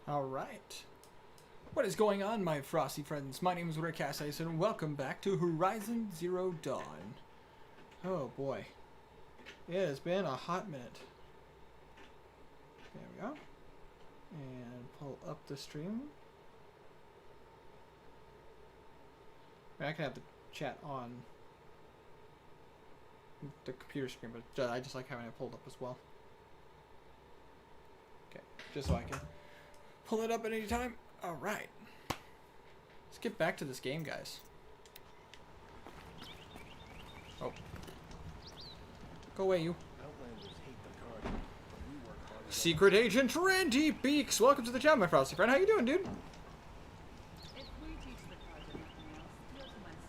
Alright. What is going on, my frosty friends? My name is Wintercasice, and welcome back to Horizon Zero Dawn. Oh boy. It has been a hot minute. There we go. And pull up the stream. I can have the chat on the computer screen, but I just like having it pulled up as well. Okay, just so I can pull it up at any time. Alright. Let's get back to this game, guys. Oh. Go away, you. Secret Agent Randy Beaks! Welcome to the channel, my frosty friend. How you doing, dude?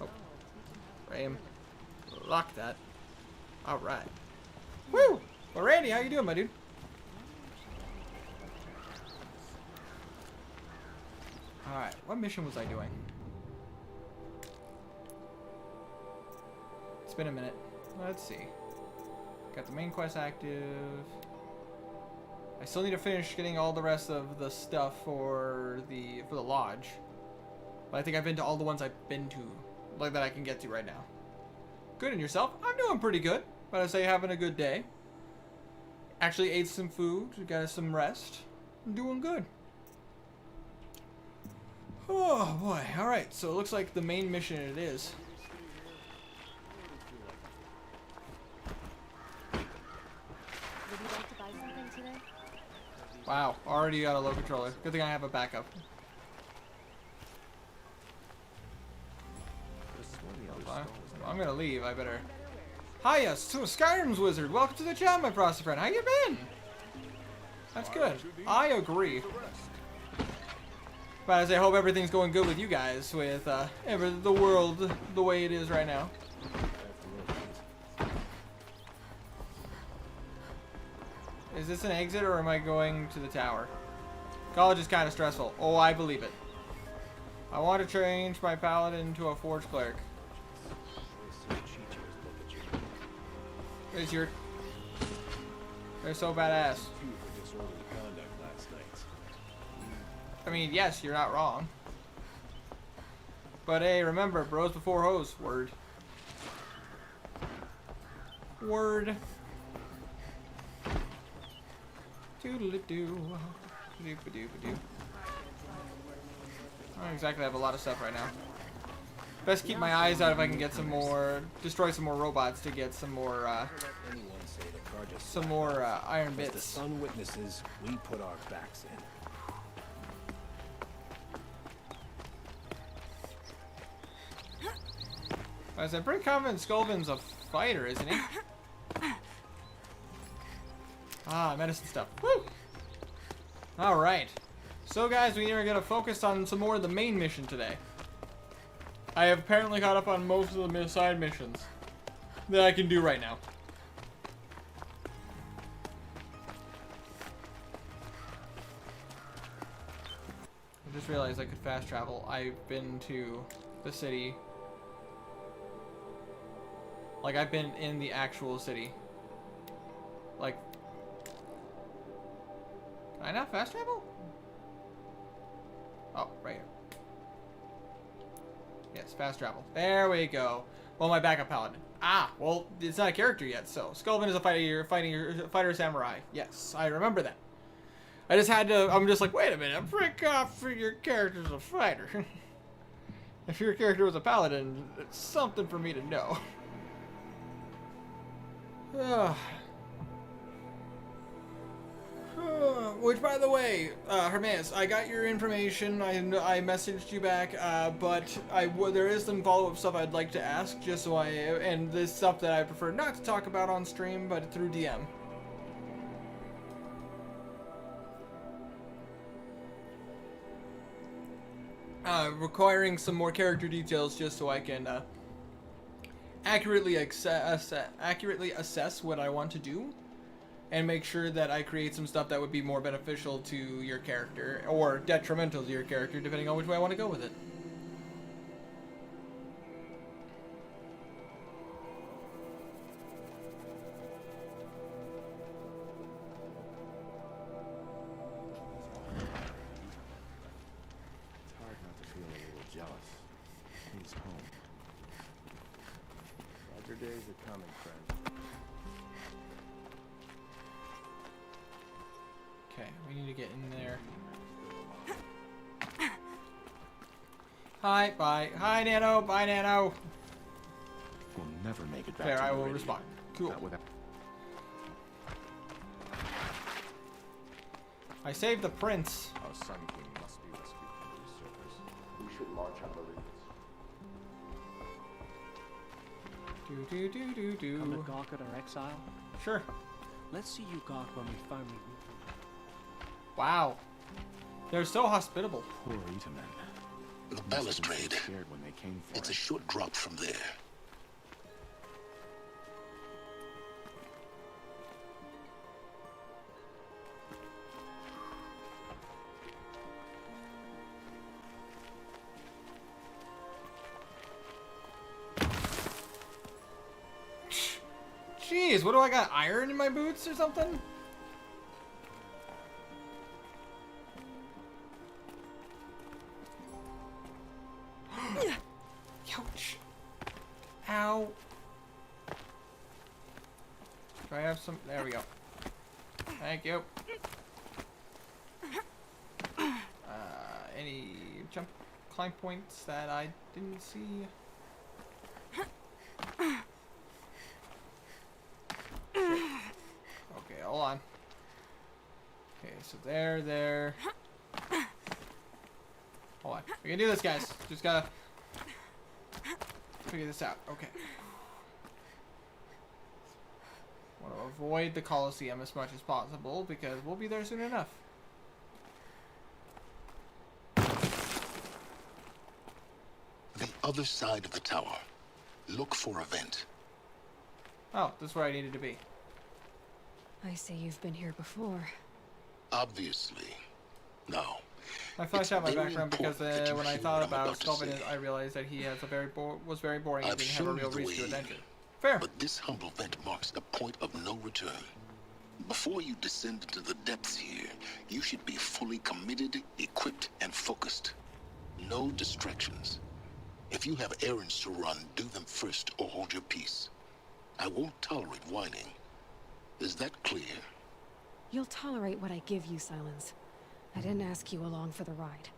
Oh. Ram. Lock that. Alright. Woo! Well, Randy, how you doing, my dude? Alright, what mission was I doing? It's been a minute. Let's see. Got the main quest active. I still need to finish getting all the rest of the stuff for the lodge. But I think I've been to all the ones I've been to, like that I can get to right now. Good, and yourself? I'm doing pretty good. But I say having a good day. Actually ate some food, got some rest. I'm doing good. Oh boy, alright, so it looks like the main mission it is. Would you like to buy something today? Wow, already got a low controller. Good thing I have a backup. I'm gonna leave, I better. Hiya, so Skyrim's Wizard, welcome to the channel, my frosty friend. How you been? That's good. I agree. But as I hope everything's going good with you guys, with the world the way it is right now. Is this an exit or am I going to the tower? College is kind of stressful. Oh, I believe it. I want to change my paladin to a forge cleric. They're so badass. I mean, yes, you're not wrong. But hey, remember, bros before hoes. Word. Word. Doodle-doo. Doop-a-doop-a-doop. I don't exactly have a lot of stuff right now. Best keep my eyes out if I can get some more, destroy some more robots to get some more, iron bits. As the sun witnesses, we put our backs in. As I'm pretty confident Skolvin's a fighter, isn't he? Ah, medicine stuff. Woo! Alright. So guys, we are going to focus on some more of the main mission today. I have apparently caught up on most of the side missions that I can do right now. I just realized I could fast travel. I've been to the city. Like, I've been in the actual city. Like, can I not fast travel? Oh, right here. Yes, fast travel. There we go. Well, my backup paladin. Ah, well, it's not a character yet, so Skolvin is a fighter samurai. Yes, I remember that. I just had to, I'm just like, wait a minute, break off for your character's a fighter. If your character was a paladin, it's something for me to know. Which, by the way, Hermes, I got your information. I messaged you back, but there is some follow-up stuff I'd like to ask, just so and this stuff that I prefer not to talk about on stream, but through DM. Requiring some more character details, just so I can accurately assess what I want to do, and make sure that I create some stuff that would be more beneficial to your character, or detrimental to your character, depending on which way I want to go with it. jealous. He's home. Better days are coming, friend. Okay, we need to get in there. Hi, bye. Hi, Nano. Bye, Nano. We'll never make it back Fair, to I the will radio. respond. Cool. Not without... I saved the prince. Our Sun King must be rescued from the usurpers. We should march on Meridians. Come to gawk at our exile? Sure. Let's see you gawk when we finally meet them. Wow. They're so hospitable. Poor Itamen. The balustrade. Scared when they came for It's a it. short drop from there. Jeez, what do I got? Iron in my boots or something? Ouch. Ow. Do I have some? There we go. Thank you. Any jump climb points that I didn't see? Okay, hold on. Okay, so there. Hold on. We can do this, guys. Just gotta figure this out. Okay. Want to avoid the Colosseum as much as possible because we'll be there soon enough. The other side of the tower. Look for a vent. Oh, this is where I needed to be. I see you've been here before. Obviously. Now, I flashed out my very background because important that you when I hear thought what I'm about about to Sculpin, say. I realized that he has a was very boring and I've didn't have a shown real you the reason to way, adventure. Fair. but this humble vent marks a point of no return. Before you descend into the depths here, you should be fully committed, equipped, and focused. No distractions. If you have errands to run, do them first or hold your peace. I won't tolerate whining. Is that clear? You'll tolerate what I give you, Silence. I didn't ask you along for the ride.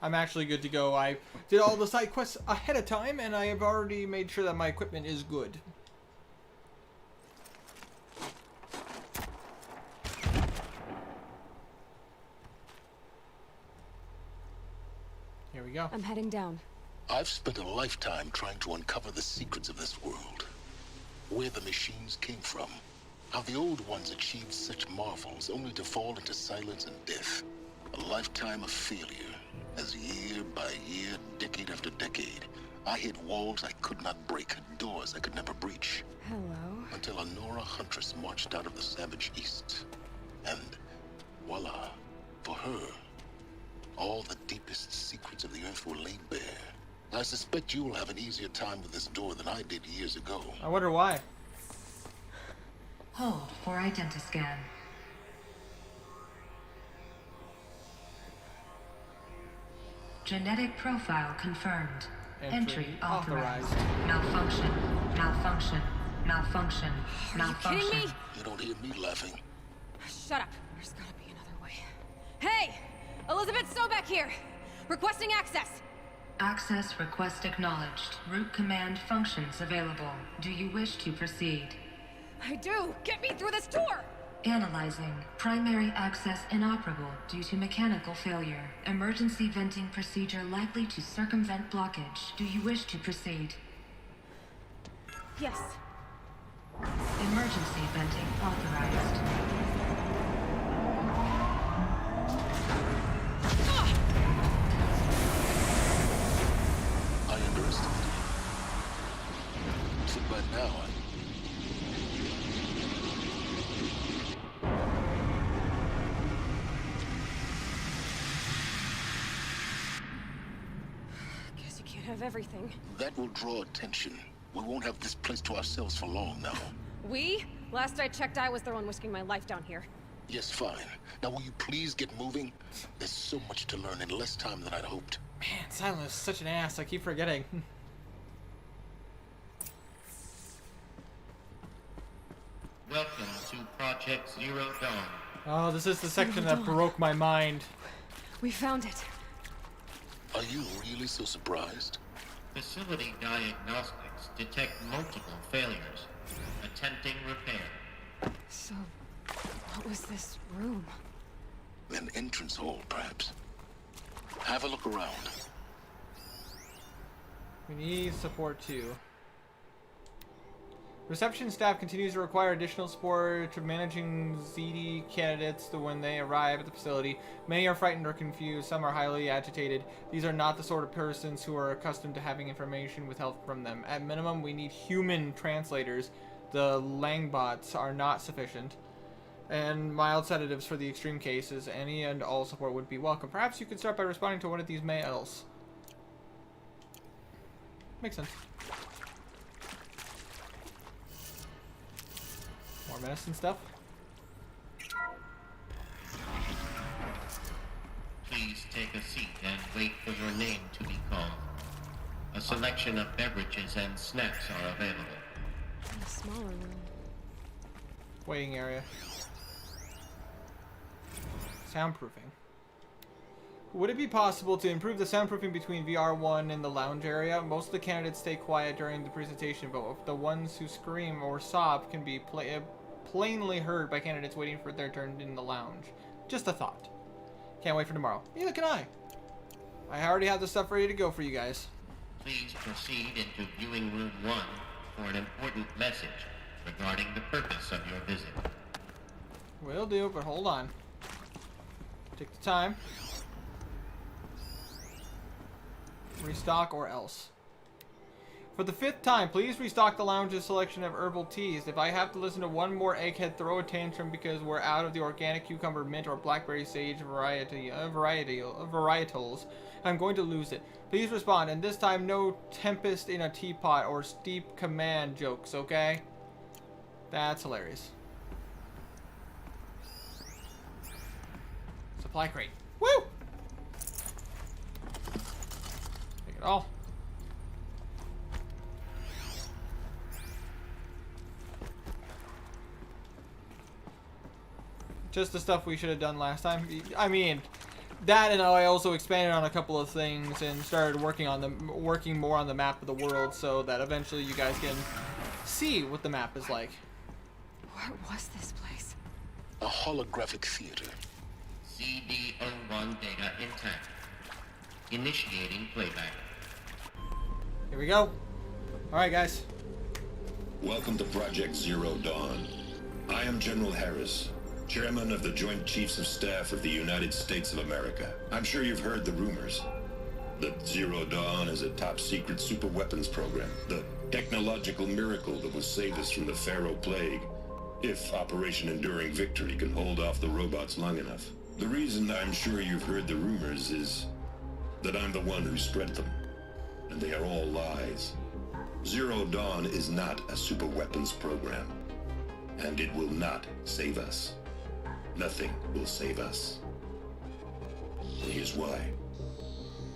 I'm actually good to go. I did all the side quests ahead of time, and I have already made sure that my equipment is good. Here we go. I'm heading down. I've spent a lifetime trying to uncover the secrets of this world. Where the machines came from. How the old ones achieved such marvels only to fall into silence and death. A lifetime of failure. As year by year, decade after decade, I hit walls I could not break, doors I could never breach. Hello. Until a Nora huntress marched out of the savage east. And voila, for her, all the deepest secrets of the earth were laid bare. I suspect you will have an easier time with this door than I did years ago. I wonder why. Hold for identiscan. Genetic profile confirmed. Entry authorized. Malfunction. Malfunction. Malfunction. Malfunction. Kidding me? You don't hear me laughing. Shut up. There's gotta be another way. Hey! Elizabeth Sobeck here! Requesting access! Access request acknowledged. Root command functions available. Do you wish to proceed? I do! Get me through this door! Analyzing. Primary access inoperable due to mechanical failure. Emergency venting procedure likely to circumvent blockage. Do you wish to proceed? Yes. Emergency venting authorized. I underestimated you. So by now, Guess you can't have everything. that will draw attention. We won't have this place to ourselves for long now. We? Last I checked, I was the one risking my life down here. Yes, fine. Now will you please get moving? There's so much to learn in less time than I'd hoped. Man, Silent is such an ass. I keep forgetting. Welcome to Project Zero Dawn. Oh, this is the section Zero that Dawn. broke my mind. We found it. Are you really so surprised? Facility diagnostics detect multiple failures. Attempting repair. So, what was this room? An entrance hall, perhaps. Have a look around. We need support too. Reception staff continues to require additional support to managing ZD candidates when they arrive at the facility. Many are frightened or confused. Some are highly agitated. These are not the sort of persons who are accustomed to having information withheld from them. At minimum, we need human translators. The Langbots are not sufficient. And mild sedatives for the extreme cases. Any and all support would be welcome. Perhaps you could start by responding to one of these mails. Makes sense. More medicine stuff. Please take a seat and wait for your name to be called. A selection of beverages and snacks are available. In a smaller room. Waiting area. Soundproofing. Would it be possible to improve the soundproofing between VR1 and the lounge area? Most of the candidates stay quiet during the presentation, but the ones who scream or sob can be plainly heard by candidates waiting for their turn in the lounge. Just a thought. Can't wait for tomorrow. Neither can I. I already have the stuff ready to go for you guys. Please proceed into viewing room 1 for an important message regarding the purpose of your visit. Will do, but hold on. Take the time. Restock or else. For the 5th time, please restock the lounge's selection of herbal teas. If I have to listen to one more egghead throw a tantrum because we're out of the organic cucumber, mint, or blackberry sage varietals, I'm going to lose it. Please respond, and this time no tempest in a teapot or steep command jokes, okay? That's hilarious. Supply crate. Woo! Take it all. Just the stuff we should have done last time. I mean, that, and I also expanded on a couple of things and started working more on the map of the world so that eventually you guys can see what the map is like. What was this place? A holographic theater. CD01 data intact. Initiating playback. Here we go. Alright, guys. Welcome to Project Zero Dawn. I am General Harris, Chairman of the Joint Chiefs of Staff of the United States of America. I'm sure you've heard the rumors that Zero Dawn is a top-secret superweapons program, the technological miracle that will save us from the Fargo plague, if Operation Enduring Victory can hold off the robots long enough. The reason I'm sure you've heard the rumors is that I'm the one who spread them, and they are all lies. Zero Dawn is not a superweapons program, and it will not save us. Nothing will save us. And here's why.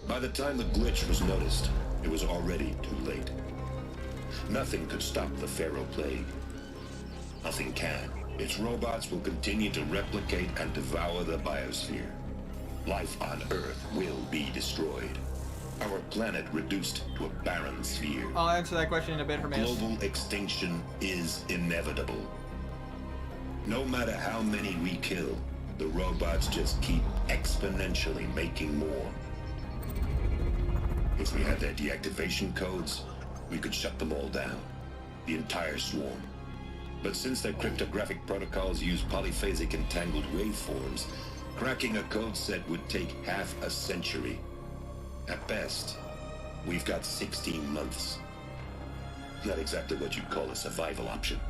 By the time the glitch was noticed, it was already too late. Nothing could stop the Fargo plague. Nothing can. Its robots will continue to replicate and devour the biosphere. Life on Earth will be destroyed. Our planet reduced to a barren sphere. I'll answer that question in a bit for Mance. Global extinction is inevitable. No matter how many we kill, the robots just keep exponentially making more. If we had their deactivation codes, we could shut them all down. The entire swarm. But since their cryptographic protocols use polyphasic entangled waveforms, cracking a code set would take half a century. At best, we've got 16 months. Not exactly what you'd call a survival option.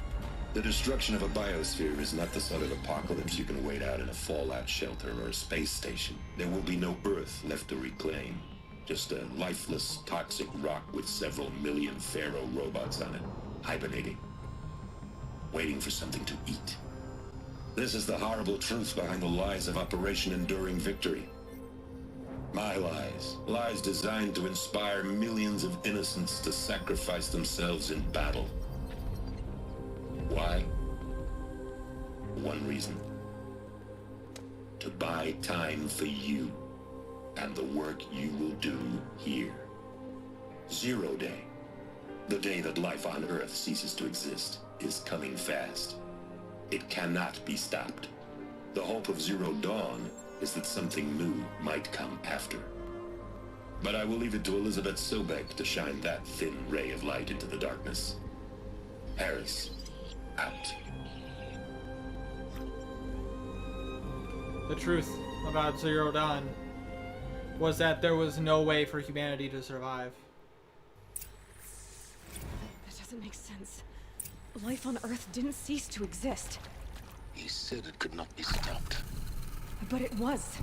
The destruction of a biosphere is not the sort of apocalypse you can wait out in a fallout shelter or a space station. There will be no Earth left to reclaim. Just a lifeless, toxic rock with several million Fargo robots on it, hibernating, waiting for something to eat. This is the horrible truth behind the lies of Operation Enduring Victory. My lies. Lies designed to inspire millions of innocents to sacrifice themselves in battle. Why? One reason. To buy time for you and the work you will do here. Zero Day, the day that life on Earth ceases to exist, is coming fast. It cannot be stopped. The hope of Zero Dawn is that something new might come after. But I will leave it to Elizabeth Sobek to shine that thin ray of light into the darkness. Harris, out. The truth about Zero Dawn was that there was no way for humanity to survive. That doesn't make sense. Life on Earth didn't cease to exist. He said it could not be stopped. But it was.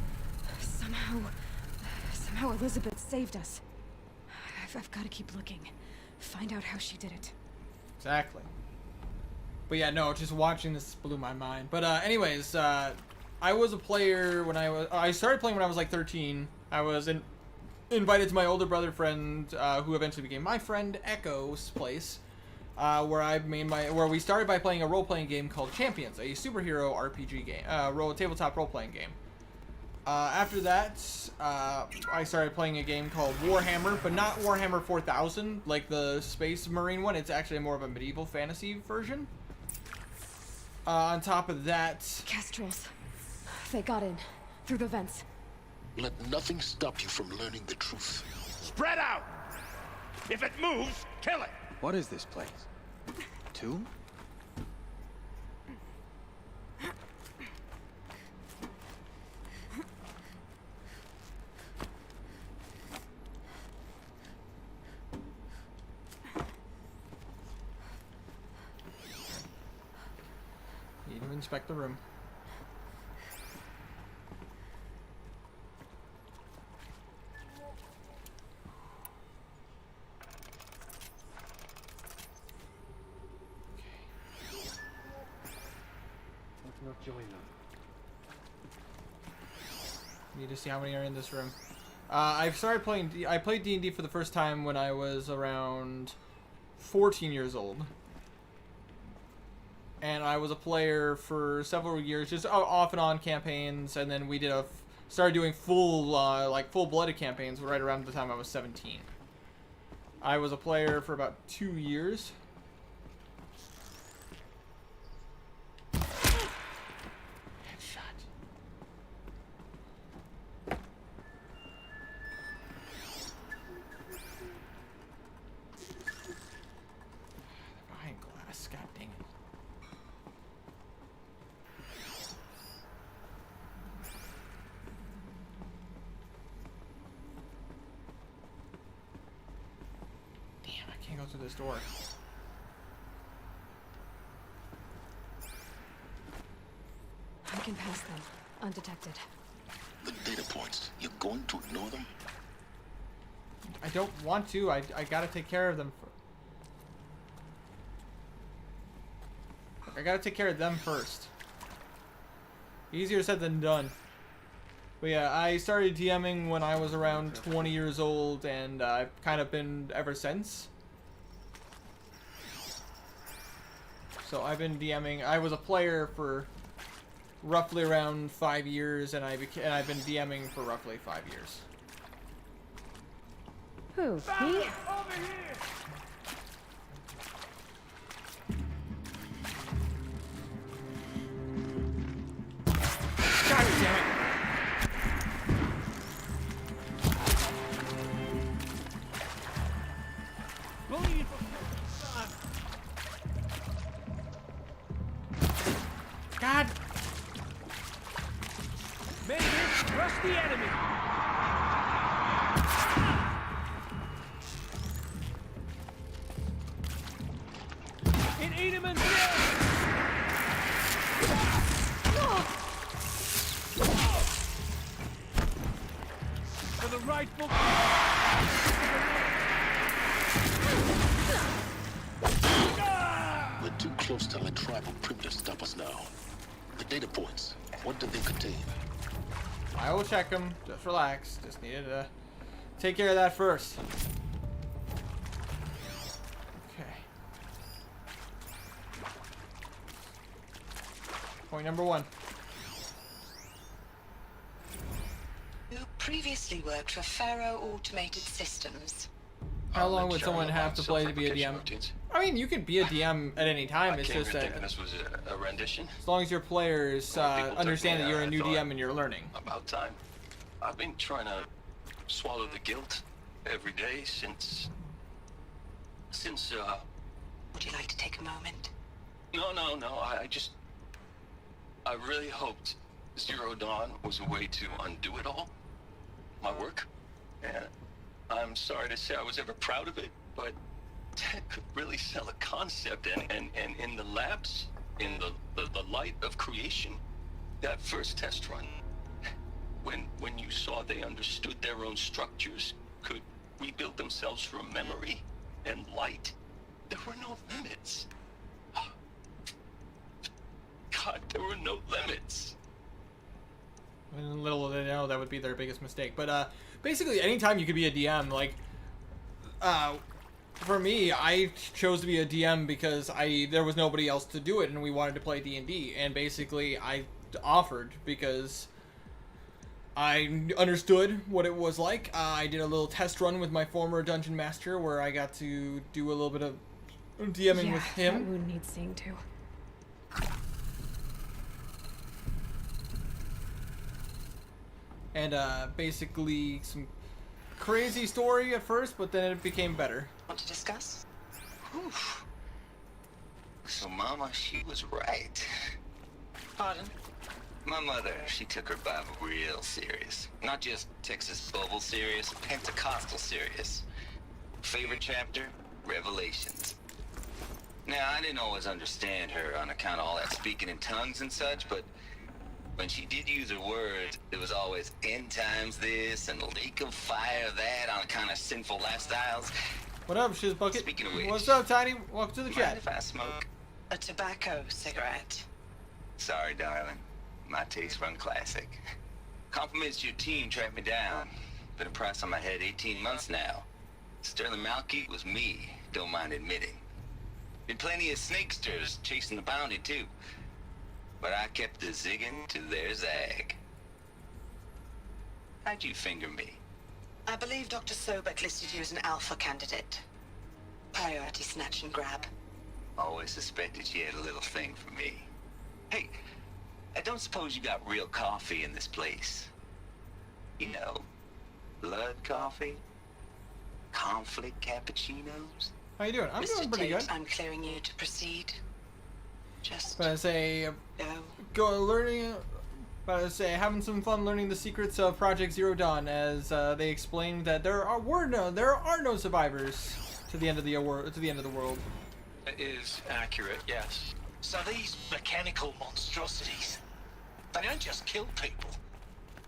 Somehow Elizabeth saved us. I've got to keep looking. Find out how she did it. Exactly. But yeah, no, just watching this blew my mind. But anyways, I was a player when I started playing when I was like 13. I was invited to my older brother friend, who eventually became my friend, Echo's place, where we started by playing a role-playing game called Champions, a superhero RPG game, tabletop role-playing game. After that, I started playing a game called Warhammer, but not Warhammer 4000, like the Space Marine one. It's actually more of a medieval fantasy version. On top of that... Kestrels. They got in. Through the vents. Let nothing stop you from learning the truth. Spread out! If it moves, kill it! What is this place? Tomb? Need to inspect the room. Not join them. Need to see how many are in this room. I've started playing. I played D&D for the first time when I was around 14 years old, and I was a player for several years, just off and on campaigns. And then we started doing full-blooded campaigns right around the time I was 17. I was a player for about 2 years. God dang it. Damn, I can't go through this door. I can pass them, undetected. The data points, you're going to ignore them? I don't want to. I gotta take care of them. I gotta take care of them first. Easier said than done. But yeah, I started DMing when I was around 20 years old, and I've kind of been ever since. So I've been DMing. I was a player for roughly around 5 years, and I've been DMing for roughly 5 years. Who? Me? Over here! God damn it! Leave! God! Maybe rush the enemy! In Edeman's for the rightful... We're too close to let tribal primitive stop us now. The data points, what did they contain? I will check them. Just relax. Just needed to take care of that first. Okay. Point number 1. You previously worked for Fargo Automated Systems. How long would someone have to play to be a DM? I mean, you could be a DM at any time. It's just that this was a rendition. as long as your players understand that you're a new DM and you're learning. About time. I've been trying to swallow the guilt every day since. Would you like to take a moment? No. I really hoped Zero Dawn was a way to undo it all. My work. And I'm sorry to say I was ever proud of it, but Ted could really sell a concept, and in the labs, in the light of creation, that first test run, when you saw they understood their own structures, could rebuild themselves from memory and light, there were no limits. God, there were no limits. And little did they know that would be their biggest mistake. But basically, anytime you could be a DM, like, for me, I chose to be a DM because there was nobody else to do it, and we wanted to play D&D. And basically, I offered because I understood what it was like. I did a little test run with my former dungeon master where I got to do a little bit of DMing with him. That wound needs seeing too. And basically some crazy story at first, but then it became better. Want to discuss? Whew. So Mama, she was right. Pardon? My mother, she took her Bible real serious. Not just Texas Bible serious, Pentecostal serious. Favorite chapter? Revelations. Now, I didn't always understand her on account of all that speaking in tongues and such, but when she did use her words, it was always end times this and lake of fire that on account of sinful lifestyles. What up, Shizbucket? Speaking of which, what's up, Tiny? Welcome to the mind chat. if I smoke? A tobacco cigarette. Sorry, darling. My taste run classic. Compliments to your team tracked me down. Been a price on my head 18 months now. Sterling Malky was me, don't mind admitting. Been plenty of snakesters chasing the bounty, too. But I kept the zigging to their zag. How'd you finger me? I believe Dr. Sobek listed you as an alpha candidate. Priority snatch and grab. Always suspected she had a little thing for me. Hey, I don't suppose you got real coffee in this place. You know, blood coffee? Conflict cappuccinos? How you doing? I'm Mr. doing pretty Tate, good. I'm clearing you to proceed. Just But I say, having some fun learning the secrets of Project Zero Dawn, as they explained that there are no survivors to the end of the world. It is accurate, yes. So these mechanical monstrosities, they don't just kill people,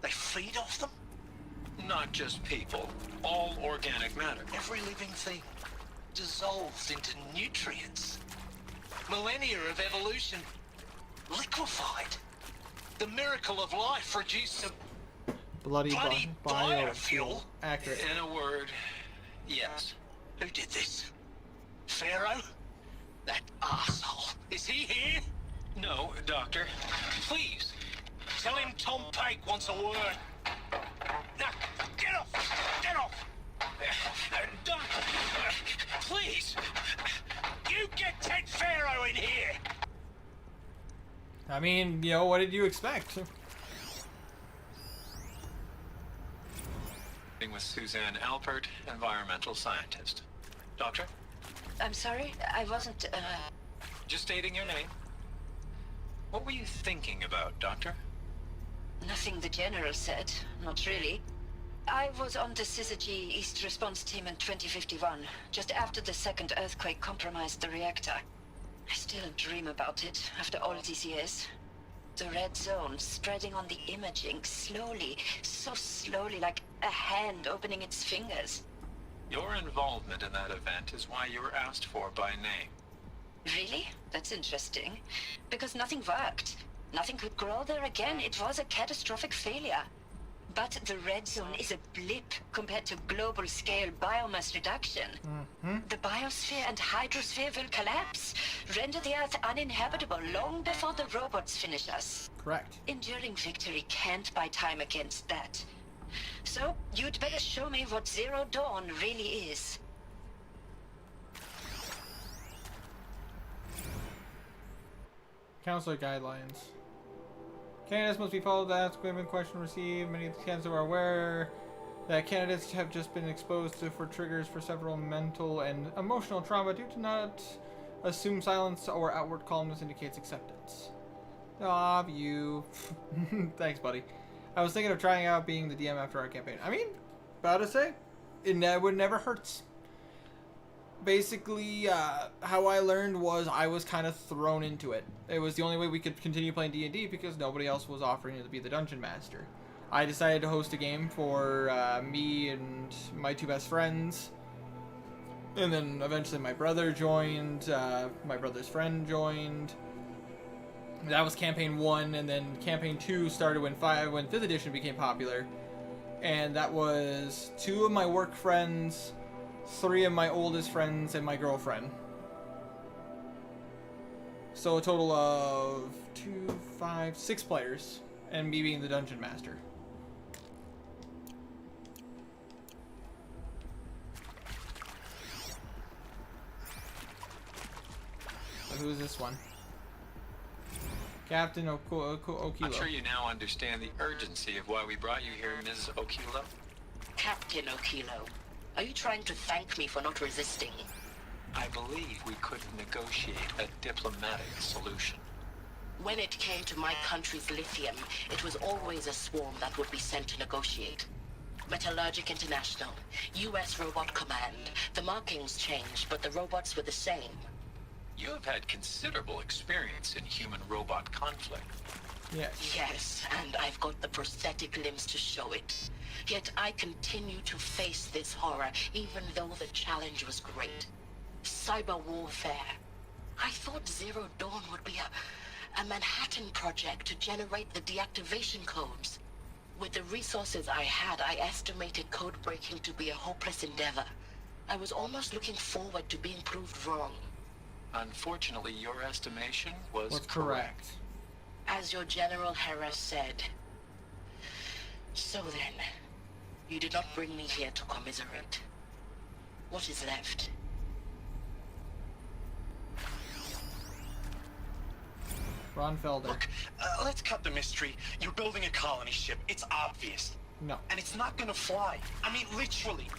they feed off them? Not just people, all organic matter. Every living thing dissolved into nutrients. Millennia of evolution liquefied. The miracle of life reduced to Bloody biofuel. biofuel. Accurate. In a word, yes. Who did this? Pharaoh? That arsehole. Is he here? No, Doctor. Please, tell him Tom Pake wants a word. Now, get off! Get off! Doctor, please, you get Ted Pharaoh in here! I mean, what did you expect? With Suzanne Alpert, environmental scientist. Doctor? I'm sorry, I wasn't, Just stating your name. What were you thinking about, Doctor? Nothing the General said, not really. I was on the Syzygy East Response Team in 2051, just after the second earthquake compromised the reactor. I still dream about it, after all these years. The red zone spreading on the imaging, slowly, so slowly, like a hand opening its fingers. Your involvement in that event is why you were asked for by name. Really? That's interesting. Because nothing worked. Nothing could grow there again. It was a catastrophic failure. But the red zone is a blip compared to global-scale biomass reduction. The biosphere and hydrosphere will collapse, render the Earth uninhabitable long before the robots finish us. Correct. Enduring victory can't buy time against that. So, you'd better show me what Zero Dawn really is. Counselor guidelines. Candidates must be followed. That's equipment question received. Many of the candidates are aware that candidates have just been exposed to for triggers for several mental and emotional trauma due to not assume silence or outward calmness indicates acceptance. Aw, you. Thanks, buddy. I was thinking of trying out being the DM after our campaign. I mean, about to say, it would never hurts. Basically, how I learned was I was kind of thrown into it. It was the only way we could continue playing D&D because nobody else was offering to be the dungeon master. I decided to host a game for me and my two best friends. And then eventually my brother joined, my brother's friend joined. That was campaign 1, and then campaign 2 started when 5th edition became popular. And that was 2 of my work friends, 3 of my oldest friends, and my girlfriend. So a total of 2, 5, 6 players, and me being the dungeon master. So who's this one? Captain Okilo. I'm sure you now understand the urgency of why we brought you here, Ms. Okilo. Captain Okilo, are you trying to thank me for not resisting? I believe we could negotiate a diplomatic solution. When it came to my country's lithium, it was always a swarm that would be sent to negotiate. Metallurgic International, U.S. Robot Command. The markings changed, but the robots were the same. You have had considerable experience in human-robot conflict. Yes. Yes, and I've got the prosthetic limbs to show it. Yet I continue to face this horror, even though the challenge was great. Cyber warfare. I thought Zero Dawn would be a Manhattan project to generate the deactivation codes. With the resources I had, I estimated code breaking to be a hopeless endeavor. I was almost looking forward to being proved wrong. Unfortunately, your estimation was correct. As your General Harris said. So then, you did not bring me here to commiserate. What is left? Ron Felder. Look, let's cut the mystery. You're building a colony ship. It's obvious. No. And it's not gonna fly. I mean, literally.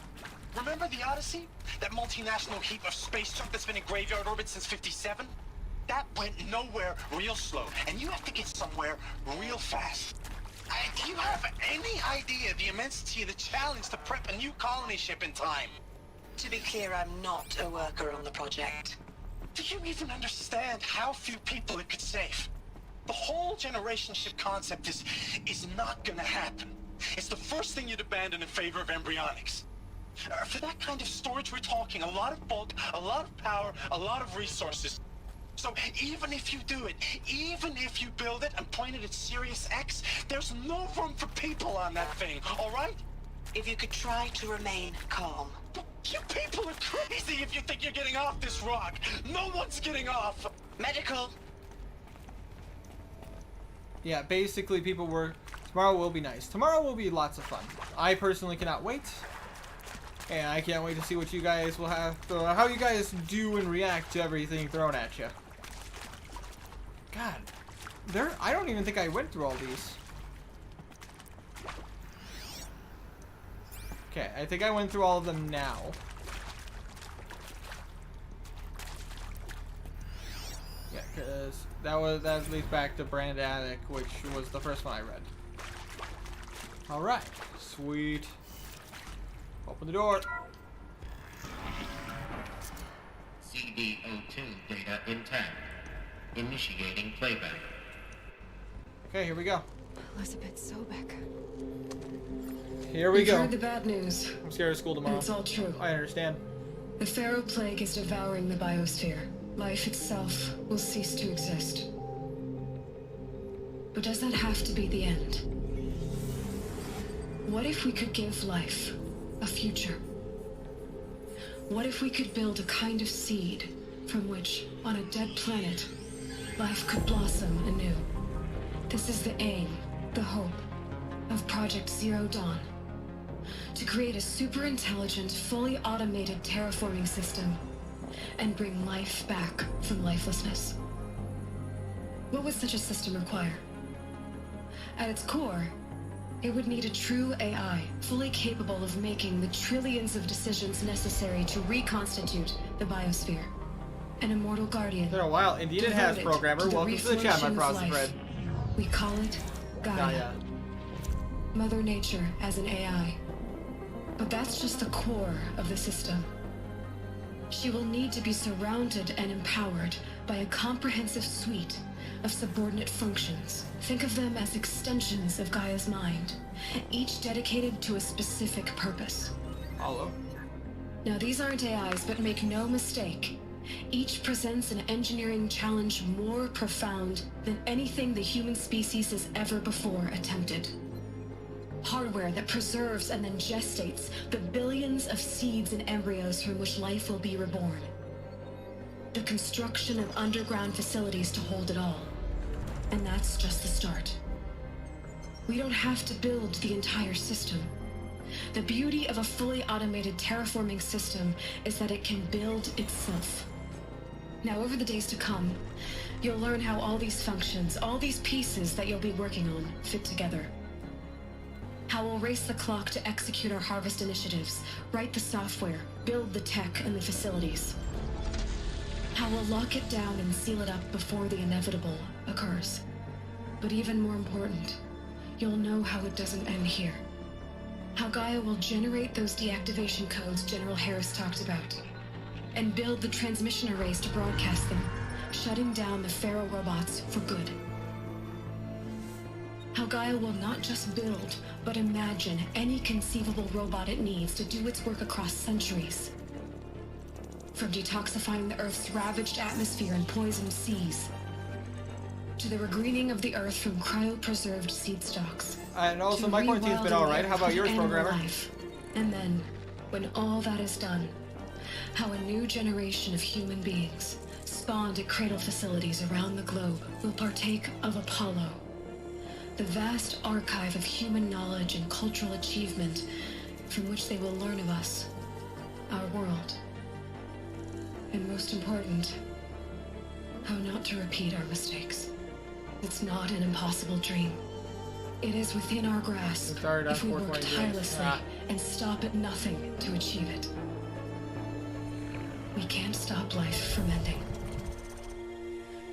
Remember the Odyssey? That multinational heap of space junk that's been in graveyard orbit since '57? That went nowhere real slow. And you have to get somewhere real fast. Do you have any idea the immensity of the challenge to prep a new colony ship in time? To be clear, I'm not a worker on the project. Do you even understand how few people it could save? The whole generation ship concept is not gonna happen. It's the first thing you'd abandon in favor of embryonics. For that kind of storage, we're talking a lot of bulk, a lot of power, a lot of resources. So even if you do it, even if you build it and point it at Sirius X, there's no room for people on that thing, all right? If you could try to remain calm. You people are crazy if you think you're getting off this rock. No one's getting off. Medical. Yeah, basically people were... Tomorrow will be nice. Tomorrow will be lots of fun. I personally cannot wait. And I can't wait to see what you guys will have... how you guys do and react to everything thrown at you. God. I don't even think I went through all these. Okay, I think I went through all of them now. Yeah, because that leads back to Brand Attic, which was the first one I read. Alright, sweet. Open the door. CD02 data intact. Initiating playback. Okay, here we go. Elizabeth Sobek. Here we go. You've heard the bad news. I'm scared of school tomorrow. And it's all true. I understand. The Pharaoh plague is devouring the biosphere. Life itself will cease to exist. But does that have to be the end? What if we could give life a future? What if we could build a kind of seed from which, on a dead planet, life could blossom anew? This is the aim, the hope, of Project Zero Dawn. To create a super-intelligent, fully automated terraforming system and bring life back from lifelessness. What would such a system require? At its core, it would need a true AI, fully capable of making the trillions of decisions necessary to reconstitute the biosphere. An immortal guardian. Been a while. Indeed it has, programmer. Welcome to the chat, my frosted bread. We call it Gaia. Mother Nature as an AI. But that's just the core of the system. She will need to be surrounded and empowered by a comprehensive suite of subordinate functions. Think of them as extensions of Gaia's mind, each dedicated to a specific purpose. Hello. Now these aren't AIs, but make no mistake, each presents an engineering challenge more profound than anything the human species has ever before attempted. Hardware that preserves and then gestates the billions of seeds and embryos from which life will be reborn. The construction of underground facilities to hold it all. And that's just the start. We don't have to build the entire system. The beauty of a fully automated terraforming system is that it can build itself. Now, over the days to come, you'll learn how all these functions, all these pieces that you'll be working on, fit together. How we'll race the clock to execute our harvest initiatives, write the software, build the tech and the facilities. How we'll lock it down and seal it up before the inevitable occurs. But even more important, you'll know how it doesn't end here. How Gaia will generate those deactivation codes General Harris talked about, and build the transmission arrays to broadcast them, shutting down the Pharaoh robots for good. How Gaia will not just build, but imagine any conceivable robot it needs to do its work across centuries. From detoxifying the Earth's ravaged atmosphere and poisoned seas, to the regreening of the Earth from cryopreserved seed stocks. And also, my quarantine's been alright. How about yours, programmer? Life. And then, when all that is done, how a new generation of human beings, spawned at cradle facilities around the globe, will partake of Apollo, the vast archive of human knowledge and cultural achievement from which they will learn of us, our world. And most important, how not to repeat our mistakes. It's not an impossible dream. It is within our grasp if we work tirelessly and stop at nothing to achieve it. We can't stop life from ending.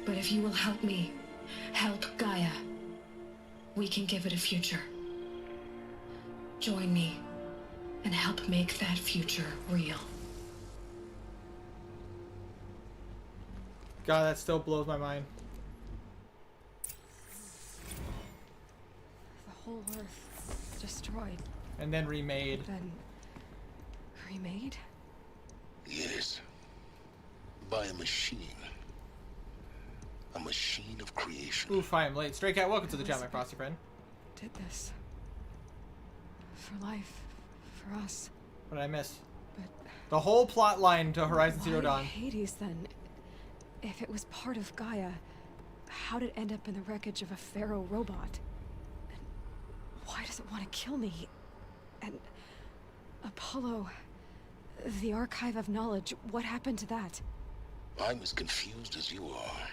But if you will help me, help Gaia, we can give it a future. Join me and help make that future real. God, that still blows my mind. The whole Earth destroyed. And then remade. Then remade? Yes. By a machine. A machine of creation. Oof, I am late. Stray Cat, welcome to the chat, my frosty friend. Did this. For life. For us. What did I miss? But the whole plot line to Horizon Zero Dawn. Hades, then? If it was part of Gaia, how did it end up in the wreckage of a Pharaoh robot? And why does it want to kill me? And Apollo, the archive of knowledge, what happened to that? I'm as confused as you are.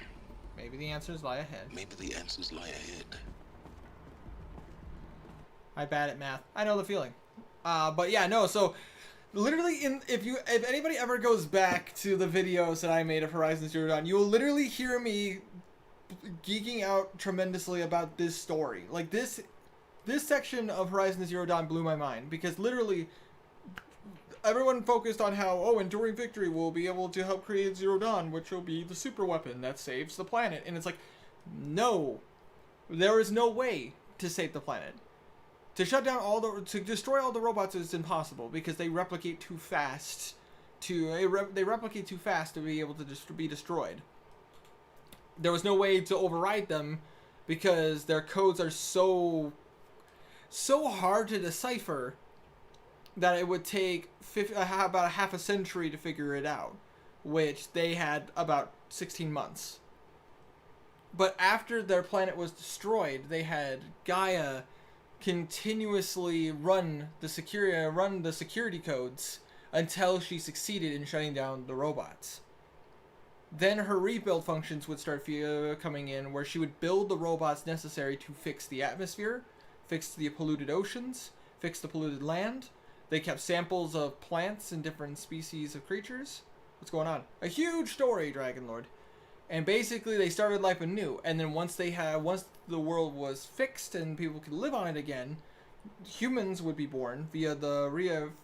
Maybe the answers lie ahead. Maybe the answers lie ahead. I'm bad at math. I know the feeling. But yeah, no, so literally if anybody ever goes back to the videos that I made of Horizon Zero Dawn, you will literally hear me geeking out tremendously about this story. Like this section of Horizon Zero Dawn blew my mind because literally everyone focused on how, oh, enduring victory will be able to help create Zero Dawn, which will be the super weapon that saves the planet. And it's like, no, there is no way to save the planet. To shut down to destroy all the robots is impossible because they replicate too fast. They replicate too fast to be able to be destroyed. There was no way to override them because their codes are so hard to decipher that it would take about a half a century to figure it out, which they had about 16 months. But after their planet was destroyed, they had Gaia continuously run the security codes until she succeeded in shutting down the robots. Then her rebuild functions would start coming in, where she would build the robots necessary to fix the atmosphere, fix the polluted oceans, fix the polluted land. They kept samples of plants and different species of creatures. What's going on? A huge story, Dragon Lord. And basically, they started life anew. And then once the world was fixed and people could live on it again, humans would be born via the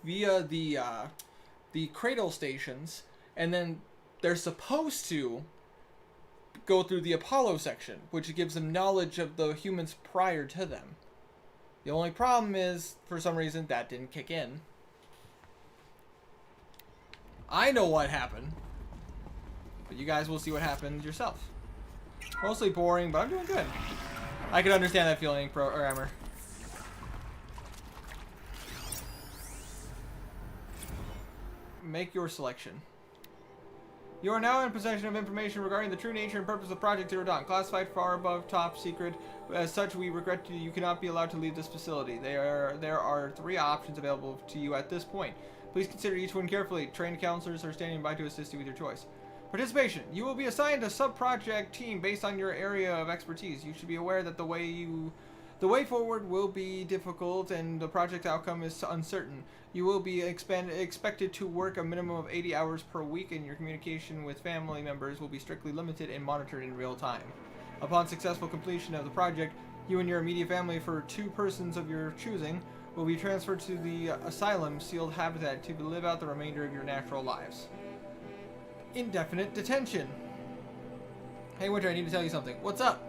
cradle stations, and then they're supposed to go through the Apollo section, which gives them knowledge of the humans prior to them. The only problem is, for some reason, that didn't kick in. I know what happened, but you guys will see what happened yourself. Mostly boring, but I'm doing good. I can understand that feeling, programmer. Make your selection. You are now in possession of information regarding the true nature and purpose of Project Zero Dawn, classified far above top secret. As such, we regret you cannot be allowed to leave this facility. There are 3 options available to you at this point. Please consider each one carefully. Trained counselors are standing by to assist you with your choice. Participation. You will be assigned a sub-project team based on your area of expertise. You should be aware that the way forward will be difficult and the project outcome is uncertain. You will be expected to work a minimum of 80 hours per week, and your communication with family members will be strictly limited and monitored in real time. Upon successful completion of the project, you and your immediate family, for 2 persons of your choosing, will be transferred to the asylum sealed habitat to live out the remainder of your natural lives. Indefinite detention. Hey Winter, I need to tell you something. What's up?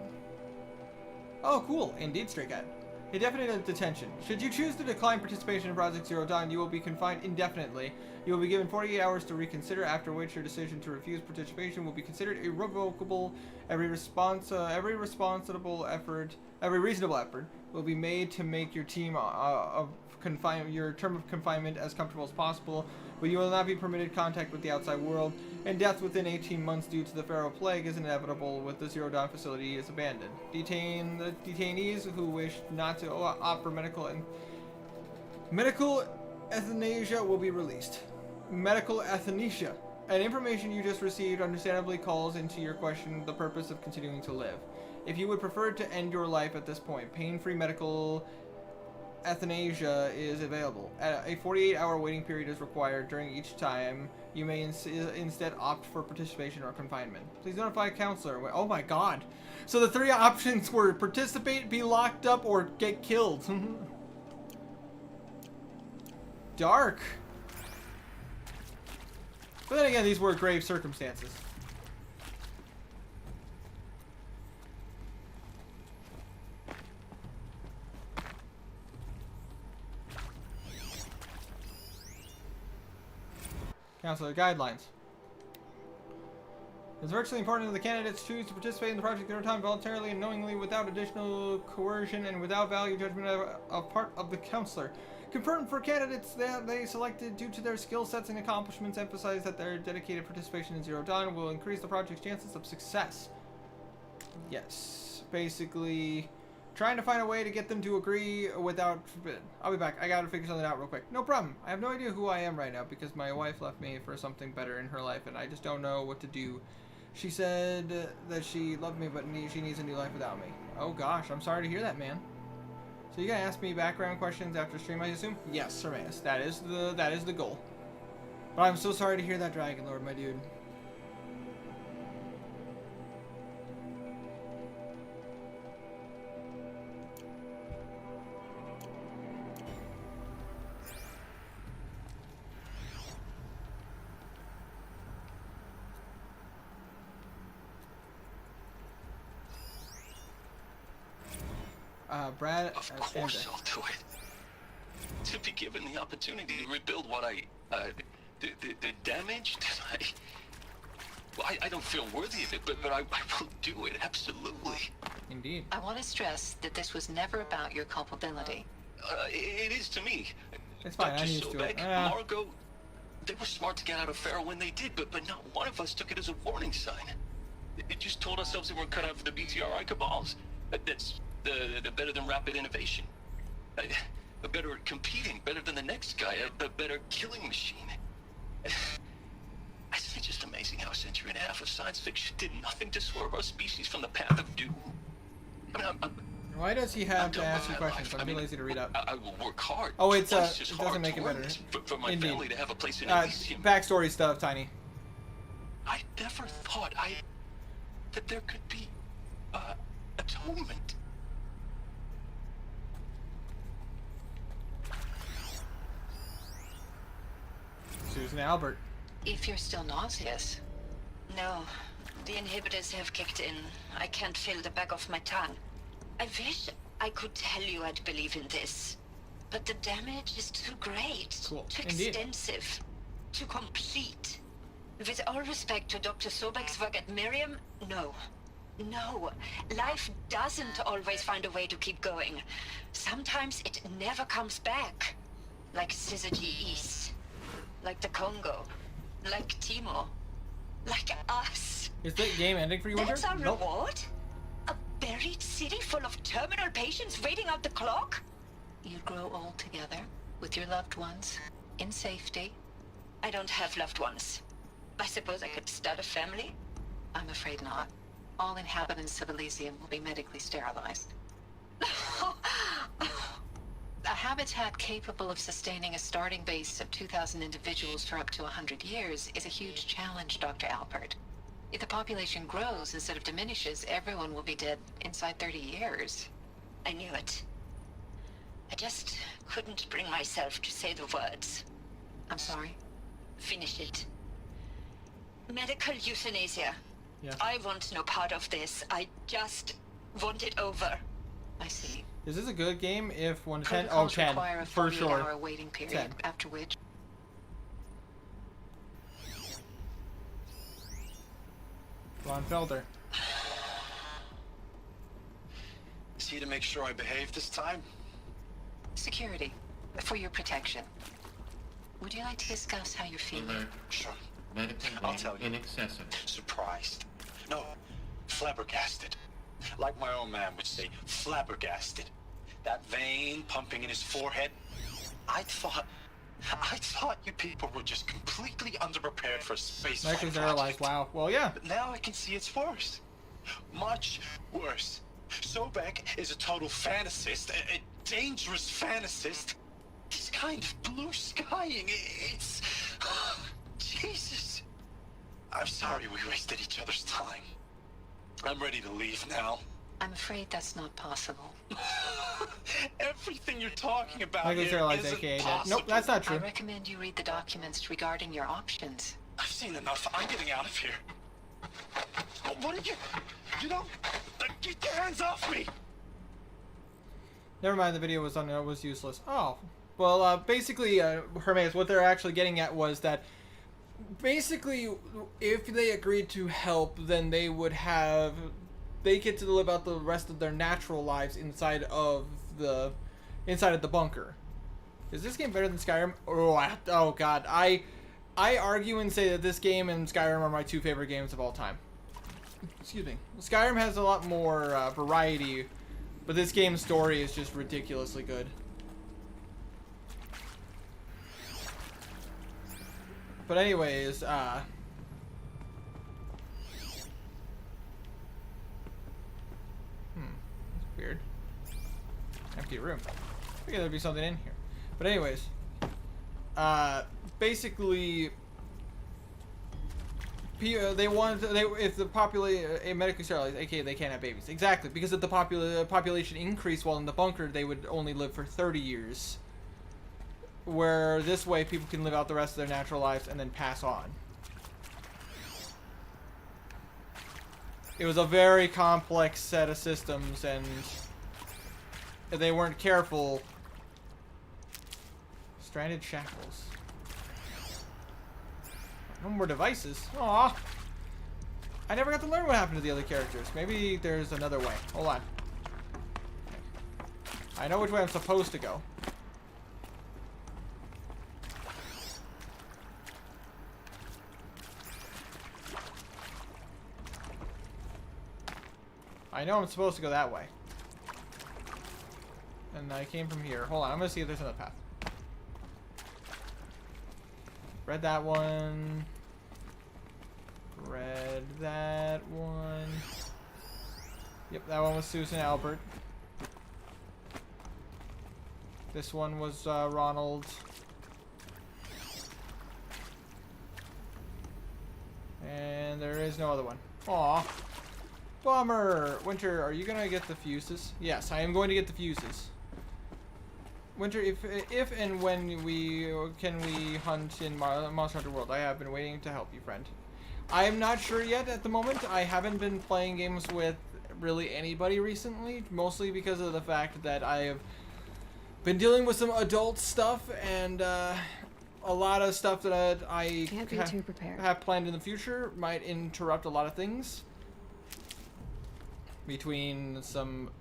Oh, cool. Indeed, Stray Cat. Indefinite detention. Should you choose to decline participation in Project Zero Dawn, you will be confined indefinitely. You will be given 48 hours to reconsider, after which your decision to refuse participation will be considered irrevocable. Every reasonable effort will be made to make your term of confinement as comfortable as possible, but you will not be permitted contact with the outside world, and death within 18 months due to the Fargo plague is inevitable with the Zero Dawn facility is abandoned. The detainees who wish not to opt for medical euthanasia will be released. Medical euthanasia. And information you just received understandably calls into your question the purpose of continuing to live. If you would prefer to end your life at this point, pain-free medical euthanasia is available. A 48-hour waiting period is required. During each time, you may instead opt for participation or confinement. Please notify a counselor. Oh my god. So the 3 options were participate, be locked up, or get killed. Dark. But then again, these were grave circumstances. Counselor guidelines. It's virtually important that the candidates choose to participate in the project Zero Dawn voluntarily and knowingly, without additional coercion and without value judgment of part of the counselor. Confirmed for candidates that they selected due to their skill sets and accomplishments. Emphasize that their dedicated participation in Zero Dawn will increase the project's chances of success. Yes, basically trying to find a way to get them to agree without forbid. I'll be back. I gotta figure something out real quick. No problem. I have no idea who I am right now because my wife left me for something better in her life and I just don't know what to do. She said that she loved me, but she needs a new life without me. Oh gosh, I'm sorry to hear that, man. So you gonna ask me background questions after stream, I assume? Yes, Sermaeus. That is the goal. But I'm so sorry to hear that, Dragon Lord, my dude. Brad. Of course I'll do it. To be given the opportunity to rebuild what the damage that I don't feel worthy of it, but I will do it, absolutely. Indeed. I want to stress that this was never about your culpability. It is to me. It's fine. I'm used to it. Margot, they were smart to get out of Fargo when they did, but not one of us took it as a warning sign. It just told ourselves they weren't cut out for the BTRI cabals. That's the better than rapid innovation. A better at competing, better than the next guy, a better killing machine. It's just amazing how a century and a half of science fiction did nothing to swerve our species from the path of doom. I mean, why does he have to ask you questions? I'm too lazy to read up. I will work hard. Oh, it's twice it as doesn't hard make to it earn better. this, for my Indeed. family to have a place in Elysium. Backstory stuff, Tiny. I never thought that there could be atonement. Susan Albert. If you're still nauseous. No, the inhibitors have kicked in. I can't feel the back of my tongue. I wish I could tell you I'd believe in this, but the damage is too great, Cool. too Indeed. extensive, too complete. With all respect to Dr. Sobek's work at Miriam, no. No, life doesn't always find a way to keep going. Sometimes it never comes back. Like Syzygy East. Like the Congo. Like Timor. Like us. Is the game ending for you, Winter? That's our Nope. reward? A buried city full of terminal patients waiting out the clock? You grow old together with your loved ones in safety. I don't have loved ones. I suppose I could start a family? I'm afraid not. All inhabitants of Elysium will be medically sterilized. A habitat capable of sustaining a starting base of 2,000 individuals for up to 100 years is a huge challenge, Dr. Alpert. If the population grows instead of diminishes, everyone will be dead inside 30 years. I knew it. I just couldn't bring myself to say the words. I'm sorry? Finish it. Medical euthanasia. Yeah. I want no part of this. I just want it over. I see. Is this a good game if 1 to 10? Oh, Protocols 10. require a For 48-hour sure. waiting period, 10. after which... Ron Felder. Is he to make sure I behave this time? Security. For your protection. Would you like to discuss how you're feeling? Alert. Sure. Medical I'll vein tell you. inaccessible. Surprised. No, flabbergasted. Like my own man would say, flabbergasted. That vein pumping in his forehead. I thought you people were just completely underprepared for a space Medically flight sterilized. project. Wow. Well, yeah. But now I can see it's worse. Much worse. Sobek is a total fantasist, a dangerous fantasist. This kind of blue skying, it's... Jesus. I'm sorry we wasted each other's time. I'm ready to leave now. I'm afraid that's not possible. Everything you're talking about Medically here sterilized, isn't aka dead. possible. Nope, that's not I true. recommend you read the documents regarding your options. I've seen enough. I'm getting out of here. What did you... You know... Get your hands off me! Never mind, the video was useless. Oh. Well, basically, Hermes, what they're actually getting at was that basically, if they agreed to help, then they get to live out the rest of their natural lives inside of the bunker. Is this game better than Skyrim? Oh god, I argue and say that this game and Skyrim are my two favorite games of all time. Excuse me. Skyrim has a lot more variety, but this game's story is just ridiculously good. But anyways, that's weird. Empty room. I figured there'd be something in here. But anyways, basically, they wanted if the population medically sterilized, aka they can't have babies. Exactly, because if the population increased while in the bunker, they would only live for 30 years. Where this way people can live out the rest of their natural lives and then pass on. It was a very complex set of systems, and if they weren't careful, stranded shackles. No more devices. Aw. I never got to learn what happened to the other characters. Maybe there's another way. Hold on. I know which way I'm supposed to go. I know I'm supposed to go that way. And I came from here. Hold on, I'm gonna see if there's another path. Read that one. Read that one. Yep, that one was Susan Albert. This one was Ronald. And there is no other one. Aw. Bummer. Winter, are you gonna get the fuses? Yes, I am going to get the fuses. Winter, if and when we hunt in Monster Hunter World, I have been waiting to help you, friend. I am not sure yet at the moment. I haven't been playing games with really anybody recently, mostly because of the fact that I have been dealing with some adult stuff and a lot of stuff that I can't be too prepared. Have planned in the future might interrupt a lot of things. Between some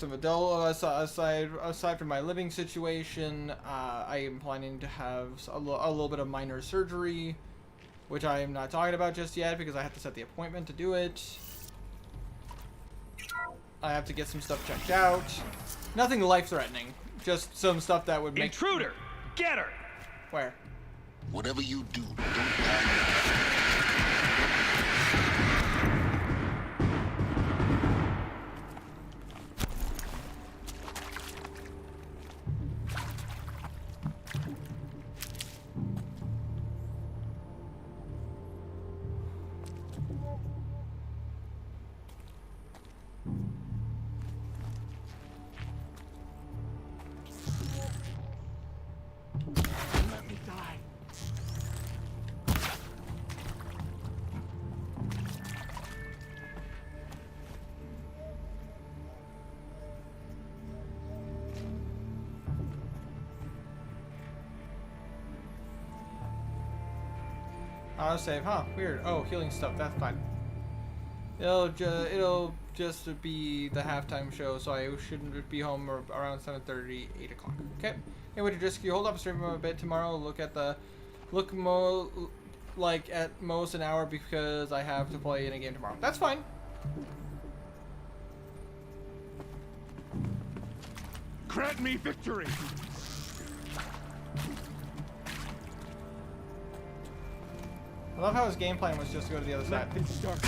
adult aside from my living situation, I am planning to have a little bit of minor surgery, which I am not talking about just yet because I have to set the appointment to do it. I have to get some stuff checked out. Nothing life-threatening, just some stuff that would make... Intruder! Get her! Where? Whatever you do, don't die. Let me die. Autosave, huh? Weird. Oh, healing stuff. That's fine. It'll just be the halftime show, so I shouldn't be home around 7:30, 8 o'clock. Okay. Hey, Winter, just you hold up stream a bit tomorrow. Look at most an hour because I have to play in a game tomorrow. That's fine. Grant me victory. I love how his game plan was just to go to the other side. Let this start.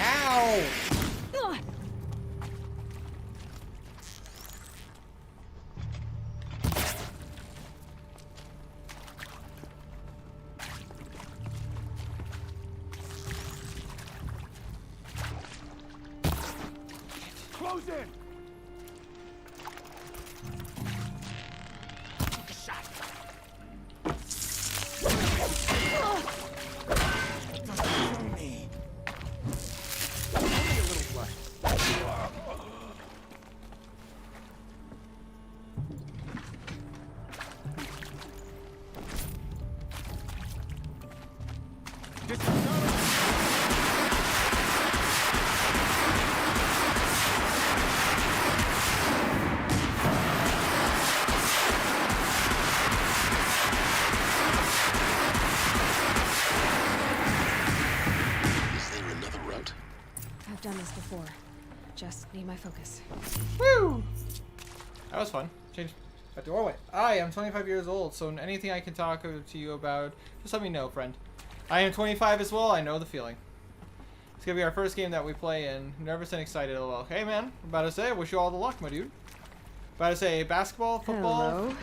Ow! Close in. I've done this before. Just need my focus. Woo! That was fun. Change a doorway. I am 25 years old, so anything I can talk to you about, just let me know, friend. I am 25 as well. I know the feeling. It's gonna be our first game that we play in. Nervous and excited. LOL. Hey man, I'm about to say, I wish you all the luck, my dude. About to say, basketball, football. Hello.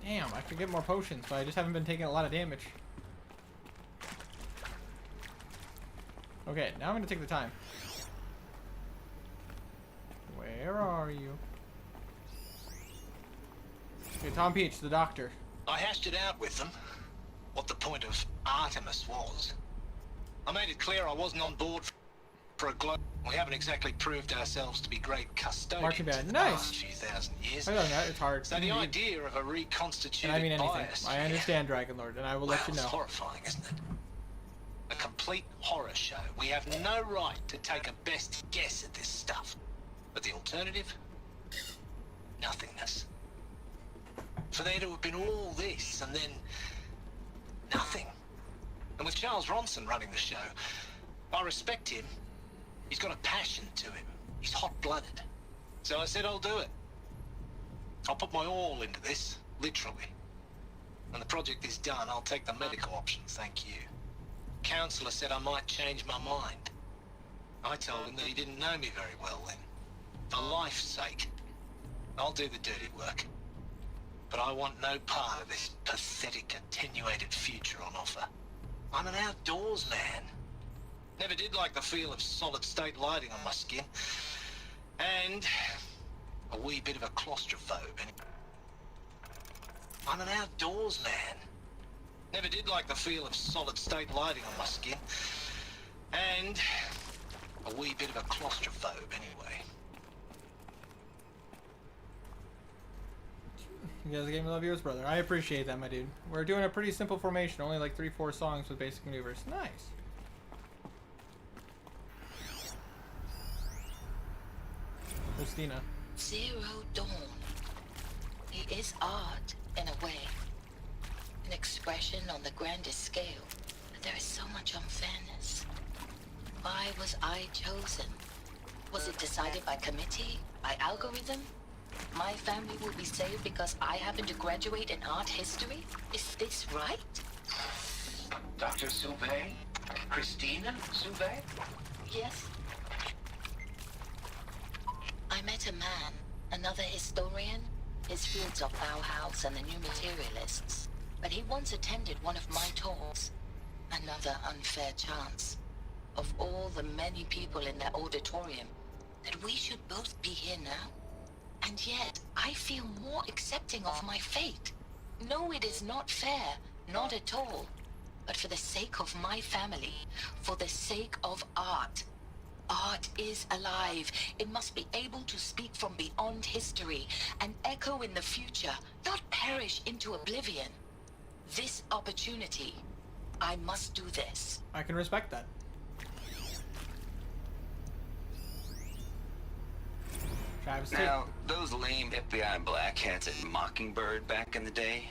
Damn, I could get more potions, but I just haven't been taking a lot of damage. Okay, now I'm gonna take the time. Where are you? Okay, Tom Peach, the doctor. I hashed it out with them, what the point of Artemis was. I made it clear I wasn't on board. For a globe, we haven't exactly proved ourselves to be great custodians Marching band. for the Nice. past few thousand years. I don't know, it's hard. So the Indeed. idea of a reconstituted And I mean anything. bias, I understand, Dragon Lord, and I will let you It's know. horrifying, isn't it? A complete horror show. We have no right to take a best guess at this stuff. But the alternative? Nothingness. For there to have been all this and then nothing. And with Charles Ronson running the show, I respect him. He's got a passion to him. He's hot-blooded. So I said I'll do it. I'll put my all into this, literally. When the project is done, I'll take the medical option, thank you. Counselor said I might change my mind. I told him that he didn't know me very well then. For life's sake, I'll do the dirty work. But I want no part of this pathetic, attenuated future on offer. I'm an outdoors man. Never did like the feel of solid-state lighting on my skin. And a wee bit of a claustrophobe. I'm an outdoors man. Never did like the feel of solid-state lighting on my skin. And a wee bit of a claustrophobe anyway. You guys gave me love yours, brother. I appreciate that, my dude. We're doing a pretty simple formation, only like 3-4 songs with basic maneuvers. Nice. Christina. Zero Dawn. It is art, in a way. An expression on the grandest scale. But there is so much unfairness. Why was I chosen? Was it decided by committee? By algorithm? My family will be saved because I happen to graduate in art history? Is this right? Dr. Soubet? Christina Soubet? Yes. I met a man, another historian. His fields are Bauhaus and the New Materialists. But he once attended one of my talks. Another unfair chance. Of all the many people in that auditorium, that we should both be here now. And yet, I feel more accepting of my fate. No, it is not fair, not at all. But for the sake of my family, for the sake of art. Art is alive. It must be able to speak from beyond history and echo in the future, not perish into oblivion. This opportunity, I must do this. I can respect that. Travis, now, those lame FBI black hats at Mockingbird back in the day,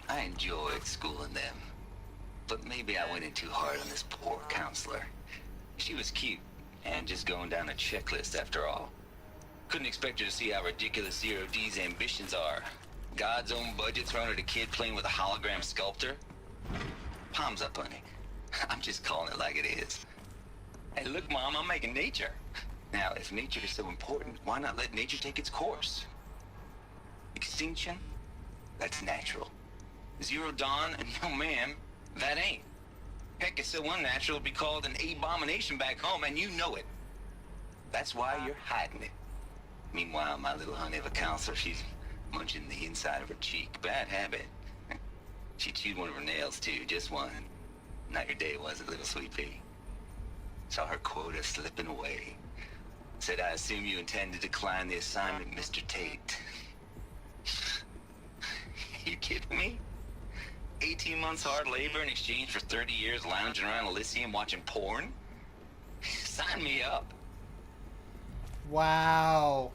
I enjoyed schooling them. But maybe I went in too hard on this poor counselor. She was cute, and just going down a checklist after all. Couldn't expect her to see how ridiculous Zero D's ambitions are. God's own budget thrown at a kid playing with a hologram sculptor? Palms up, honey. I'm just calling it like it is. Hey, look, Mom, I'm making nature. Now, if nature is so important, why not let nature take its course? Extinction? That's natural. Zero Dawn? No, ma'am, that ain't. Heck, it's so unnatural it'd be called an abomination back home, and you know it. That's why you're hiding it. Meanwhile, my little honey of a counselor, she's munching the inside of her cheek. Bad habit. She chewed one of her nails, too, just one. Not your day, was it, little sweet pea? Saw her quota slipping away. Said, I assume you intend to decline the assignment, Mr. Tate. You kidding me? 18 months hard labor in exchange for 30 years lounging around Elysium watching porn? Sign me up. Wow.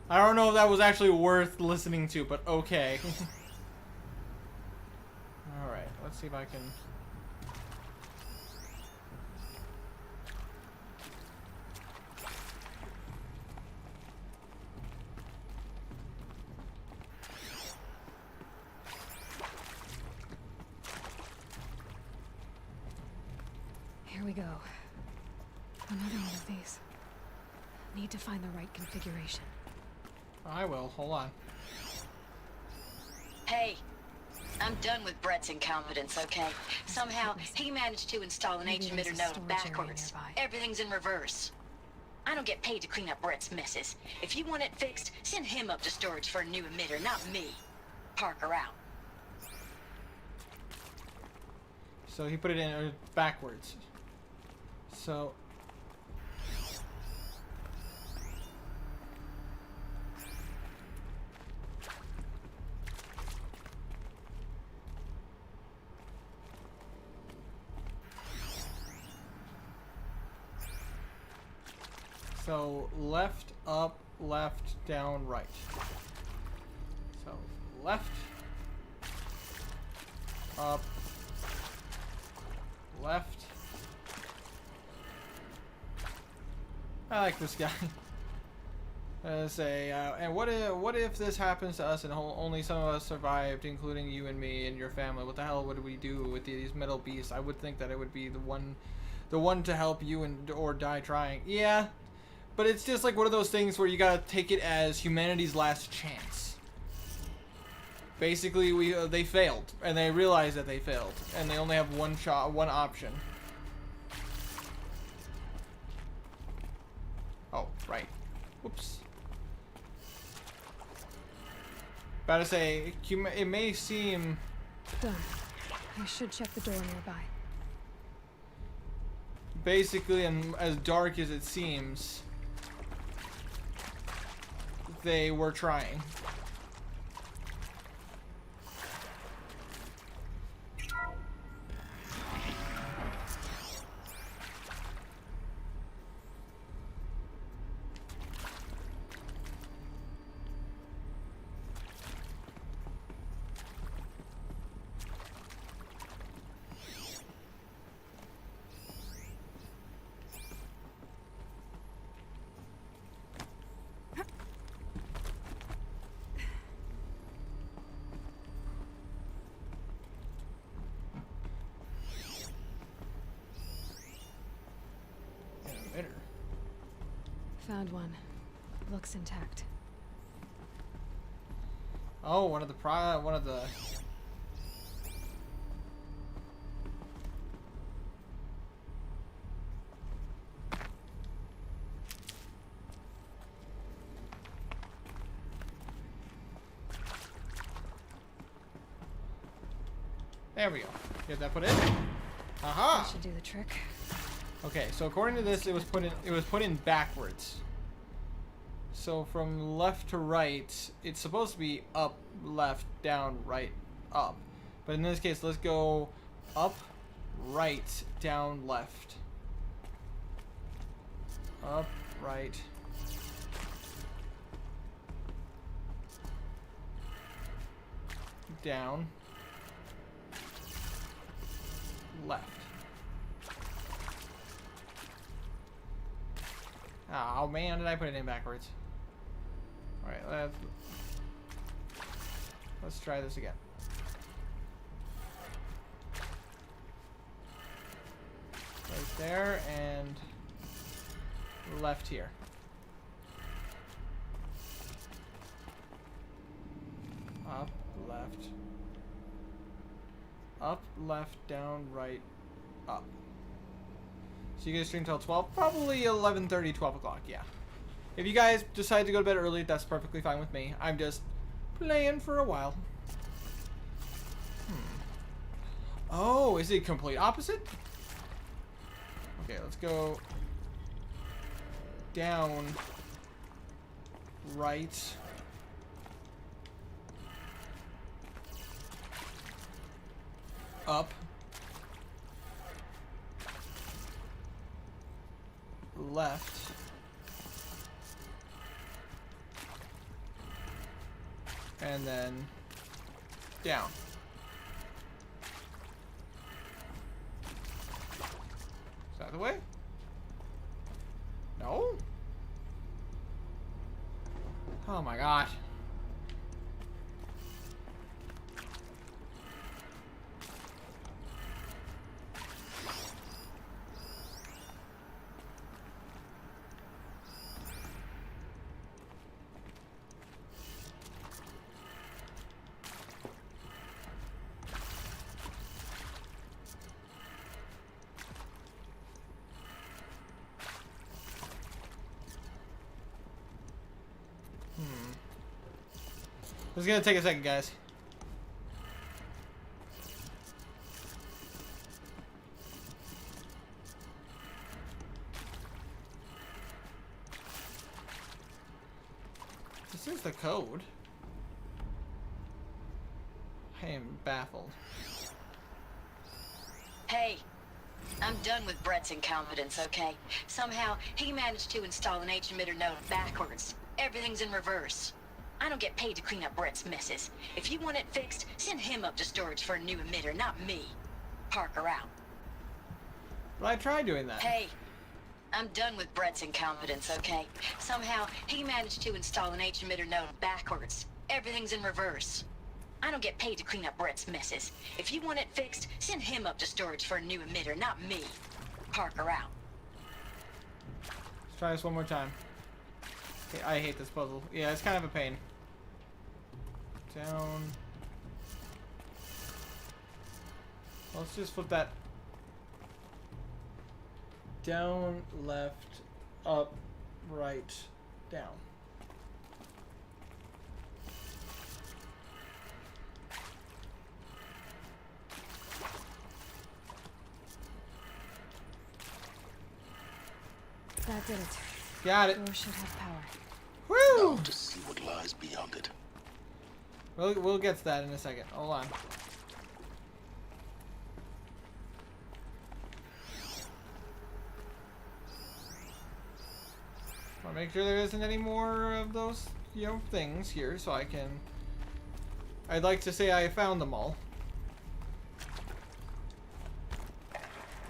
I don't know if that was actually worth listening to, but okay. Alright, let's see if I can... Here we go. Another one of these. Need to find the right configuration. I will. Hold on. Hey, I'm done with Brett's incompetence, okay? Somehow, he managed to install an Maybe there's H-emitter a node storage area backwards. nearby. Everything's in reverse. I don't get paid to clean up Brett's messes. If you want it fixed, send him up to storage for a new emitter, not me. Parker out. So he put it in backwards. So left, up, left, down, right. So left, up, left. I like this guy. And what if this happens to us and only some of us survived, including you and me and your family? What the hell would we do with these metal beasts? I would think that it would be the one to help you or die trying. Yeah, but it's just like one of those things where you gotta take it as humanity's last chance. Basically, they failed, and they realized that they failed, and they only have one shot, one option. Oh, right. Whoops. About to say, it may seem... Done. I should check the door nearby. Basically, and as dark as it seems, they were trying. Found one. Looks intact. Oh, one of the There we go. Get that put in. Aha! That should do the trick. Okay, so according to this, it was put in backwards. So from left to right, it's supposed to be up, left, down, right, up. But in this case, let's go up, right, down, left. Up, right. Down. Left. Oh man, did I put it in backwards? Alright, let's try this again. Right there, and left here. Up, left. Up, left, down, right, up. So you guys stream till 12? Probably 11:30, 12 o'clock, yeah. If you guys decide to go to bed early, that's perfectly fine with me. I'm just playing for a while. Oh, is it complete opposite? Okay, let's go down, right. Up. Left. And then down. Is that the way? No? Oh my god. This is gonna take a second, guys. This is the code. I am baffled. Hey, I'm done with Brett's incompetence, okay? Somehow, he managed to install an H-emitter node backwards. Everything's in reverse. I don't get paid to clean up Brett's messes. If you want it fixed, send him up to storage for a new emitter, not me. Parker out. Well, I tried doing that. Hey, I'm done with Brett's incompetence, okay? Somehow, he managed to install an H-emitter node backwards. Everything's in reverse. I don't get paid to clean up Brett's messes. If you want it fixed, send him up to storage for a new emitter, not me. Parker out. Let's try this one more time. Okay, I hate this puzzle. Yeah, it's kind of a pain. Down. Let's just flip that. Down, left, up, right, down. That did it. Got it. Door should have power. Woo! Now to see what lies beyond it. We'll get to that in a second. Hold on. Want to make sure there isn't any more of those, you know, things here, so I can. I'd like to say I found them all.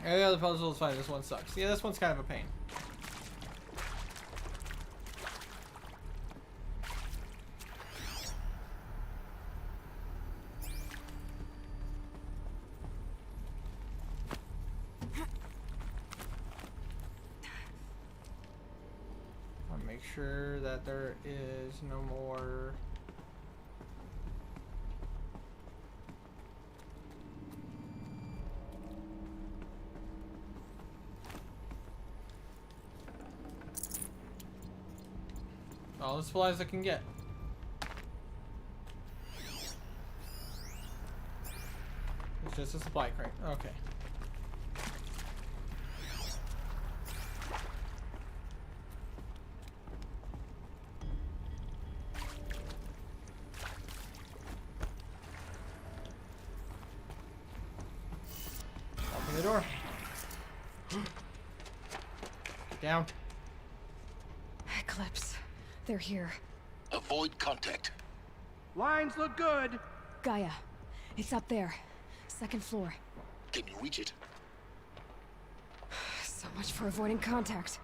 Every other puzzle is fine. This one sucks. Yeah, this one's kind of a pain. Make sure that there is no more. All the supplies I can get. It's just a supply crate. Okay. Open the door. Down. Eclipse. They're here. Avoid contact. Lines look good. Gaia. It's up there. Second floor. Can you reach it? So much for avoiding contact.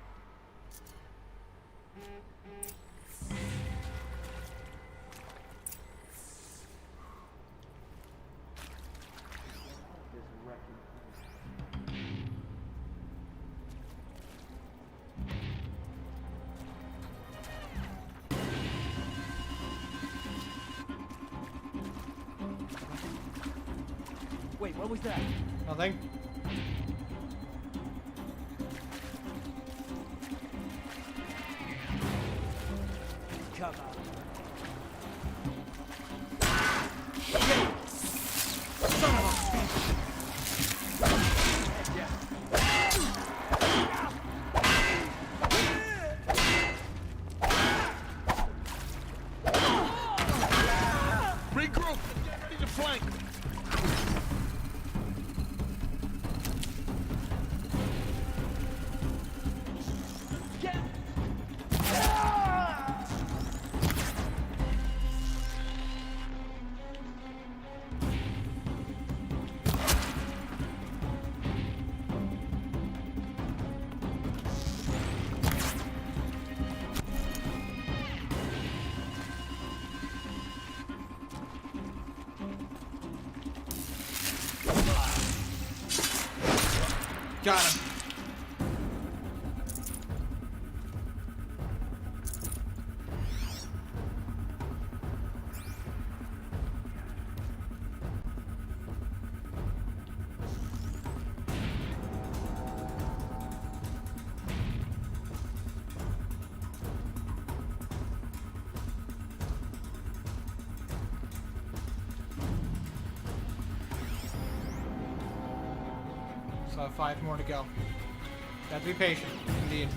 Wait, what was that? Nothing. Cover. Son of a bitch. Regroup! Get ready to flank! Got him. So 5 more to go. Gotta be patient, indeed.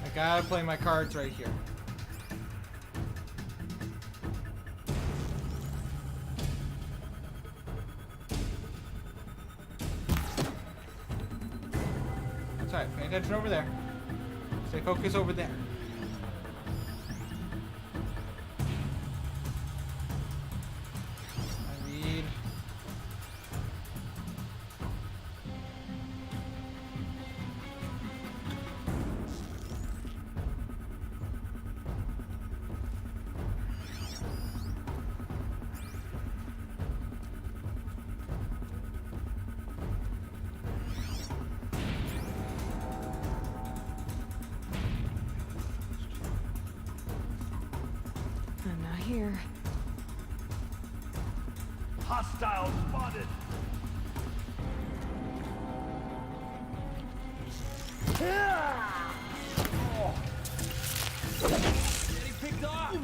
I gotta play my cards right here. Sorry, pay attention over there. Stay focused over there. I need... I'm not here. Hostile spotted. Getting picked off.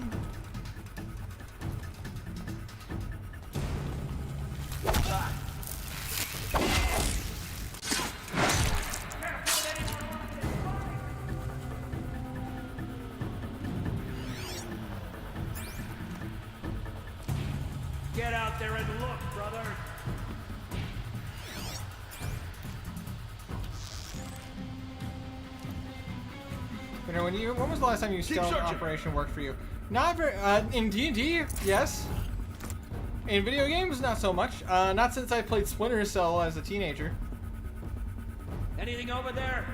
Get out there and look, brother. You know, when was the last time you stealth operation worked for you? Not very, in D&D, yes. In video games, not so much. Not since I played Splinter Cell as a teenager. Anything over there?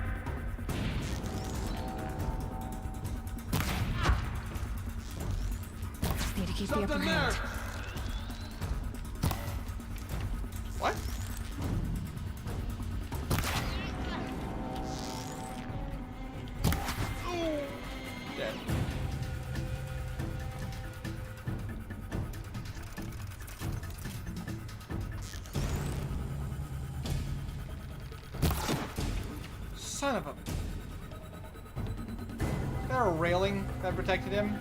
Need to keep the upper hand. What? Dead. Son of a... Is there a railing that protected him?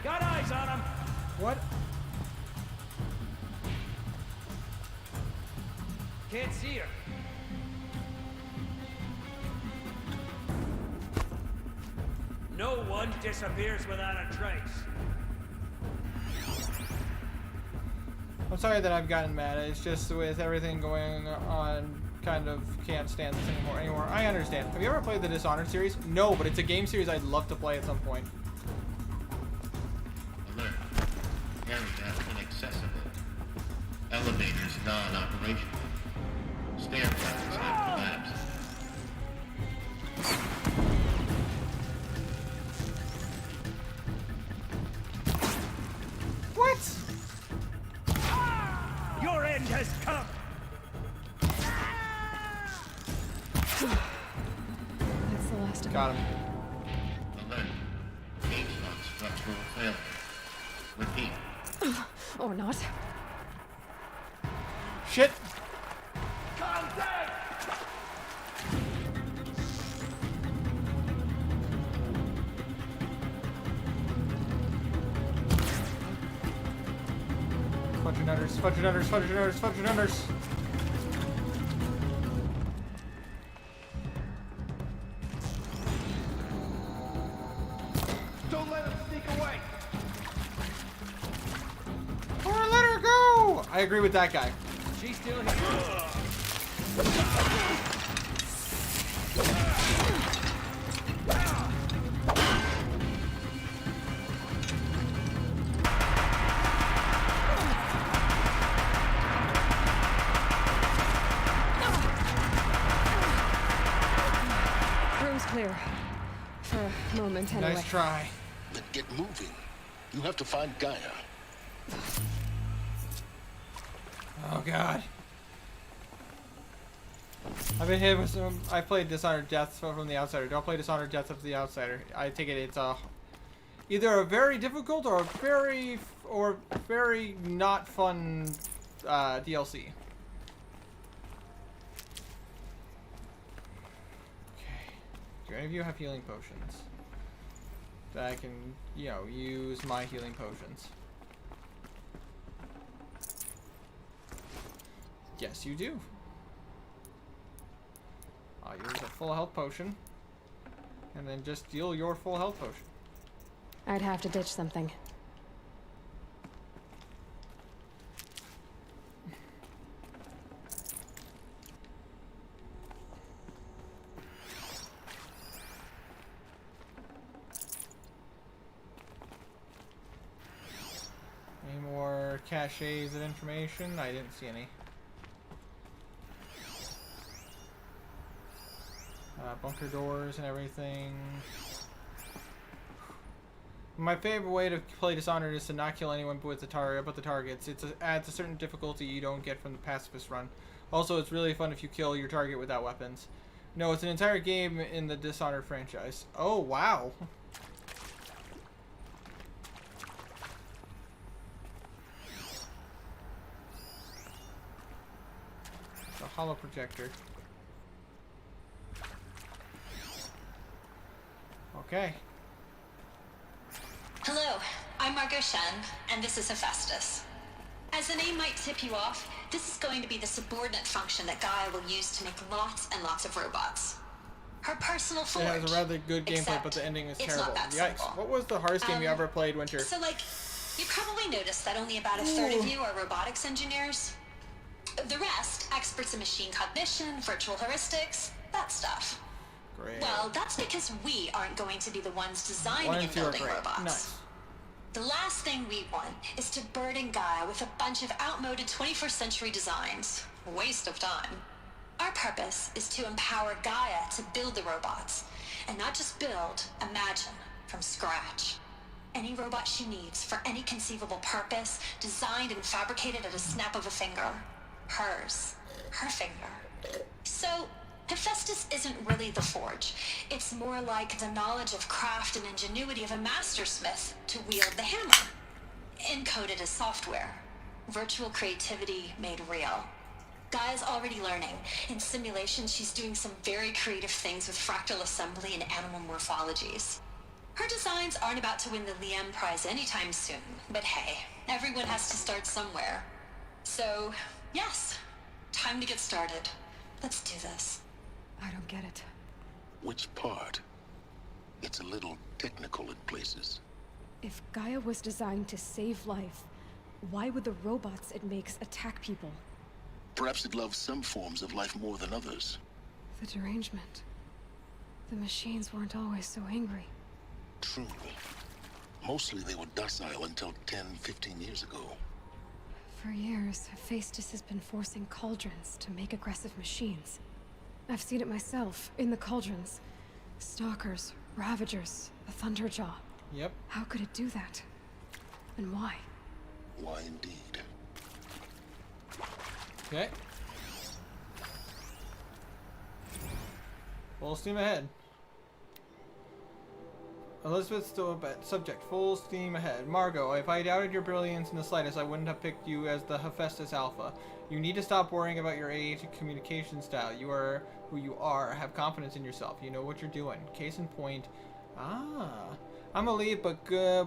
Got eyes on him. What? Can't see her. No one disappears without a trace. I'm sorry that I've gotten mad. It's just with everything going on, kind of can't stand this anymore. I understand. Have you ever played the Dishonored series? No, but it's a game series I'd love to play at some point. Alert. Area inaccessible. Elevators non-operational. Stairwells have collapsed. What? Your end has come. That's the last of Got them. him. Alert. Gauge lock structural failure. Repeat. Or not. Shit. Contact! Fudge nutters, fudge nutters, fudge nutters, fudge nutters. Don't let him sneak away. Or let her go! I agree with that guy. She's still here. Room's clear. For a moment, anyway. Nice try. Then get moving. You have to find Gaia. Oh god. I've been hit with some. I played Dishonored Deaths from the Outsider. Don't play Dishonored Deaths of the Outsider. I take it it's either a very difficult or very not fun DLC. Okay. Do any of you have healing potions? That I can, you know, use my healing potions. Yes, you do. I'll use a full health potion. And then just deal your full health potion. I'd have to ditch something. caches of information? I didn't see any. Bunker doors and everything. My favorite way to play Dishonored is to not kill anyone but the targets. It adds a certain difficulty you don't get from the pacifist run. Also, it's really fun if you kill your target without weapons. No, it's an entire game in the Dishonored franchise. Oh, wow. A hollow projector. Okay. Hello, I'm Margot Shen, and this is Hephaestus. As the name might tip you off, this is going to be the subordinate function that Gaia will use to make lots and lots of robots. Her personal forge. It has a rather good gameplay, but the ending is terrible. Not that Yikes. simple. What was the hardest game you ever played, Winter? So, you probably noticed that only about a third of you are robotics engineers. The rest, experts in machine cognition, virtual heuristics, that stuff. Great. Well, that's because we aren't going to be the ones designing and building robots. Nice. The last thing we want is to burden Gaia with a bunch of outmoded 21st century designs. Waste of time. Our purpose is to empower Gaia to build the robots. And not just build, imagine, from scratch. Any robot she needs for any conceivable purpose, designed and fabricated at a snap of a finger. Hers. Her finger. So, Hephaestus isn't really the forge. It's more like the knowledge of craft and ingenuity of a mastersmith to wield the hammer. Encoded as software. Virtual creativity made real. Gaia's already learning. In simulations, she's doing some very creative things with fractal assembly and animal morphologies. Her designs aren't about to win the Liam Prize anytime soon, but hey, everyone has to start somewhere. So, yes, time to get started. Let's do this. I don't get it. Which part? It's a little technical in places. If Gaia was designed to save life, why would the robots it makes attack people? Perhaps it loves some forms of life more than others. The derangement. The machines weren't always so angry. True. Mostly they were docile until 10, 15 years ago. For years, Hephaestus has been forcing cauldrons to make aggressive machines. I've seen it myself, in the cauldrons. Stalkers, Ravagers, a Thunderjaw. Yep. How could it do that? And why? Why indeed. Okay. Full steam ahead. Elizabeth still a bet. Subject, full steam ahead. Margot, if I doubted your brilliance in the slightest, I wouldn't have picked you as the Hephaestus Alpha. You need to stop worrying about your age and communication style. You are who you are. Have confidence in yourself. You know what you're doing. Case in point. I'm gonna leave, but GL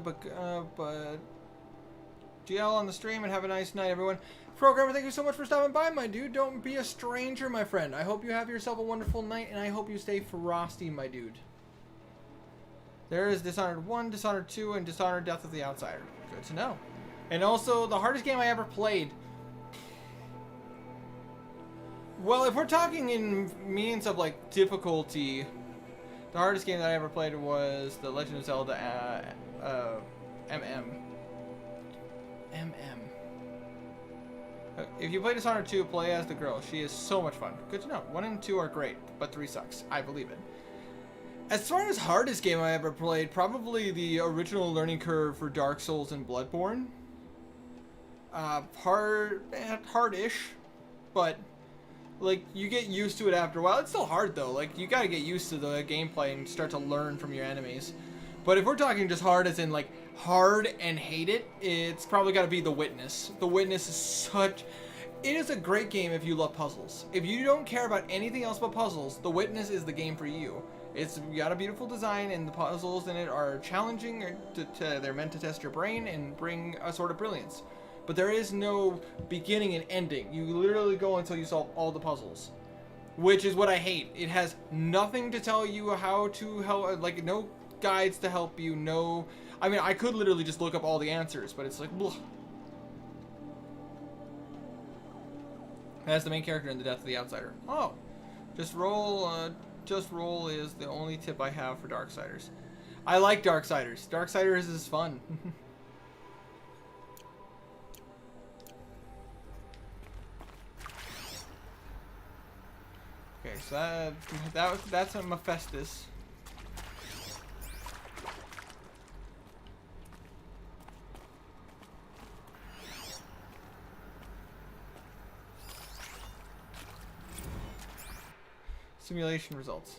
on the stream and have a nice night, everyone. Programmer, thank you so much for stopping by, my dude. Don't be a stranger, my friend. I hope you have yourself a wonderful night, and I hope you stay frosty, my dude. There is Dishonored 1, Dishonored 2, and Dishonored Death of the Outsider. Good to know. And also, the hardest game I ever played. Well, if we're talking in means of, like, difficulty, the hardest game that I ever played was The Legend of Zelda MM. If you play Dishonored 2, play as the girl. She is so much fun. Good to know. 1 and 2 are great, but 3 sucks. I believe it. As far as hardest game I ever played, probably the original learning curve for Dark Souls and Bloodborne. Hard-ish, but like you get used to it after a while. It's still hard though. Like you gotta get used to the gameplay and start to learn from your enemies. But if we're talking just hard as in like hard and hate it, it's probably gotta be The Witness. The Witness is such... It is a great game if you love puzzles. If you don't care about anything else but puzzles, The Witness is the game for you. It's got a beautiful design, and the puzzles in it are challenging. They're meant to test your brain and bring a sort of brilliance. But there is no beginning and ending. You literally go until you solve all the puzzles, which is what I hate. It has nothing to tell you how to help, like no guides to help you. No, I mean I could literally just look up all the answers, but it's like, bleh. That's the main character in The Death of the Outsider. Oh, just roll is the only tip I have for Darksiders. I like Darksiders. Darksiders is fun. so that's a Mephistus. Simulation results.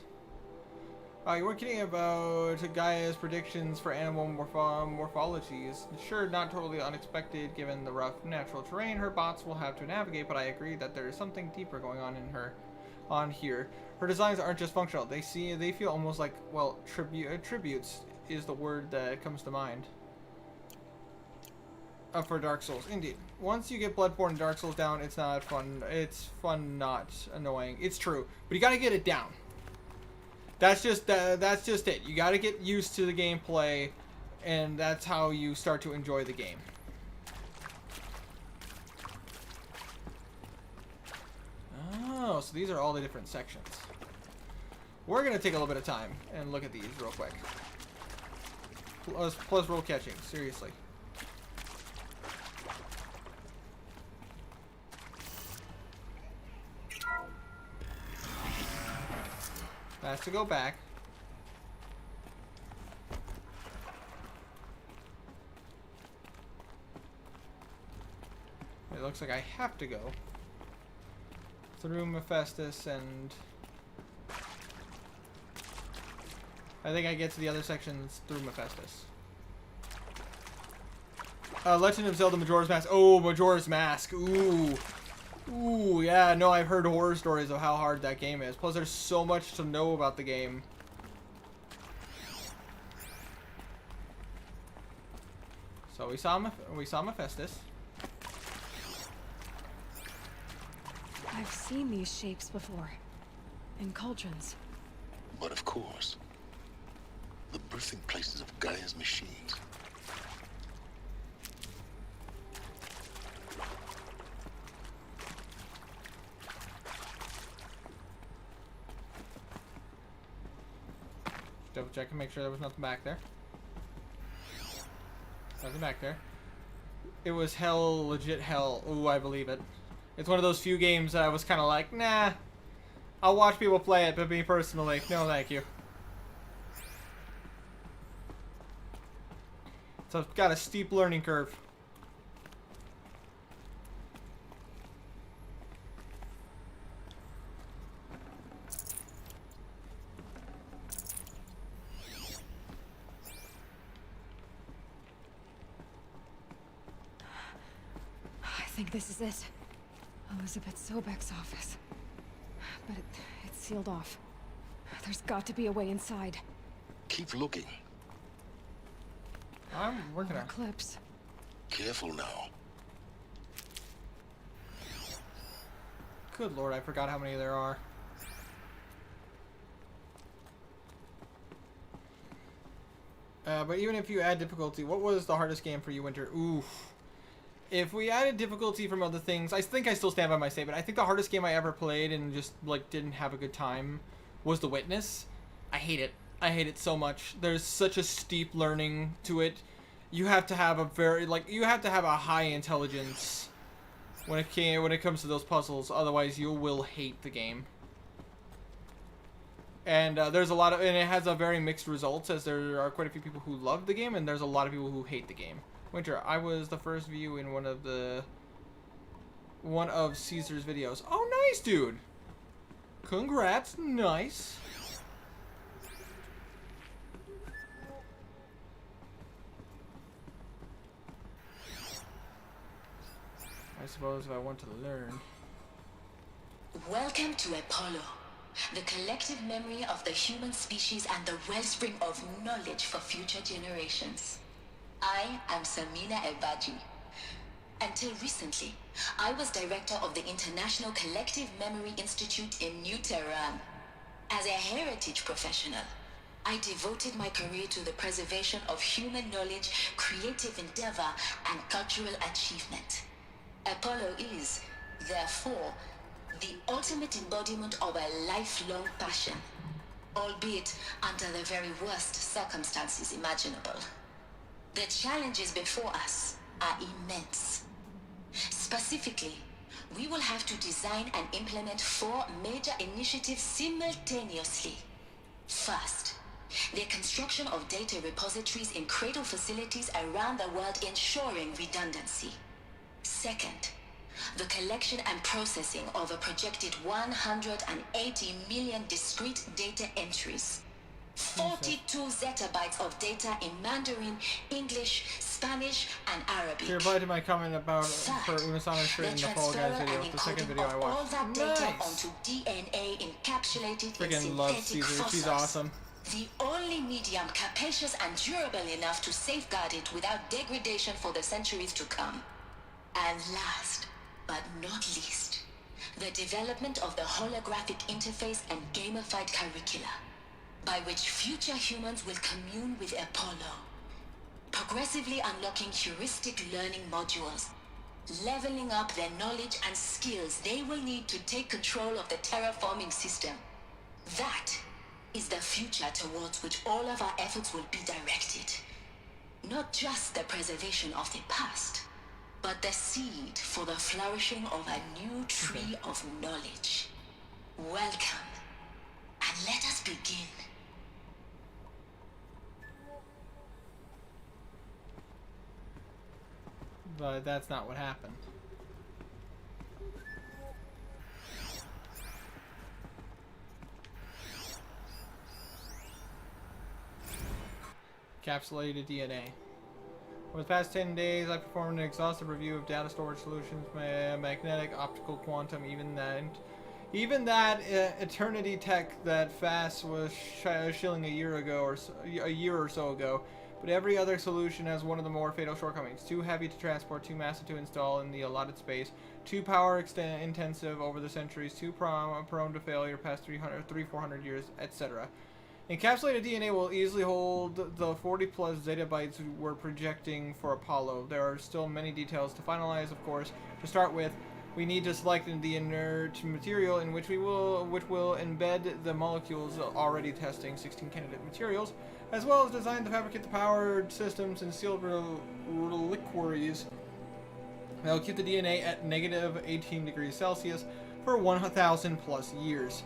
You weren't kidding about Gaia's predictions for animal morphologies. Sure, not totally unexpected given the rough natural terrain her bots will have to navigate, but I agree that there is something deeper going on here. Her designs aren't just functional. They feel almost like, well, tributes is the word that comes to mind. For Dark Souls, indeed. Once you get Bloodborne and Dark Souls down, it's not fun. It's fun, not annoying. It's true, but you gotta get it down. That's just it. You gotta get used to the gameplay, and that's how you start to enjoy the game. Oh, so these are all the different sections. We're gonna take a little bit of time and look at these real quick. Plus roll catching, seriously. Has to go back. It looks like I have to go through Mephistus, and I think I get to the other sections through Mephistus. Legend of Zelda Majora's Mask. Oh, Majora's Mask. Ooh. Ooh, yeah, no, I've heard horror stories of how hard that game is. Plus, there's so much to know about the game. So we saw Mephistus. I've seen these shapes before, in cauldrons. But of course, the birthing places of Gaia's machines. Double check and make sure there was nothing back there. Nothing back there. It was hell, legit hell. Ooh, I believe it. It's one of those few games that I was kind of like, nah. I'll watch people play it, but me personally, no thank you. So it's got a steep learning curve. I think this is it. Elizabeth Sobek's office. But it's sealed off. There's got to be a way inside. Keep looking. I'm working on clips. Careful now. Good lord, I forgot how many there are. But even if you add difficulty, what was the hardest game for you, Winter? Oof. If we added difficulty from other things, I think I still stand by my statement. I think the hardest game I ever played and just, like, didn't have a good time was The Witness. I hate it. I hate it so much. There's such a steep learning to it. You have to have a a high intelligence when it comes to those puzzles. Otherwise, you will hate the game. And there's a lot of, and it has a very mixed results, as there are quite a few people who love the game, and there's a lot of people who hate the game. Winter, I was the first view in one of Caesar's videos. Oh, nice, dude. Congrats, nice. I suppose if I want to learn. Welcome to Apollo, the collective memory of the human species and the wellspring of knowledge for future generations. I am Samina Ebaji. Until recently, I was director of the International Collective Memory Institute in New Tehran. As a heritage professional, I devoted my career to the preservation of human knowledge, creative endeavor, and cultural achievement. Apollo is, therefore, the ultimate embodiment of a lifelong passion, albeit under the very worst circumstances imaginable. The challenges before us are immense. Specifically, we will have to design and implement 4 major initiatives simultaneously. First, the construction of data repositories in cradle facilities around the world ensuring redundancy. Second, the collection and processing of a projected 180 million discrete data entries. 42 zettabytes of data in Mandarin, English, Spanish, and Arabic. You replied to my comment about for Unisana's shirt in the Fall Guys video, the second video I watched. All that data onto DNA encapsulated in Freaking love synthetic Caesar. fossils. She's awesome. The only medium capacious and durable enough to safeguard it without degradation for the centuries to come. And last, but not least, the development of the holographic interface and gamified curricula, by which future humans will commune with Apollo, progressively unlocking heuristic learning modules, leveling up their knowledge and skills they will need to take control of the terraforming system. That is the future towards which all of our efforts will be directed. Not just the preservation of the past, but the seed for the flourishing of a new tree of knowledge. Welcome, and let us begin. But that's not what happened. Encapsulated DNA. Over the past 10 days, I performed an exhaustive review of data storage solutions, magnetic, optical, quantum, even that eternity tech that FAST was shilling a year or so ago. But every other solution has one of the more fatal shortcomings. Too heavy to transport, too massive to install in the allotted space, too power intensive over the centuries, too prone to failure past 400 years, etc. Encapsulated DNA will easily hold the 40 plus zettabytes we're projecting for Apollo. There are still many details to finalize, of course. To start with, we need to select the inert material in which will embed the molecules already testing 16 candidate materials, as well as design to fabricate the powered systems and sealed reliquaries that will keep the DNA at negative 18 degrees Celsius for 1,000 plus years.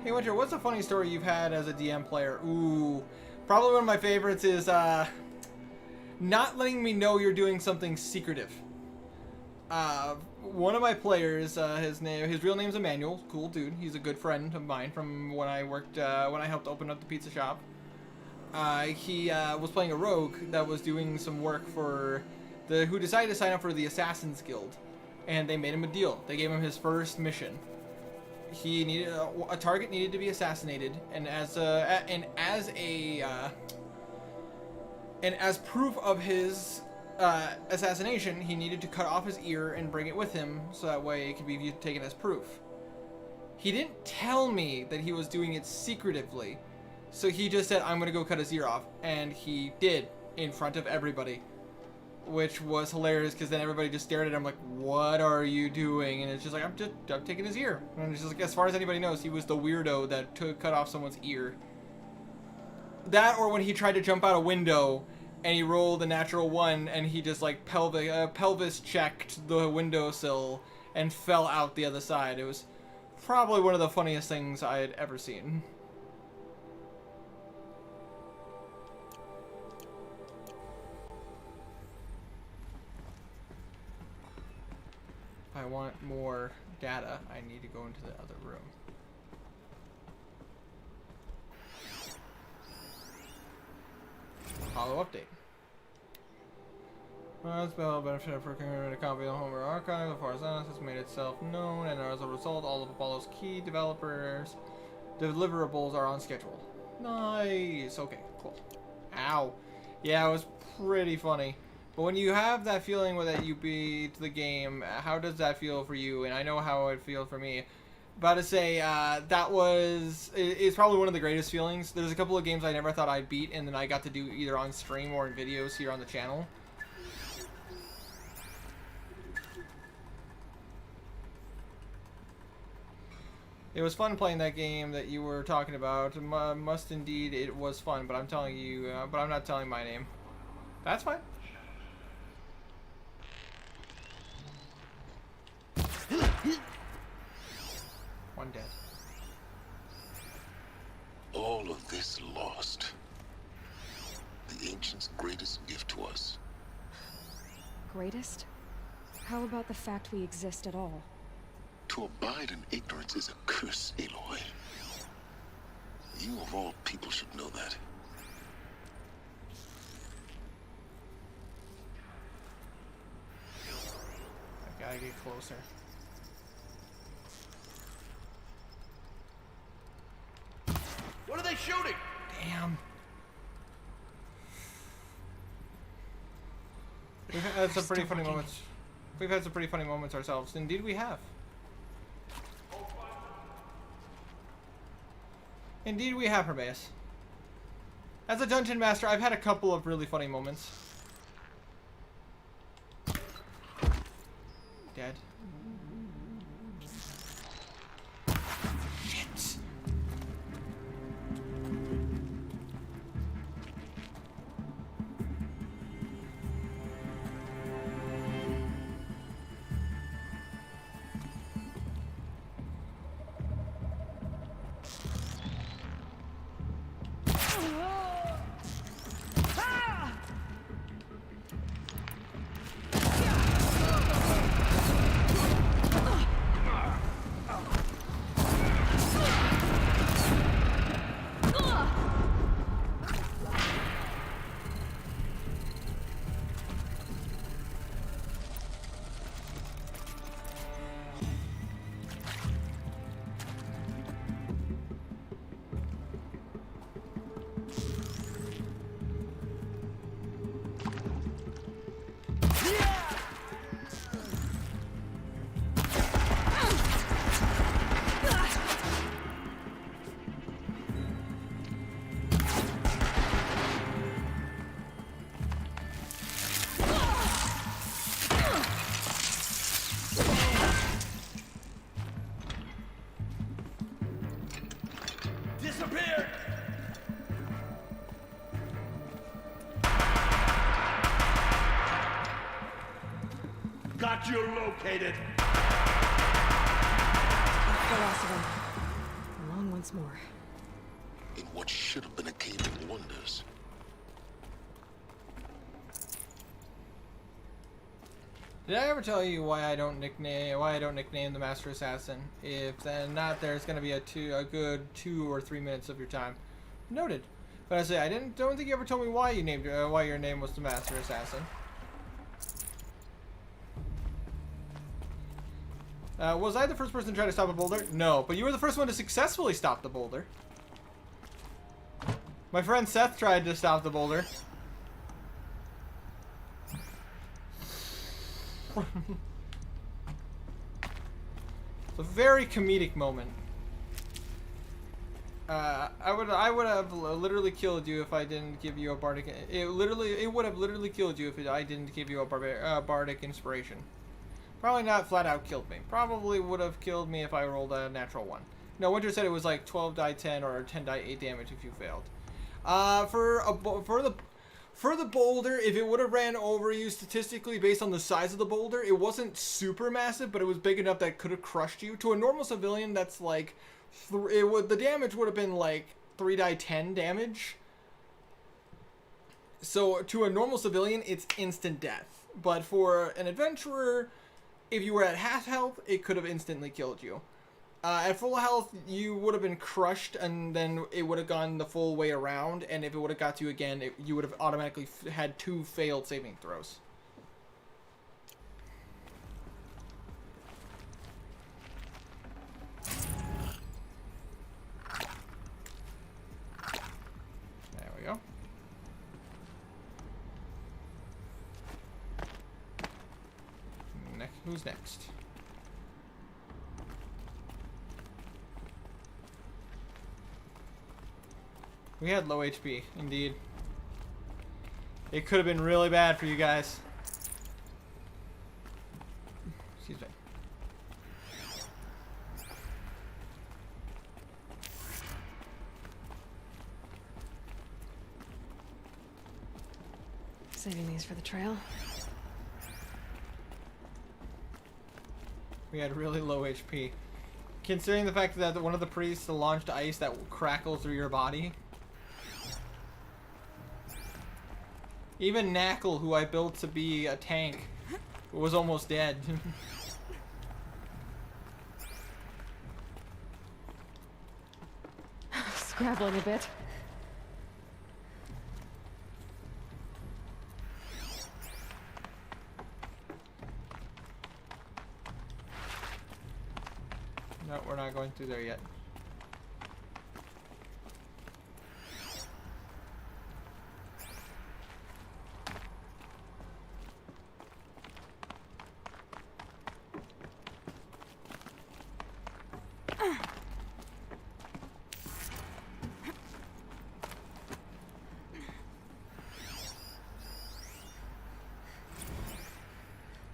Hey Winter, what's a funny story you've had as a DM player? Ooh, probably one of my favorites is not letting me know you're doing something secretive. One of my players, his real name's Emmanuel, cool dude. He's a good friend of mine from when I worked, when I helped open up the pizza shop. He was playing a rogue that was doing some work for who decided to sign up for the Assassin's Guild, and they made him a deal. They gave him his first mission. He needed a target needed to be assassinated, and as proof of his assassination, he needed to cut off his ear and bring it with him, so that way it could be taken as proof. He didn't tell me that he was doing it secretively, so he just said, "I'm gonna go cut his ear off," and he did in front of everybody, which was hilarious because then everybody just stared at him like, "What are you doing?" And it's just like, I'm taking his ear. And it's just like, as far as anybody knows, he was the weirdo that cut off someone's ear. That, or when he tried to jump out a window and he rolled a natural 1 and he just like pelvis checked the windowsill and fell out the other side. It was probably one of the funniest things I had ever seen. If I want more data, I need to go into the other room. Apollo update. Well, it's been a benefit for community to copy the Homer archive. The Forest Analysis has made itself known, and as a result, all of Apollo's key deliverables are on schedule. Nice. Okay, cool. Ow. Yeah, it was pretty funny. But when you have that feeling that you beat the game, how does that feel for you? And I know how it feels for me. About to say, it's probably one of the greatest feelings. There's a couple of games I never thought I'd beat, and then I got to do either on stream or in videos here on the channel. It was fun playing that game that you were talking about. Must indeed, it was fun, but I'm telling you, but I'm not telling my name. That's fine. One dead. All of this lost. The Ancients' greatest gift to us. Greatest? How about the fact we exist at all? To abide in ignorance is a curse, Aloy. You of all people should know that. I gotta get closer. What are they shooting? Damn. We've had some pretty funny moments. We've had some pretty funny moments ourselves. Indeed we have. Indeed we have, Hermaeus. As a dungeon master, I've had a couple of really funny moments. Dead. Shit. Disappeared! Got you located. The last of them. Along once more. In what should have been a cave of wonders. Did I ever tell you why I don't nickname the Master Assassin? If then not, there's gonna be a good 2 or 3 minutes of your time. Noted. But I say I don't think you ever told me why you named why your name was the Master Assassin. Was I the first person to try to stop a boulder? No, but you were the first one to successfully stop the boulder. My friend Seth tried to stop the boulder. It's a very comedic moment. I would have literally killed you if I didn't give you a bardic. It would have literally killed you if I didn't give you a bardic inspiration. Probably not flat out killed me. Probably would have killed me if I rolled a natural 1. No, Winter said it was like 12 die 10 or 10 die 8 damage if you failed. For the boulder, if it would have ran over you statistically based on the size of the boulder, it wasn't super massive, but it was big enough that it could have crushed you. To a normal civilian, that's like, the damage would have been like 3 die 10 damage. So to a normal civilian, it's instant death. But for an adventurer, if you were at half health, it could have instantly killed you. At full health, you would have been crushed, and then it would have gone the full way around, and if it would have got to you again, you would have automatically had 2 failed saving throws. There we go. Who's next? We had low HP, indeed. It could have been really bad for you guys. Excuse me. Saving these for the trail. We had really low HP. Considering the fact that one of the priests launched ice that will crackle through your body. Even Knackle, who I built to be a tank, was almost dead. Scrabbling a bit. No, we're not going through there yet.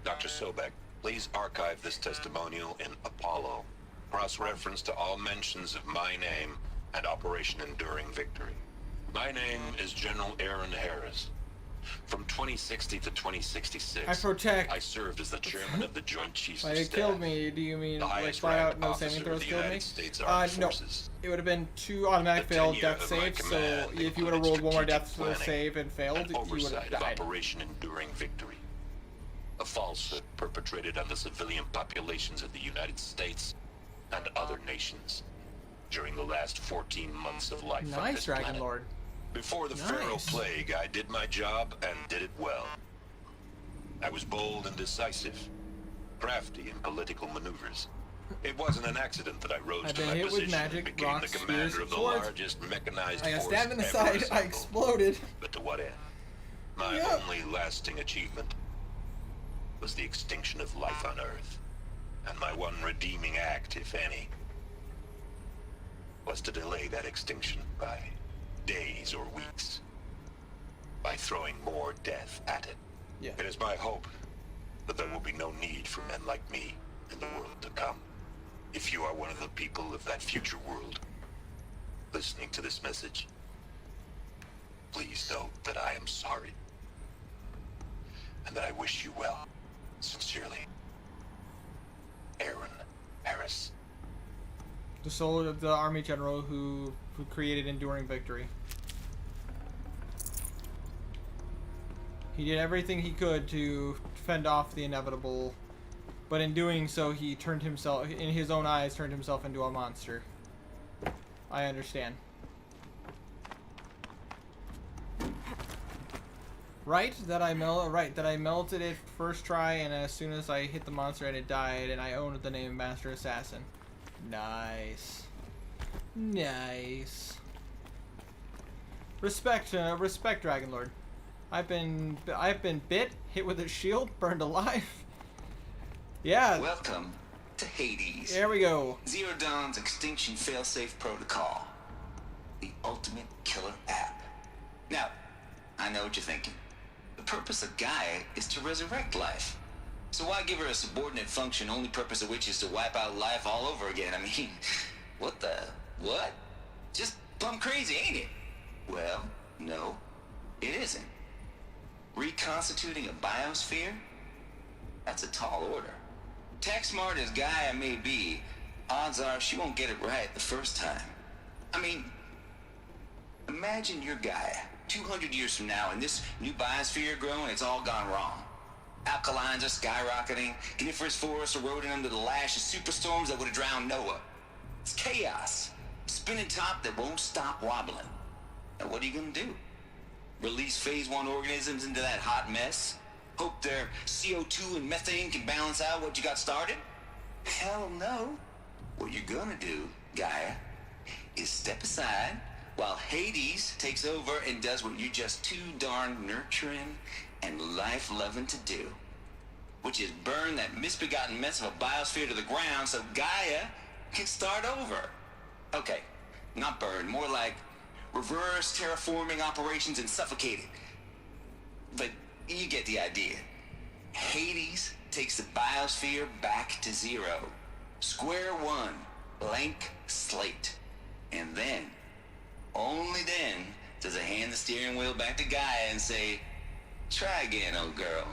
Dr. Sobek, please archive this testimonial in Apollo. Cross-reference to all mentions of my name and Operation Enduring Victory. My name is General Aaron Harris. From 2060 to 2066, I protect. I served as the chairman of the Joint Chiefs of Like, it Staff. killed me. Do you mean like flat out no saving throws killed me? No. It would have been 2 automatic failed death saves. So if you would have rolled 1 more death save and failed, you would have died. Operation Enduring Victory. A falsehood perpetrated on the civilian populations of the United States and other nations during the last 14 months of life on Nice, this Dragon planet. Lord. Before the Pharaoh Plague, I did my job and did it well. I was bold and decisive, crafty in political maneuvers. It wasn't an accident that I rose to my position and became the commander of the largest mechanized I got force stabbed in the ever side. I assembled. exploded. But to what end? My only lasting achievement was the extinction of life on Earth. And my one redeeming act, if any, was to delay that extinction by days or weeks, by throwing more death at it. Yeah. It is my hope that there will be no need for men like me in the world to come. If you are one of the people of that future world listening to this message, please note that I am sorry and that I wish you well. Sincerely, Aaron Harris. The soul of the army general who created Enduring Victory. He did everything he could to fend off the inevitable, but in doing so, he turned himself, in his own eyes, turned himself into a monster. I understand. Right that I melted it first try, and as soon as I hit the monster and it died, and I owned the name Master Assassin. Nice. Nice. Respect, Dragon Lord. I've been bit, hit with a shield, burned alive. Yeah. Welcome to Hades. There we go. Zero Dawn's extinction failsafe protocol. The ultimate killer app. Now, I know what you're thinking. The purpose of Gaia is to resurrect life. So why give her a subordinate function, only purpose of which is to wipe out life all over again? I mean, what? Just plumb crazy, ain't it? Well, no, it isn't. Reconstituting a biosphere? That's a tall order. Tech smart as Gaia may be, odds are she won't get it right the first time. I mean, imagine you're Gaia, 200 years from now, and this new biosphere growing, it's all gone wrong. Alkalines are skyrocketing, coniferous forests eroding under the lash of superstorms that would have drowned Noah. It's chaos. Spinning top that won't stop wobbling. Now what are you gonna do? Release phase 1 organisms into that hot mess? Hope their CO2 and methane can balance out what you got started? Hell no. What you're gonna do, Gaia, is step aside while Hades takes over and does what you're just too darn nurturing and life-loving to do, which is burn that misbegotten mess of a biosphere to the ground so Gaia can start over. Okay, not burn, more like reverse terraforming operations and suffocate it. But you get the idea. Hades takes the biosphere back to zero. Square one, blank slate. And then, only then, does it hand the steering wheel back to Gaia and say, try again, old girl.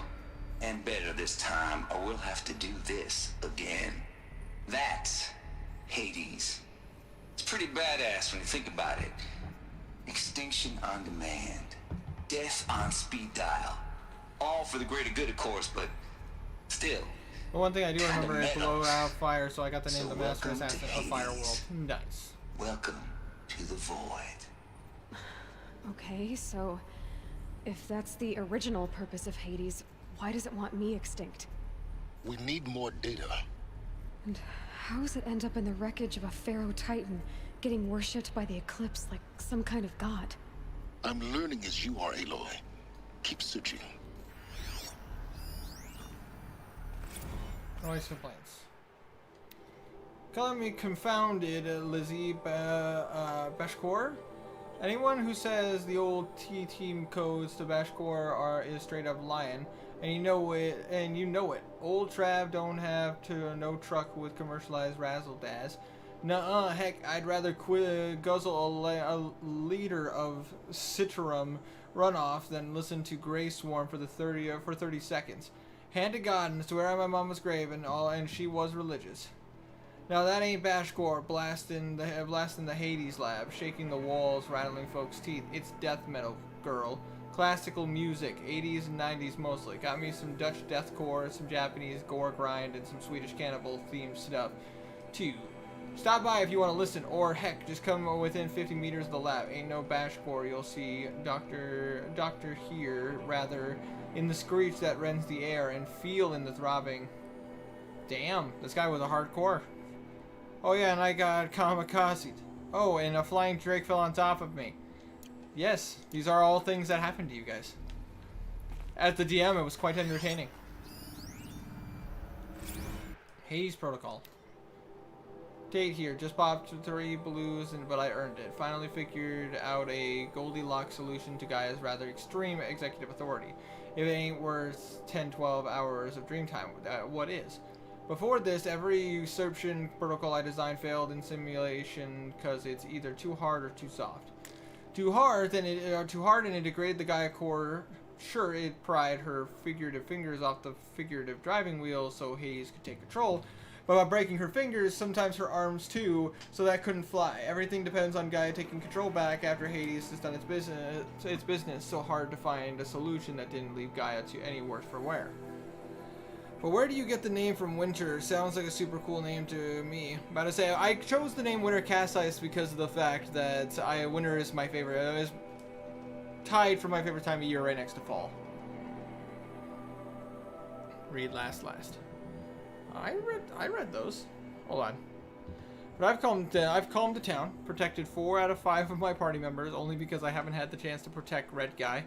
And better this time, or we'll have to do this again. That's Hades. badass when you think about it. Extinction on demand. Death on speed dial. All for the greater good, of course, but still. But one thing I do remember is blow out fire, so I got the name the Master Assassin of Fireworld. Nice. Welcome to the void. Okay, so if that's the original purpose of Hades, why does it want me extinct? We need more data. And how does it end up in the wreckage of a Pharaoh Titan, getting worshipped by the Eclipse like some kind of god? I'm learning as you are, Aloy. Keep searching. Noise complaints. Calling me confounded, Lizzie Bashkor. Anyone who says the old T-team codes to Bashkor is straight up lying, and you know it. Old Trav don't have no truck with commercialized razzle-dazz. Nuh-uh, heck, I'd rather guzzle a liter of Citrum runoff than listen to Grey Swarm for 30 seconds. Hand to God and swear on my mama's grave and she was religious. Now that ain't Bashkor blasting the Hades lab, shaking the walls, rattling folks' teeth. It's death metal, girl. Classical music, 80s and 90s mostly. Got me some Dutch deathcore, some Japanese gore grind, and some Swedish cannibal themed stuff too. Stop by if you want to listen, or heck, just come within 50 meters of the lab. Ain't no Bashkor, you'll see Doctor here, rather, in the screech that rends the air, and feel in the throbbing. Damn, this guy was a hardcore. Oh yeah, and I got kamikaze. Oh, and a flying drake fell on top of me. Yes, these are all things that happened to you guys. As the DM, it was quite entertaining. Hades Protocol. Date here, just popped 3 blues, but I earned it. Finally figured out a Goldilocks solution to Gaia's rather extreme executive authority. If it ain't worth 10-12 hours of dream time, what is? Before this, every usurpation protocol I designed failed in simulation because it's either too hard or too soft. Too hard and it degraded the Gaia core. Sure, it pried her figurative fingers off the figurative driving wheel so Hades could take control. But by breaking her fingers, sometimes her arms too, so that couldn't fly. Everything depends on Gaia taking control back after Hades has done its business. So hard to find a solution that didn't leave Gaia to any worse for wear. But where do you get the name from Winter? Sounds like a super cool name to me. About to say, I chose the name Wintercasice because of the fact that winter is my favorite. It is tied for my favorite time of year, right next to fall. Read last. I read those. Hold on. But I've calmed the town, protected 4 out of 5 of my party members, only because I haven't had the chance to protect Red Guy.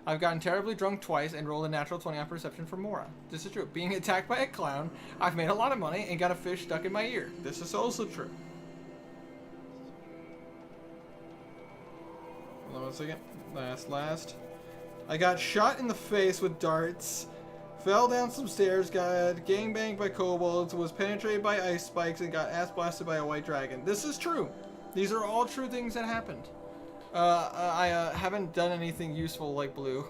I've gotten terribly drunk twice and rolled a natural 20 on perception for Mora. This is true. Being attacked by a clown, I've made a lot of money and got a fish stuck in my ear. This is also true. Hold on 1 second. Last. I got shot in the face with darts. Fell down some stairs, got gangbanged by kobolds, was penetrated by ice spikes, and got ass blasted by a white dragon. This is true. These are all true things that happened. I haven't done anything useful like Blue.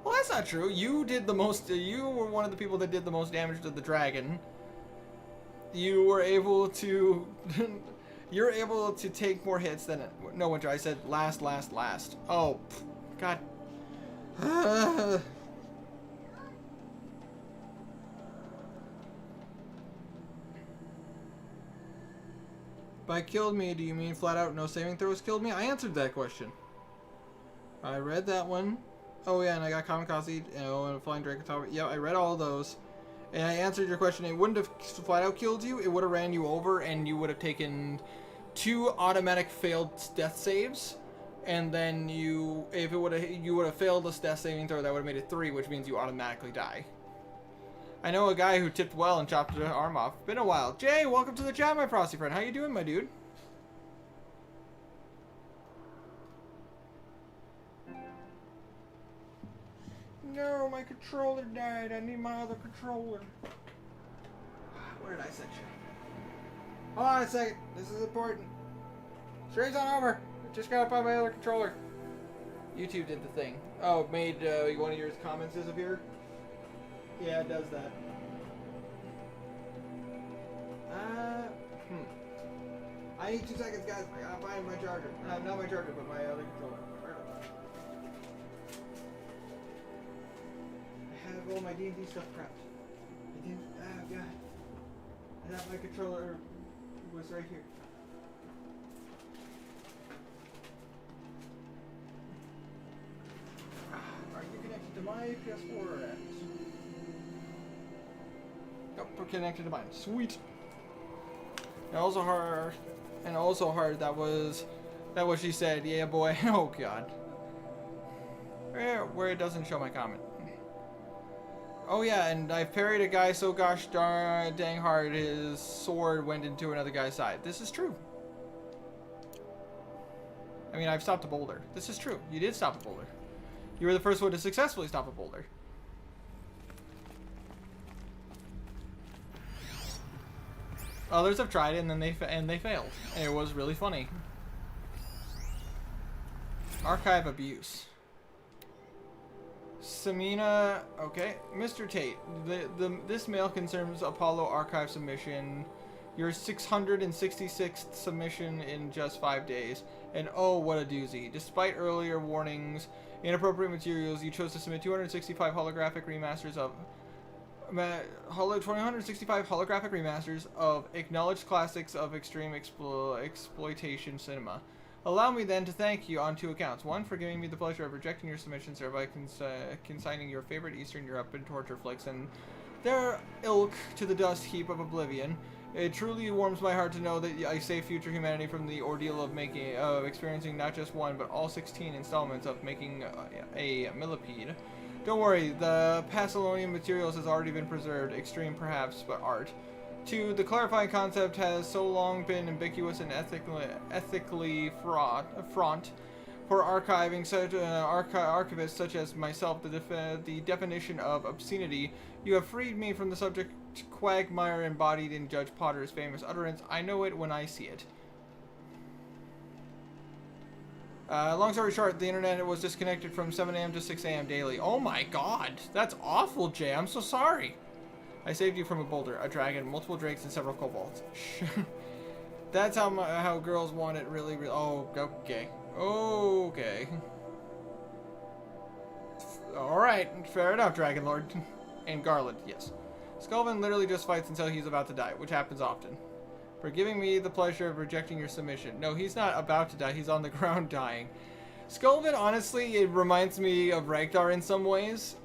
Well, that's not true. You did the most. You were one of the people that did the most damage to the dragon. You were able to. You're able to take more hits than. No, Winter. I said last. Oh, God. By killed me, do you mean flat out no saving throws killed me? I answered that question. I read that one. Oh yeah, and I got kamikaze, and a flying drake on top of it. Yeah, I read all those. And I answered your question. It wouldn't have flat out killed you. It would have ran you over, and you would have taken 2 automatic failed death saves. And then you would have failed this death saving throw, that would have made it 3, which means you automatically die. I know a guy who tipped well and chopped his arm off. Been a while. Jay, welcome to the chat, my frosty friend. How you doing, my dude? No, my controller died. I need my other controller. Where did I set you? Hold on a second. This is important. Stream's not over. I just gotta find my other controller. YouTube did the thing. Oh, it made one of your comments disappear? Yeah, it does that. I I need 2 seconds, guys. I gotta find my charger. Not my charger, but my other controller. I have all my D&D stuff prepped. I didn't. God. I thought my controller was right here. Are you connected to my PS4 or X? Nope, we're connected to mine. Sweet. And also hard. That was what she said. Yeah, boy. Oh God. Where it doesn't show my comment. Oh yeah, and I've parried a guy so gosh dang hard his sword went into another guy's side. This is true. I mean, I've stopped a boulder. This is true. You did stop a boulder. You were the first one to successfully stop a boulder. Others have tried it and then they failed. And it was really funny. Archive abuse. Samina, okay. Mr. Tate, this mail concerns Apollo archive submission. Your 666th submission in just 5 days. And oh, what a doozy. Despite earlier warnings, inappropriate materials, you chose to submit 265 holographic remasters of 265 holographic remasters of acknowledged classics of extreme exploitation cinema. Allow me then to thank you on 2 accounts. 1, for giving me the pleasure of rejecting your submissions, thereby consigning your favorite Eastern Europe and torture flicks and their ilk to the dust heap of oblivion. It truly warms my heart to know that I save future humanity from the ordeal of experiencing not just 1, but all 16 installments of making a millipede. Don't worry, the Passalonian materials has already been preserved, extreme perhaps, but art. 2, the clarifying concept has so long been ambiguous and ethically fraught for archiving such archivists such as myself. The definition of obscenity. You have freed me from the subject quagmire embodied in Judge Potter's famous utterance. I know it when I see it. Long story short, the internet was disconnected from 7 a.m. to 6 a.m. daily. Oh my God, that's awful, Jay. I'm so sorry. I saved you from a boulder, a dragon, multiple drakes, and several kobolds. That's how girls want it, really. Oh, okay. Okay. Alright, fair enough, Dragon Lord. And Garland, yes. Skulvin literally just fights until he's about to die, which happens often. For giving me the pleasure of rejecting your submission. No, he's not about to die, he's on the ground dying. Skulvin, honestly, it reminds me of Ragnar in some ways.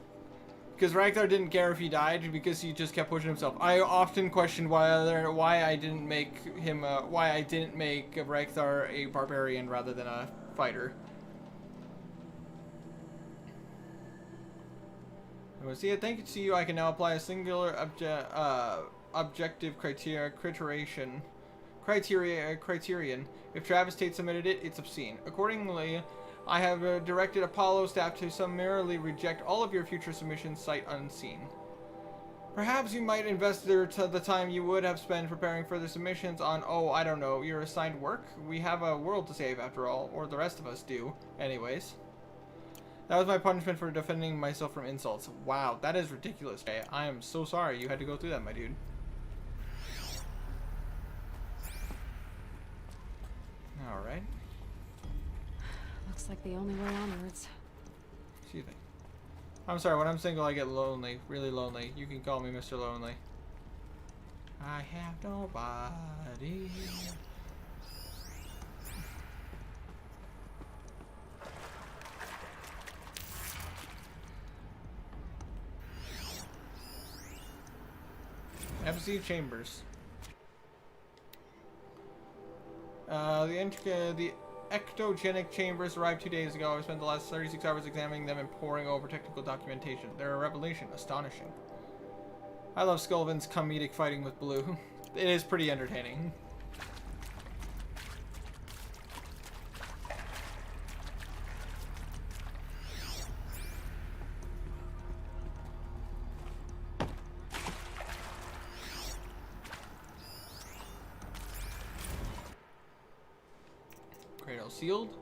Because Ragnar didn't care if he died because he just kept pushing himself. I often question why I didn't make Ragnar a barbarian rather than a fighter. See it. Thank you to you. I can now apply a singular objective criterion. If Travis Tate submitted it, it's obscene. Accordingly, I have directed Apollo staff to summarily reject all of your future submissions sight unseen. Perhaps you might invest the time you would have spent preparing further submissions on, oh, I don't know, your assigned work? We have a world to save after all, or the rest of us do. Anyways. That was my punishment for defending myself from insults. Wow, that is ridiculous. Okay, I am so sorry you had to go through that, my dude. Alright. Looks like the only way onwards. Excuse me. I'm sorry, when I'm single I get lonely. Really lonely. You can call me Mr. Lonely. I have nobody. Empty chambers. The ectogenic chambers arrived 2 days ago. I spent the last 36 hours examining them and poring over technical documentation. They're a revelation. Astonishing. I love Skulvin's comedic fighting with Blue. It is pretty entertaining. Sealed.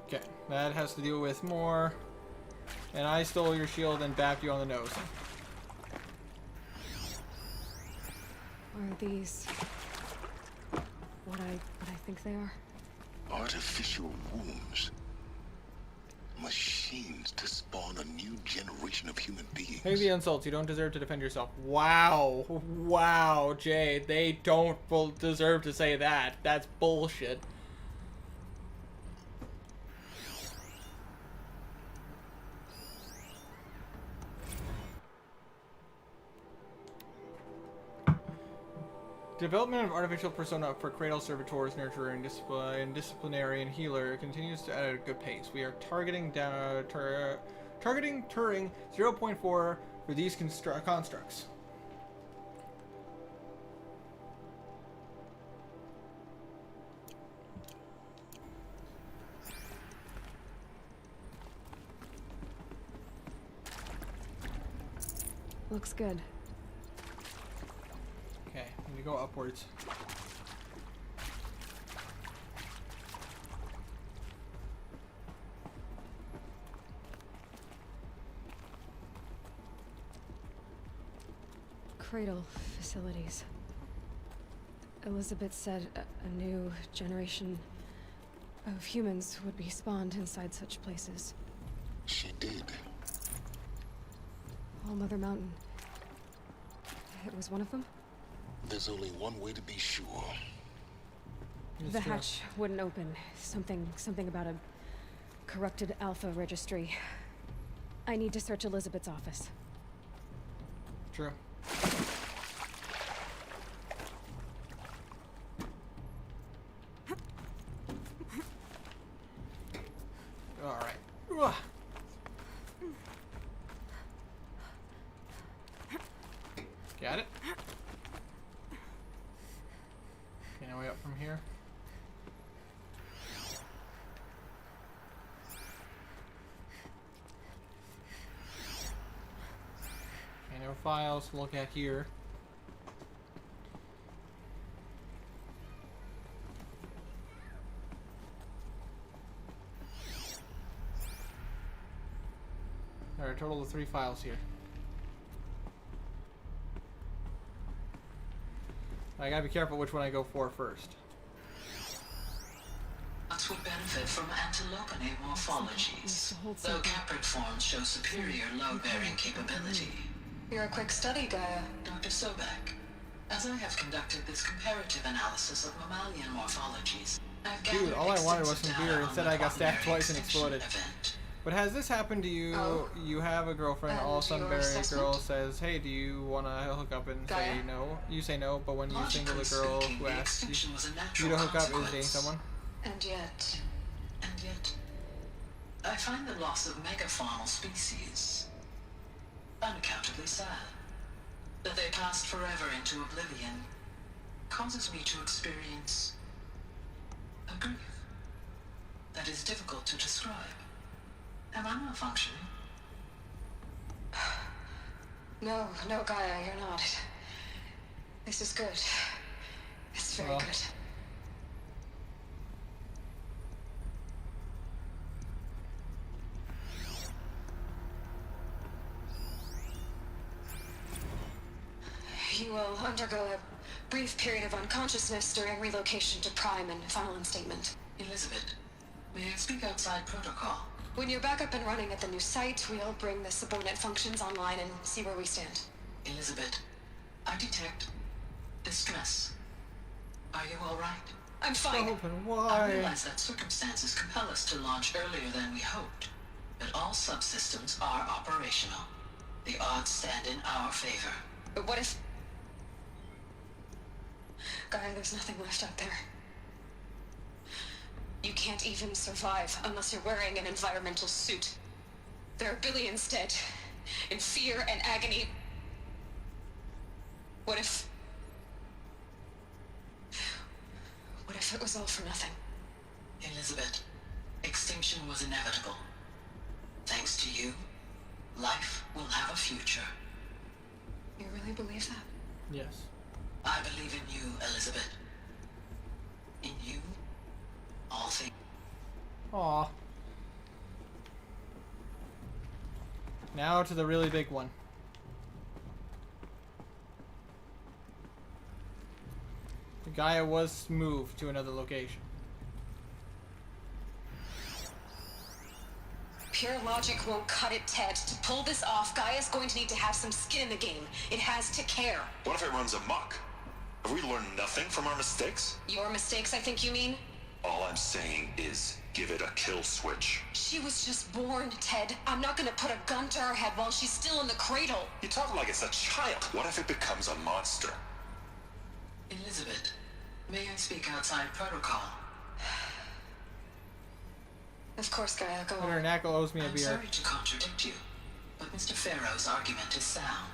Okay, that has to deal with more. And I stole your shield and bapped you on the nose. What are these? what I think they are? Artificial wombs. Machines to spawn a new generation of human beings. Take the insults. You don't deserve to defend yourself. Wow. Wow, Jay. They don't deserve to say that. That's bullshit. Development of artificial persona for cradle servitors, nurturer, and disciplinary and healer continues to at a good pace. We are targeting targeting Turing 0.4 for these constructs. Looks good. Okay, I'm gonna go upwards. Cradle facilities. Elizabeth said a new generation of humans would be spawned inside such places. She did. All Mother Mountain. It was one of them? There's only one way to be sure. The hatch wouldn't open. Something about a corrupted Alpha registry. I need to search Elizabeth's office. True. Alright. Got it? Okay, now way up from here. Okay, no files to look at here. Alright, total of 3 files here. I gotta be careful which one I go for first. Plants would benefit from antilopine morphologies, though caprid forms show superior load-bearing capability. You're a quick study, Gaia. Dr. Sobek, as I have conducted this comparative analysis of mammalian morphologies, I've Dude, all I wanted was some extensive beer. data on Instead the I got stabbed primary twice and extinction exploded. event. But has this happened to you? Oh. You have a girlfriend, all of a sudden your a girl assessment? says, hey, do you want to hook up, and say Gaia? no? You say no, but when you single the Logically girl speaking, who the asks extinction was a you natural to hook up is consequence. dating someone? And yet, I find the loss of megafaunal species unaccountably sad. That they passed forever into oblivion causes me to experience a grief that is difficult to describe. Am I malfunctioning? no, Gaia, you're not. This is good. It's very good. You will undergo a brief period of unconsciousness during relocation to Prime and final instatement. Elizabeth, may I speak outside protocol? When you're back up and running at the new site, we'll bring the subordinate functions online and see where we stand. Elizabeth, I detect distress. Are you all right? I'm fine. I realize that circumstances compel us to launch earlier than we hoped, but all subsystems are operational. The odds stand in our favor. But what if... Gaia, there's nothing left out there. You can't even survive unless you're wearing an environmental suit. There are billions dead, in fear and agony. What if it was all for nothing? Elizabeth, extinction was inevitable. Thanks to you, life will have a future. You really believe that? Yes. I believe in you, Elizabeth. In you, all things. Aw. Now to the really big one. The Gaia was moved to another location. Pure logic won't cut it, Ted. To pull this off, Gaia's going to need to have some skin in the game. It has to care. What if it runs amok? Have we learned nothing from our mistakes? Your mistakes, I think you mean? All I'm saying is, give it a kill switch. She was just born, Ted. I'm not gonna put a gun to her head while she's still in the cradle. You talk like it's a child. What if it becomes a monster? Elizabeth, may I speak outside protocol? Of course, Gaia, go Winter, on. Knuckle owes me a I'm beer. sorry to contradict you, but Mr. Farrow's argument is sound.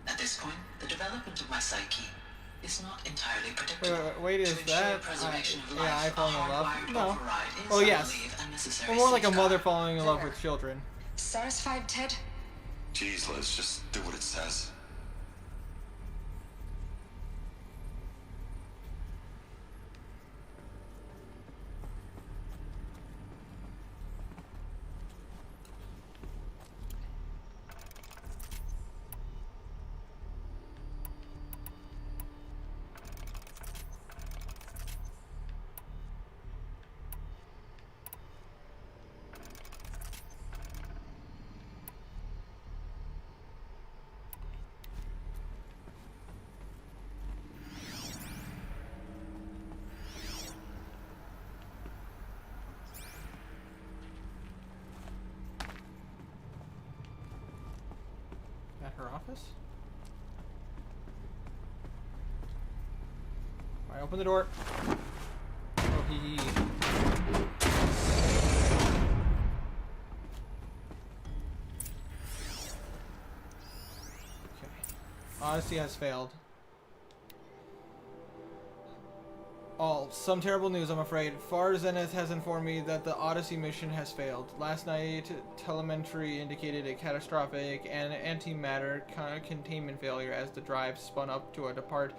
At this point, the development of my psyche is not entirely predictable. Wait, is To ensure that? preservation of Yeah, life, I fall in a love. hardwired No. override is, Oh I yes. believe, a necessary Well, more like a safeguard. mother falling in love with children. Satisfied, Ted? Jeez, Liz, just do what it says. At her office? Alright, open the door. Oh, hee. Okay. Odyssey has failed. Some terrible news, I'm afraid. Far Zenith has informed me that the Odyssey mission has failed. Last night, telemetry indicated a catastrophic and antimatter containment failure as the drive spun up to depart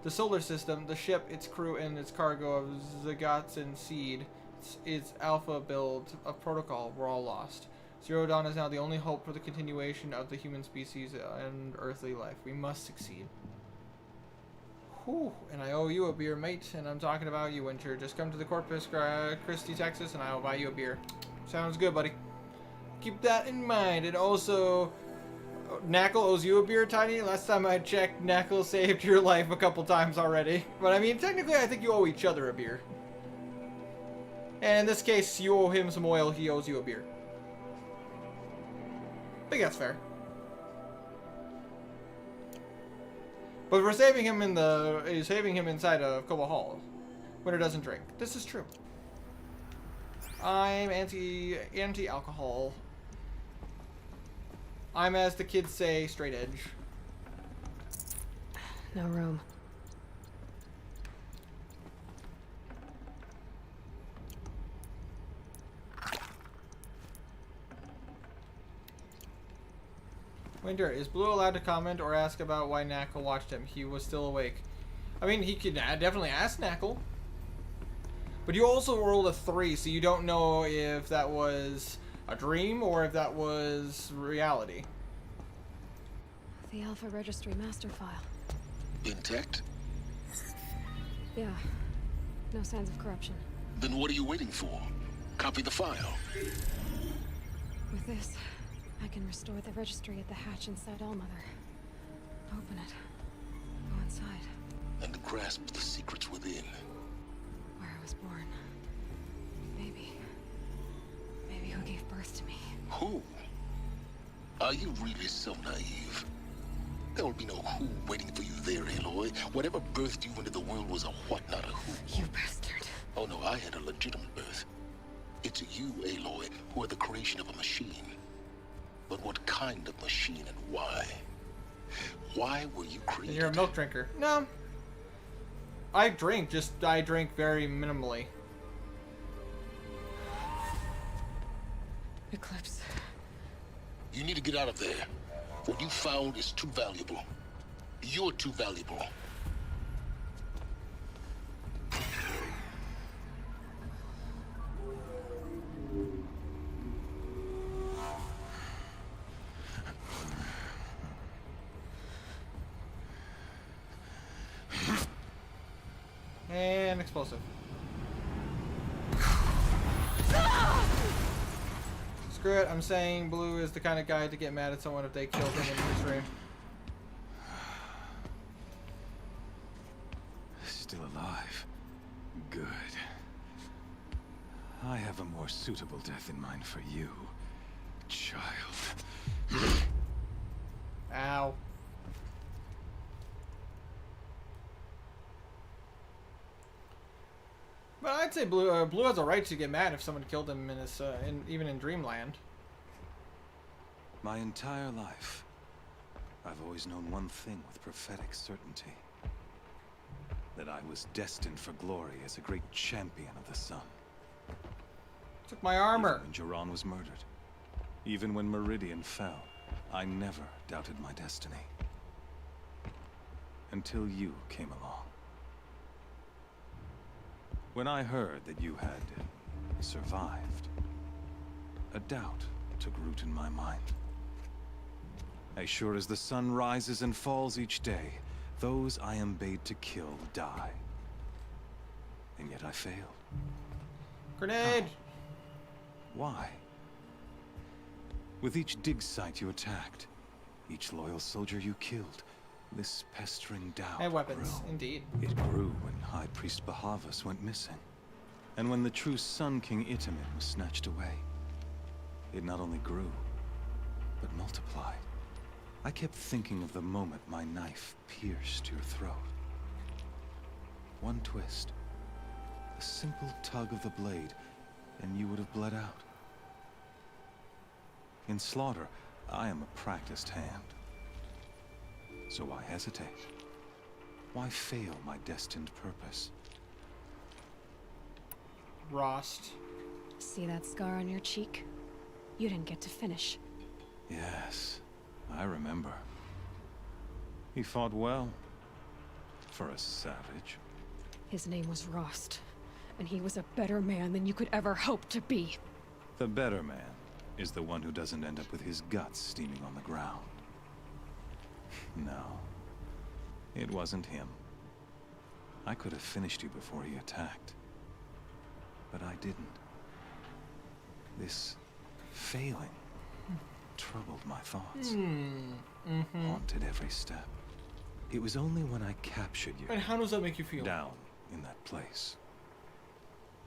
the solar system. The ship, its crew, and its cargo of Zygots and Seed, its alpha build of protocol were all lost. Zero Dawn is now the only hope for the continuation of the human species and earthly life. We must succeed. Whew, and I owe you a beer, mate, and I'm talking about you, Winter. Just come to the Corpus Christi, Texas, and I will buy you a beer. Sounds good, buddy. Keep that in mind. And also, Knuckle owes you a beer, Tiny. Last time I checked, Knuckle saved your life a couple times already. But I mean, technically, I think you owe each other a beer. And in this case, you owe him some oil, he owes you a beer. I think that's fair. But we're saving him inside of Cobalt Hall. Winter doesn't drink. This is true. I'm anti-alcohol. I'm, as the kids say, straight edge. No room. Winter, is Blue allowed to comment or ask about why Knuckle watched him? He was still awake. I mean, he could definitely ask Knuckle. But you also rolled a 3, so you don't know if that was a dream or if that was reality. The Alpha Registry master file. Intact? Yeah. No signs of corruption. Then what are you waiting for? Copy the file. With this, I can restore the registry at the hatch inside Allmother. Open it. Go inside. And grasp the secrets within. Where I was born. Maybe who gave birth to me. Who? Are you really so naive? There will be no who waiting for you there, Aloy. Whatever birthed you into the world was a what, not a who. You bastard. Oh no, I had a legitimate birth. It's you, Aloy, who are the creation of a machine. But what kind of machine and why? Why were you created? And you're a milk drinker. No. I drink, I drink very minimally. Eclipse. You need to get out of there. What you found is too valuable. You're too valuable. And explosive. Screw it, I'm saying Blue is the kind of guy to get mad at someone if they kill him in his stream. Still alive. Good. I have a more suitable death in mind for you, child. Ow. But I'd say Blue Blue has a right to get mad if someone killed him in his even in Dreamland. My entire life, I've always known one thing with prophetic certainty. That I was destined for glory as a great champion of the sun. Took my armor. Even when Jiran was murdered. Even when Meridian fell, I never doubted my destiny. Until you came along. When I heard that you had survived, a doubt took root in my mind. As sure as the sun rises and falls each day, those I am bade to kill die. And yet I failed. Grenade! How? Why? With each dig site you attacked, each loyal soldier you killed, this pestering doubt and weapons, grew. Indeed. It grew when High Priest Bahavas went missing. And when the true Sun King Itamen was snatched away. It not only grew, but multiplied. I kept thinking of the moment my knife pierced your throat. One twist, a simple tug of the blade, and you would have bled out. In slaughter, I am a practiced hand. So why hesitate? Why fail my destined purpose? Rost. See that scar on your cheek? You didn't get to finish. Yes, I remember. He fought well. For a savage. His name was Rost, and he was a better man than you could ever hope to be. The better man is the one who doesn't end up with his guts steaming on the ground. No, it wasn't him. I could have finished you before he attacked. But I didn't. This failing troubled my thoughts. Haunted every step. It was only when I captured you. And how does that make you feel? Down in that place.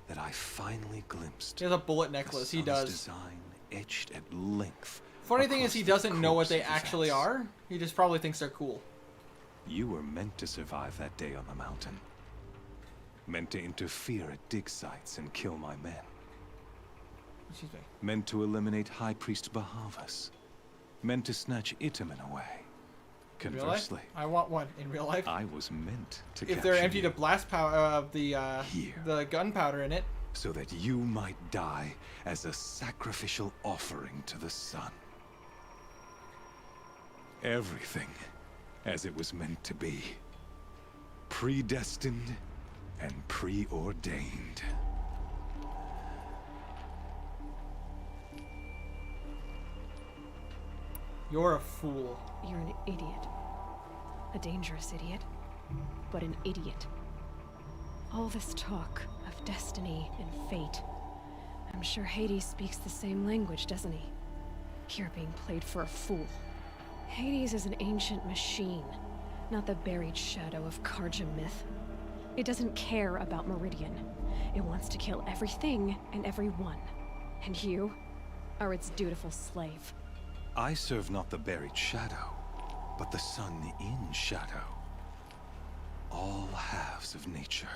That I finally glimpsed. He has a bullet necklace. He does. Design etched at length. Funny thing is, he doesn't know what they actually are. He just probably thinks they're cool. You were meant to survive that day on the mountain. Meant to interfere at dig sites and kill my men. Excuse me. Meant to eliminate High Priest Bahavas. Meant to snatch Itamen away. Conversely, I want one in real life. I was meant to if they're empty to blast powder the gunpowder in it. So that you might die as a sacrificial offering to the sun. Everything as it was meant to be. Predestined and preordained. You're a fool. You're an idiot. A dangerous idiot, but an idiot. All this talk of destiny and fate. I'm sure Hades speaks the same language, doesn't he? You're being played for a fool. Hades is an ancient machine, not the buried shadow of Karja myth. It doesn't care about Meridian. It wants to kill everything and everyone. And you are its dutiful slave. I serve not the buried shadow, but the sun in shadow. All halves of nature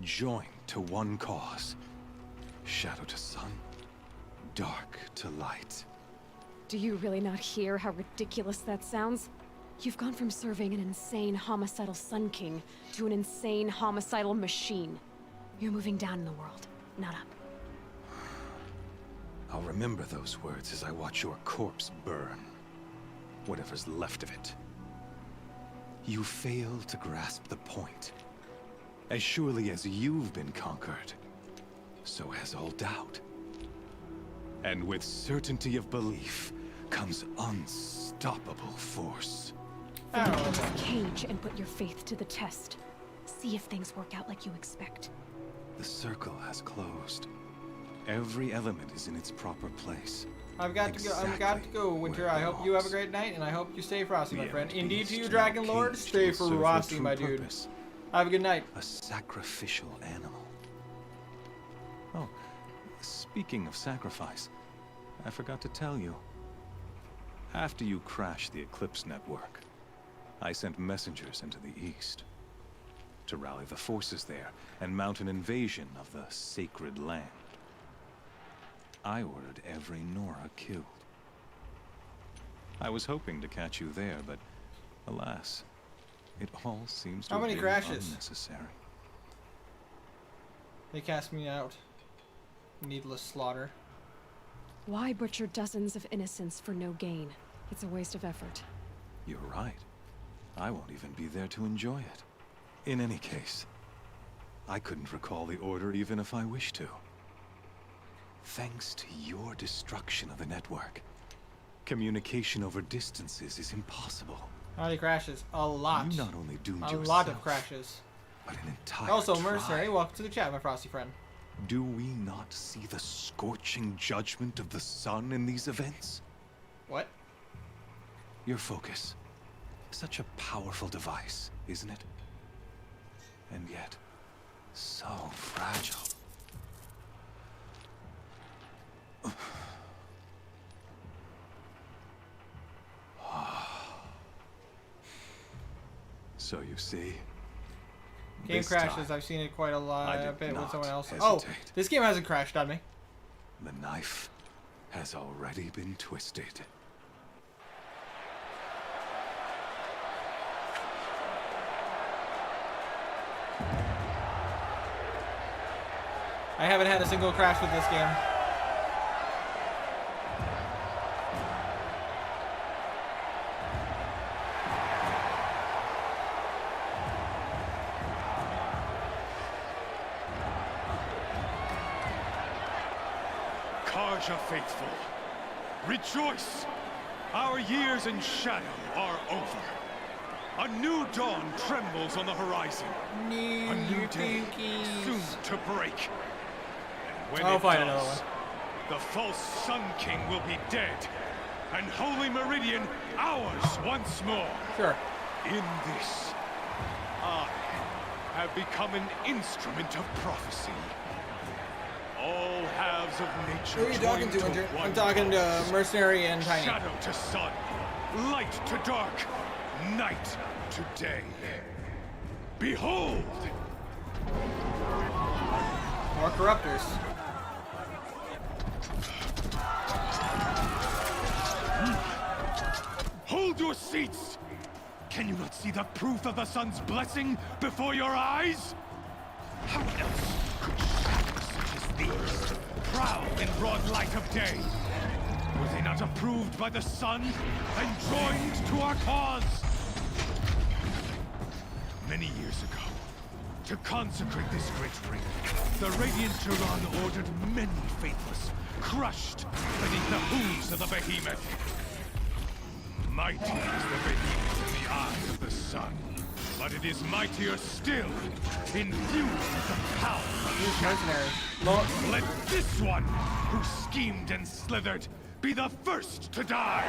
joined to one cause. Shadow to sun, dark to light. Do you really not hear how ridiculous that sounds? You've gone from serving an insane homicidal Sun King to an insane homicidal machine. You're moving down in the world, not up. I'll remember those words as I watch your corpse burn. Whatever's left of it. You fail to grasp the point. As surely as you've been conquered, so has all doubt. And with certainty of belief comes unstoppable force. Then leave this cage and put your faith to the test. see if things work out like you expect. The circle has closed. Every element is in its proper place. I've got to go, Winter. I hope you have a great night, and I hope you stay frosty, my friend. Indeed to you, Dragon Lord. Stay frosty, my dude. Have a good night. A sacrificial animal. Oh, speaking of sacrifice, I forgot to tell you. After you crashed the Eclipse network, I sent messengers into the east to rally the forces there and mount an invasion of the sacred land. I ordered every Nora killed. I was hoping to catch you there, but alas, it all seems to How many have crashes? been unnecessary. They cast me out. Needless slaughter. Why butcher dozens of innocents for no gain? It's a waste of effort. You're right. I won't even be there to enjoy it. In any case, I couldn't recall the order even if I wished to. Thanks to your destruction of the network, communication over distances is impossible. How many crashes? A lot. You not only doomed a yourself, lot of crashes. but an entire Also, tribe. Mercenary, welcome to the chat, my frosty friend. Do we not see the scorching judgment of the sun in these events? What? Your focus. Such a powerful device, isn't it? And yet, so fragile. So you see, Game this crashes. time, I've seen it quite a lot. I A did bit with not someone else. hesitate. Oh, this game hasn't crashed on me. the knife has already been twisted. I haven't had a single crash with this game. Karja faithful, rejoice! Our years in shadow are over. A new dawn trembles on the horizon. A new day soon to break. And when I'll it find another does, one. the false Sun King will be dead, and Holy Meridian ours once more. Sure. In this, I have become an instrument of prophecy. All halves of nature. Who are you talking to, Winter? I'm talking to Mercenary and Tiny. Shadow to sun, light to dark, night to day. Behold! More corruptors. Hold your seats! Can you not see the proof of the sun's blessing before your eyes? How else could shadows such as these prowl in broad light of day? Were they not approved by the sun and joined to our cause? Many years ago, to consecrate this great ring, the Radiant Turan ordered many faithless, crushed beneath the hooves of the behemoth. Mighty is the behemoth in the eye of the sun, but it is mightier still, infused with the power of shadow. Let this one, who schemed and slithered, be the first to die.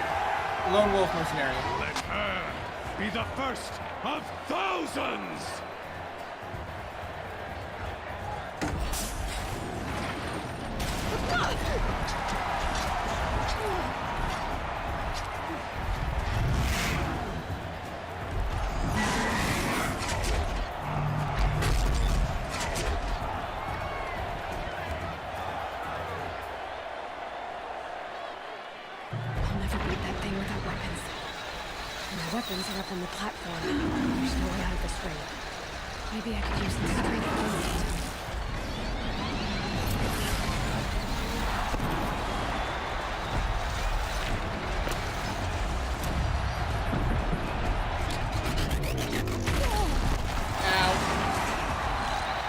Lone Wolf Mercenary. Let her be the first of thousands. I'll never beat that thing without weapons. My weapons are up on the platform. There's no way out of this ring. Maybe I could use the strength of the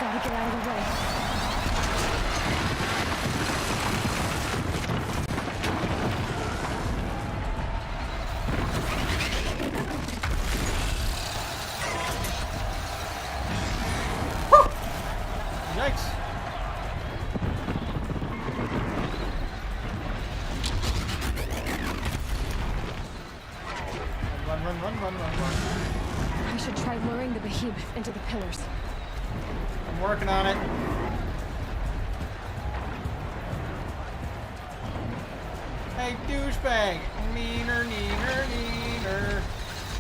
Gotta get out of the way. Yikes. Run. I should try luring the behemoth into the pillars. I'm working on it. Hey, douchebag! Neener.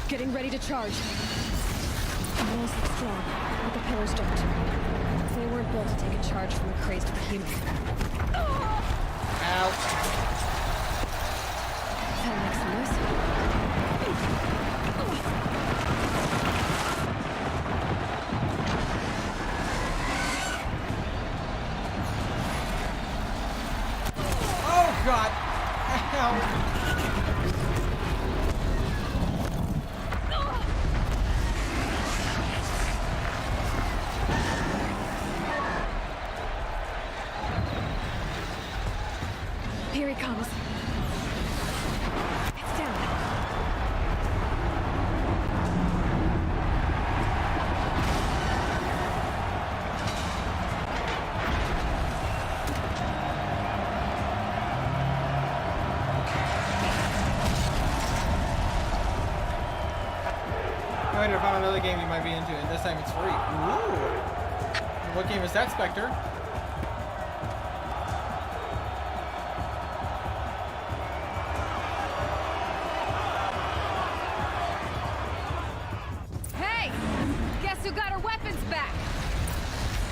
Getting ready to charge. The walls look strong, but the pillars don't. They weren't built to take a charge from a crazed behemoth. Ow. That makes some noise. Oh God! Ow! Here he comes. It's down. I might have found another game you might be into, and this time it's free. Ooh! What game is that, Spectre? Hey! Guess who got her weapons back?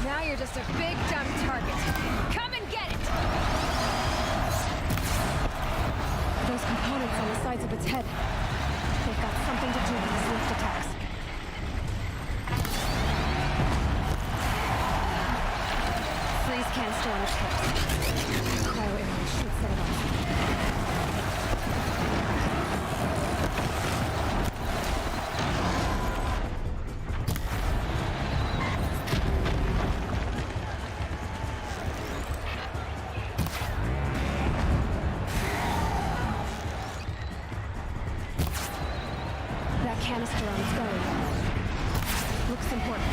Now you're just a big dumb target. Come and get it! Those components on the sides of its head. They've got something to do with these lift attacks. Freeze canister on its hips. Cryo image should set it off. That canister on its belly. Looks important.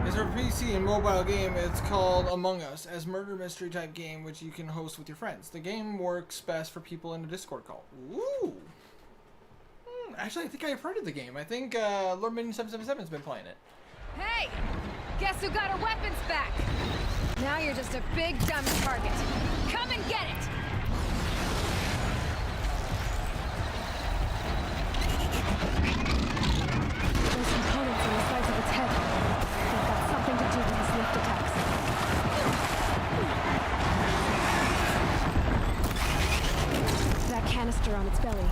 It's a PC and mobile game. It's called Among Us, as murder mystery type game which you can host with your friends. The game works best for people in a Discord call. Ooh. Actually, I think I've heard of the game. I think Lord Minion 777's been playing it. Hey! Guess who got her weapons back? Now you're just a big dumb target. Come and get it! Those components on the sides of its head. They've got something to do with these lift attacks. That canister on its belly.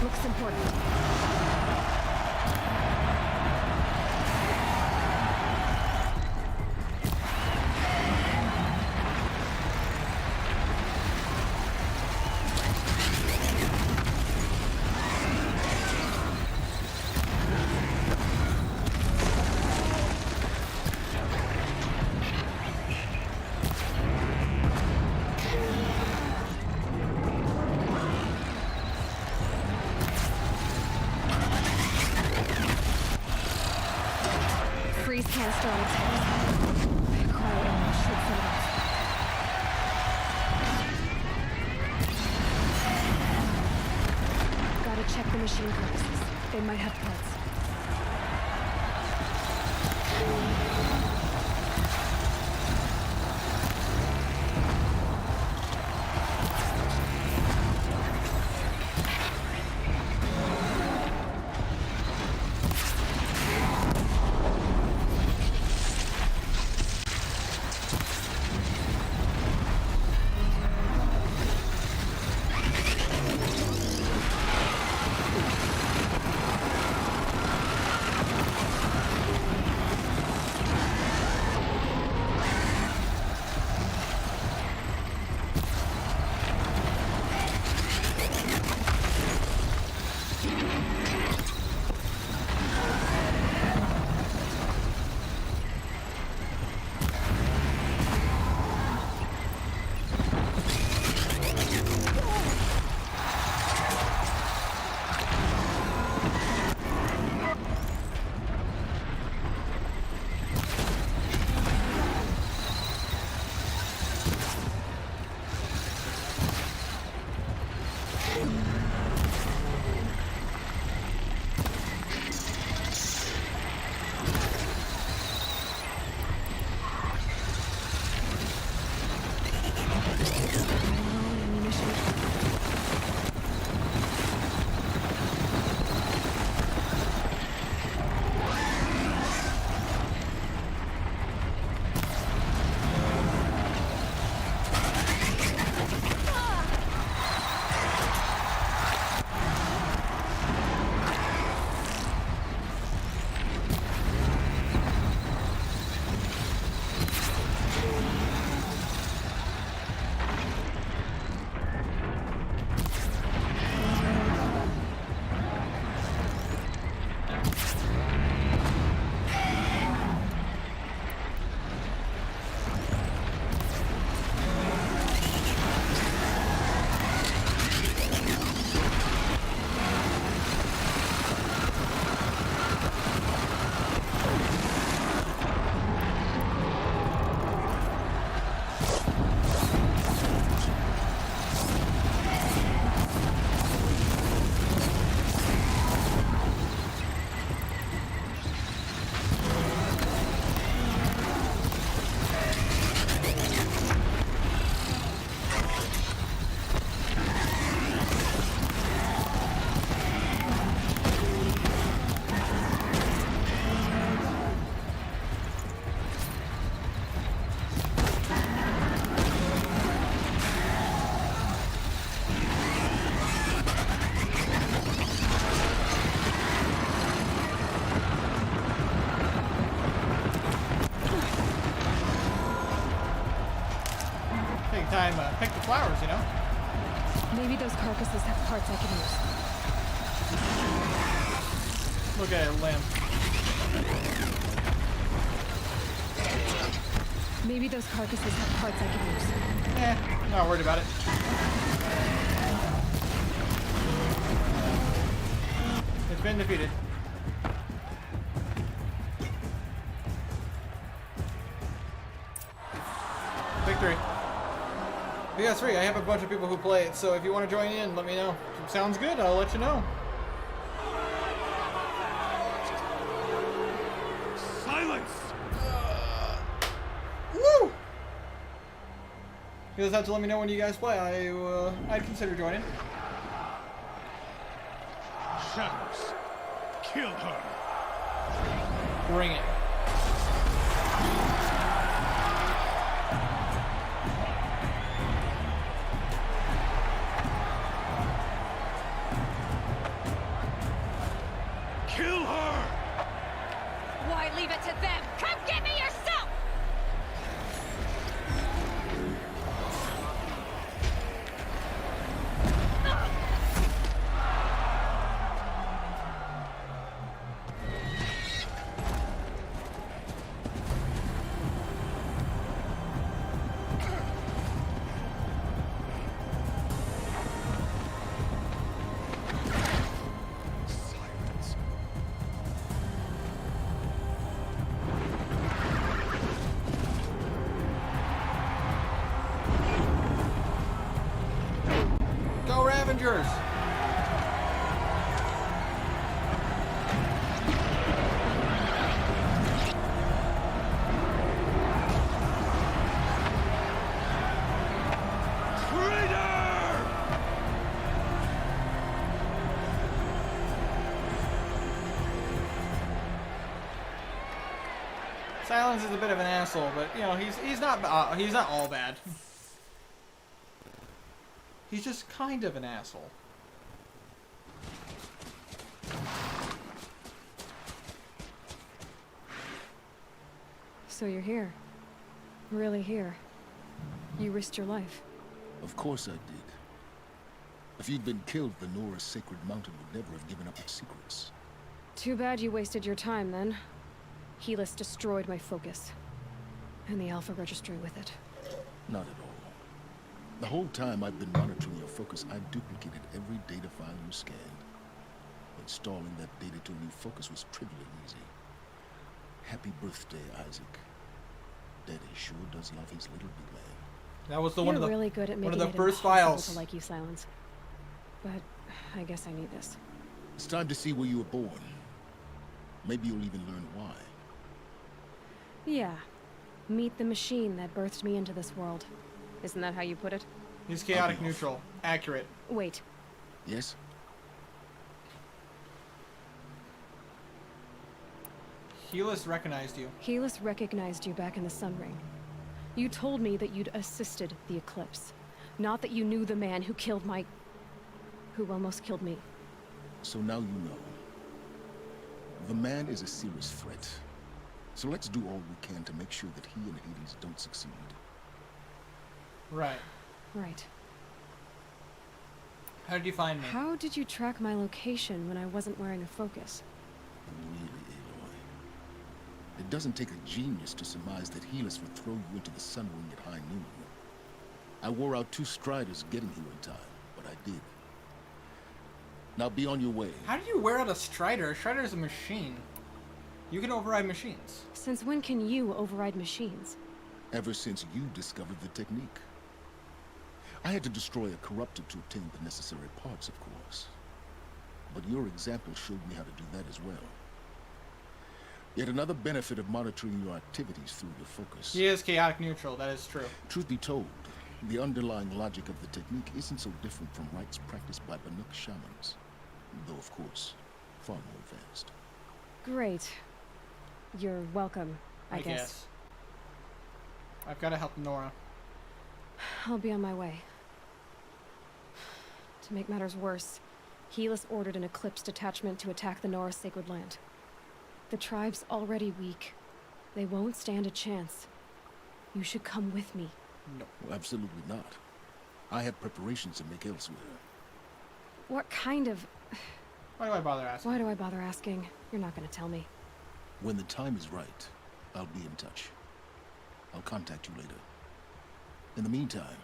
Looks important. Freeze canister on its head. Cryo image should set it off. Gotta check the machine corpses. They might have parts. meantime, pick the flowers, you know? Maybe those carcasses have parts I can use. Look at it, limp. Maybe those carcasses have parts I can use. Not worried about it. It's been defeated. Victory. PS3, I have a bunch of people who play it, so if you want to join in, let me know. If it sounds good, I'll let you know. Silence! Woo! You guys have to let me know when you guys play. I'd consider joining. Shadows, kill her. Bring it. Kill her! Why leave it to them? Come get me yourself! Go Ravengers! Silence is a bit of an asshole, but you know he's not all bad. He's just kind of an asshole. So you're here. Really here. You risked your life. Of course I did. If you'd been killed, the Nora's sacred mountain would never have given up its secrets. Too bad you wasted your time then. Helis destroyed my focus. And the Alpha Registry with it. Not at all. The whole time I've been monitoring your focus, I duplicated every data file you scanned. Installing that data to a new focus was trivial and easy. Happy birthday, Isaac. Daddy sure does love his little big man. That was the You're really good at making one of the it first impossible files. to like you, Silence. But I guess I need this. It's time to see where you were born. Maybe you'll even learn why. Yeah. Meet the machine that birthed me into this world. Isn't that how you put it? He's chaotic neutral. Accurate. Wait. Yes? Helis recognized you. Helis recognized you back in the Sun Ring. You told me that you'd assisted the Eclipse. Not that you knew the man who killed my... who almost killed me. So now you know. The man is a serious threat. So let's do all we can to make sure that he and Hades don't succeed. Right. Right. How did you find me? How did you track my location when I wasn't wearing a focus? Really, Aloy. It doesn't take a genius to surmise that Helis would throw you into the Sun Ring at high noon. I wore out 2 striders getting here in time, but I did. Now be on your way. How do you wear out a strider? A strider is a machine. You can override machines. Since when can you override machines? Ever since you discovered the technique. I had to destroy a corruptor to obtain the necessary parts, of course. But your example showed me how to do that as well. Yet another benefit of monitoring your activities through your focus. He is chaotic neutral, that is true. Truth be told, the underlying logic of the technique isn't so different from rites practiced by Banuk shamans. Though, of course, far more advanced. Great. You're welcome, I guess. I've got to help Nora. I'll be on my way. To make matters worse, Helis ordered an Eclipse detachment to attack the Nora Sacred Land. The tribe's already weak. They won't stand a chance. You should come with me. No. Well, absolutely not. I had preparations to make elsewhere. What kind of... Why do I bother asking? Why do I bother asking? You're not gonna tell me. When the time is right, I'll be in touch. I'll contact you later. In the meantime,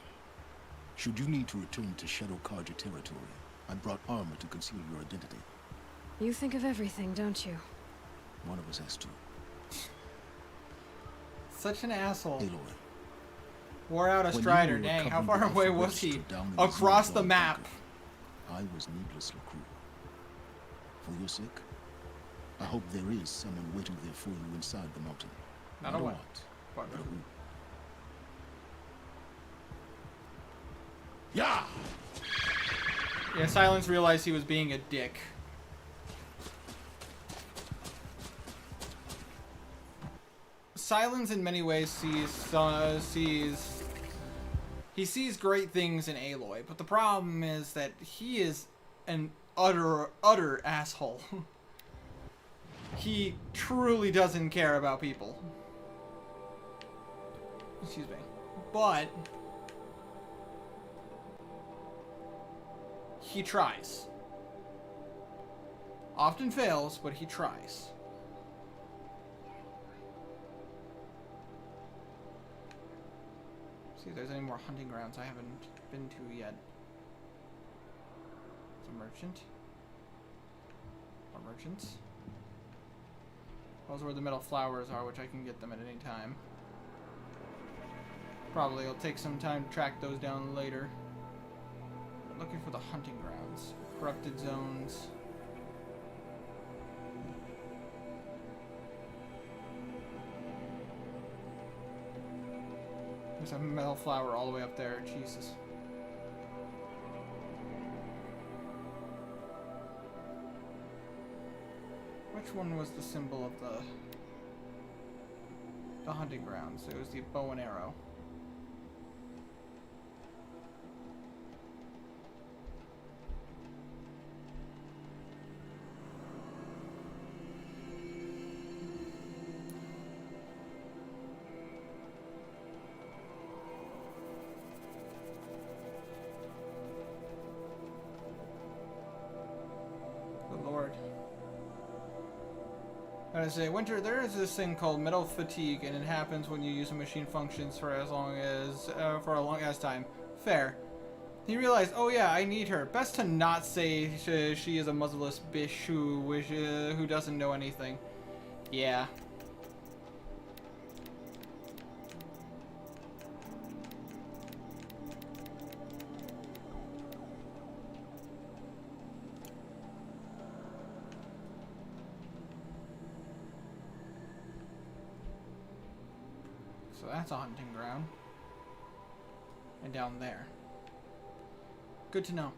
should you need to return to Shadow Carja territory, I brought armor to conceal your identity. You think of everything, don't you? One of us has to. Such an asshole. Aloy. Wore out a Strider. Dang, how far away was he? Across the map. I was needlessly cruel. For your sake, I hope there is someone waiting there for you inside the mountain. Not a what? But a who. Yeah! Yeah, Silence realized he was being a dick. Silence in many ways sees great things in Aloy, but the problem is that he is an utter asshole. He truly doesn't care about people. Excuse me. But he tries. Often fails, but he tries. See if there's any more hunting grounds I haven't been to yet. It's a merchant. Or merchants. Those are where the metal flowers are, which I can get them at any time. Probably it'll take some time to track those down later. I'm looking for the hunting grounds. Corrupted zones. There's a metal flower all the way up there. Jesus. Which one was the symbol of the hunting grounds? It was the bow and arrow. I say, Winter, there is this thing called metal fatigue, and it happens when you use a machine functions for a long as time. Fair. He realized, oh yeah, I need her. Best to not say she is a muzzleless bitch who doesn't know anything. Yeah. So that's a hunting ground. And down there. Good to know.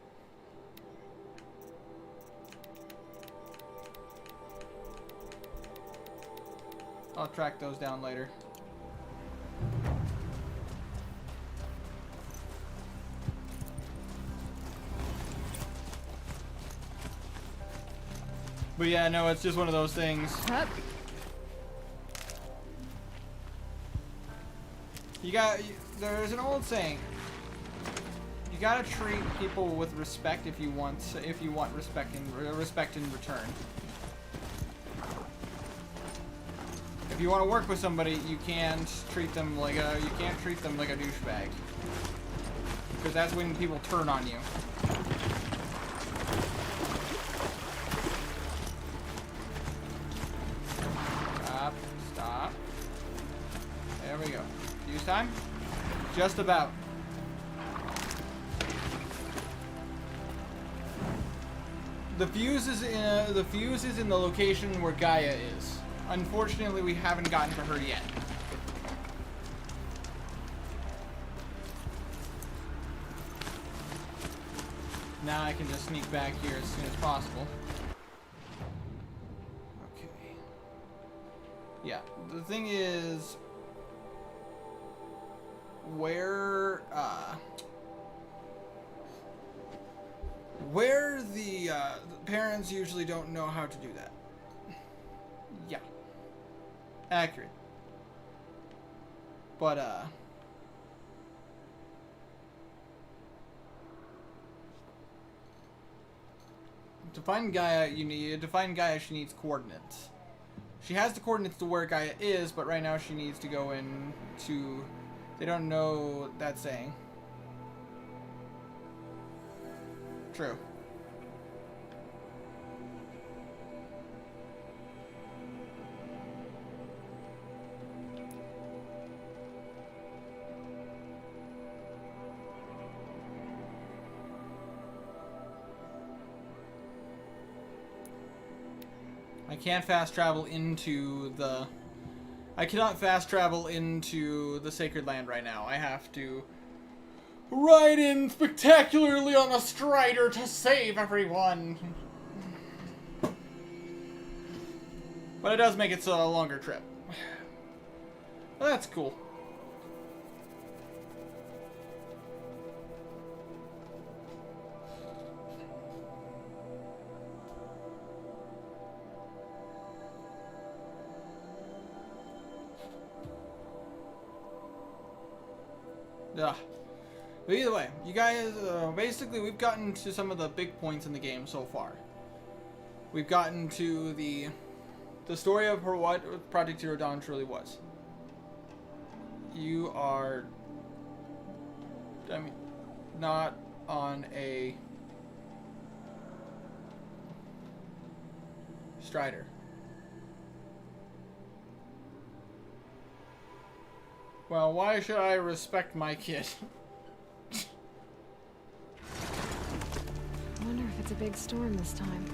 I'll track those down later. But yeah, no, it's just one of those things. There's an old saying. You gotta treat people with respect if you want respect in return. If you want to work with somebody, you can't treat them like a douchebag. Because that's when people turn on you. Stop. There we go. Use time? Just about. The fuse is in the location where Gaia is. Unfortunately, we haven't gotten to her yet. Now I can just sneak back here as soon as possible. Okay. Yeah, the thing is, where the parents usually don't know how to do that. Yeah. Accurate. But To find Gaia, she needs coordinates. She has the coordinates to where Gaia is, but right now she needs to go in to... They don't know that saying. True. I can't fast travel into the... I cannot fast travel into the Sacred Land right now. I have to ride in spectacularly on a Strider to save everyone. But it does make it a longer trip. Well, that's cool. Yeah. But either way, you guys, basically we've gotten to some of the big points in the game so far. We've gotten to the story of what Project Zero Dawn truly was. You are, I mean, not on a Strider. Well, why should I respect my kid? I wonder if it's a big storm this time.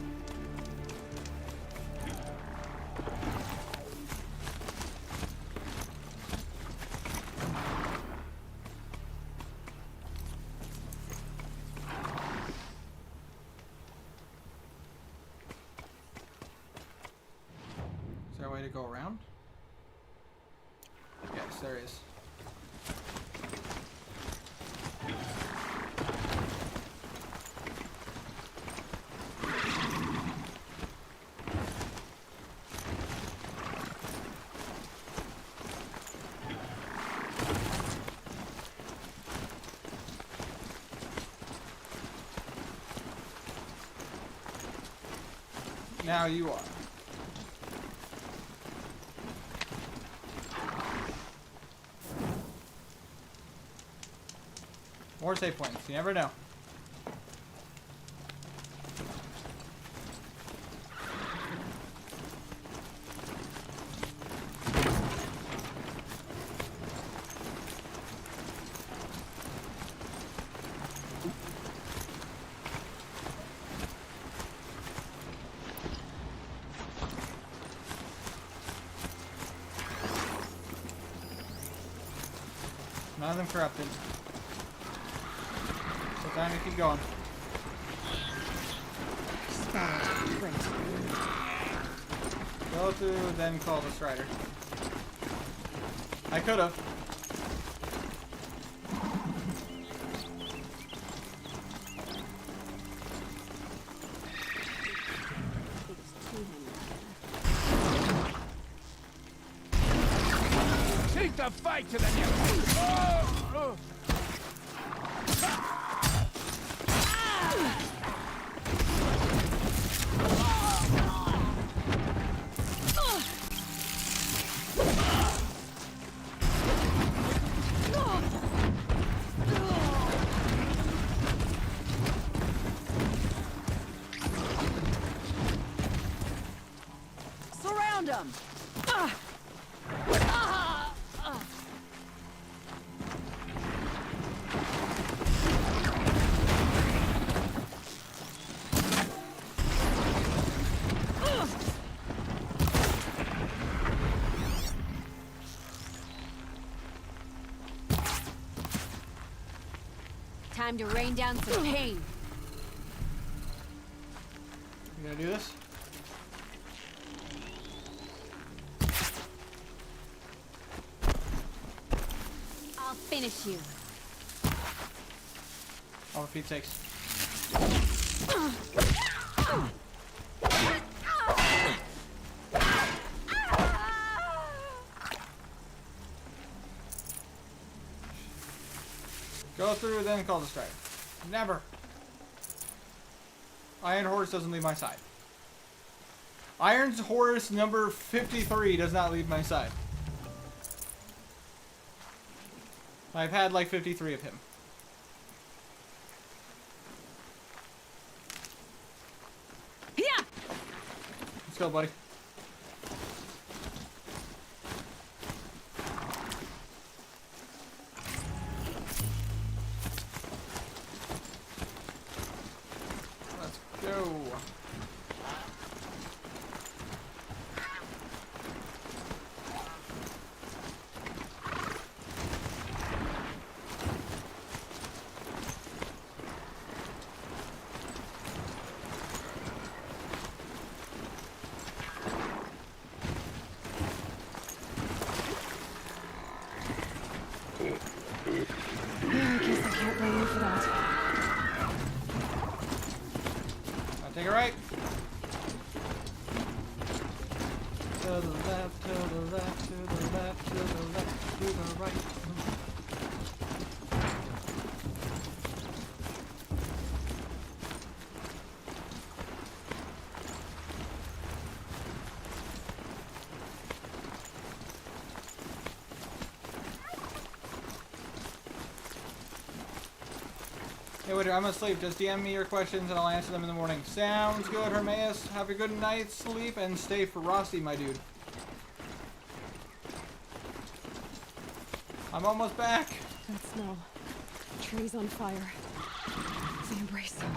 Is there a way to go around? Yes, there is. Now you are. More save points. You never know. None of them corrupted. So time to keep going. Go through, then call the Strider. I could have. Take the fight to the next. Oh! Surround them! Time to rain down some pain. You gonna do this? I'll finish you. Oh, for Pete's sakes. Go through, then call the Strider. Never. Iron Horse doesn't leave my side. Iron Horse number 53 does not leave my side. I've had like 53 of him. Yeah. Let's go, buddy. Let's go. I guess I can't blame you for that. I'll take it right. To the left, to the left, to the left, to the left, to the right. Hey, waiter, I'm asleep. Just DM me your questions and I'll answer them in the morning. Sounds good, Hermaeus. Have a good night's sleep and stay frosty, my dude. I'm almost back. That smell. The tree's on fire. The embrace. The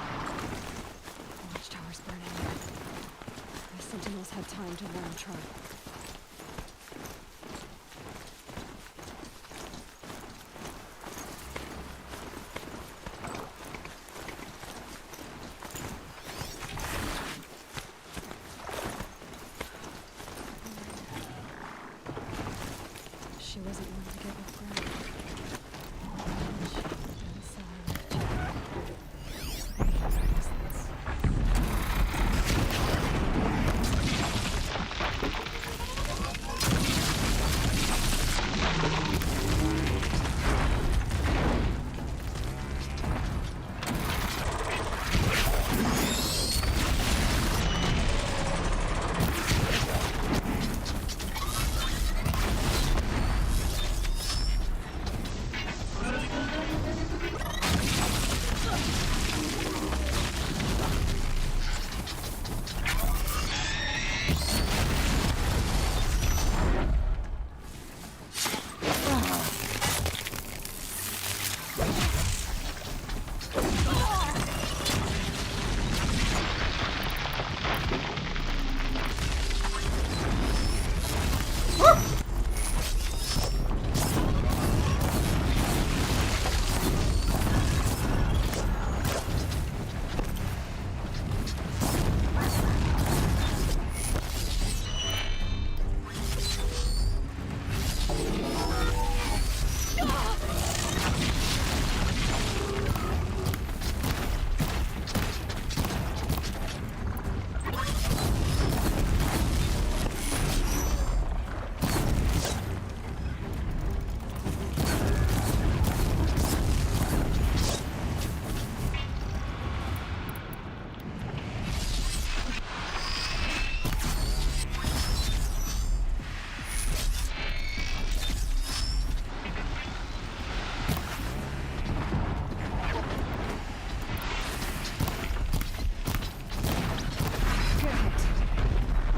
watchtower's burning. The sentinels had time to warn Trump. She wasn't one to give up ground.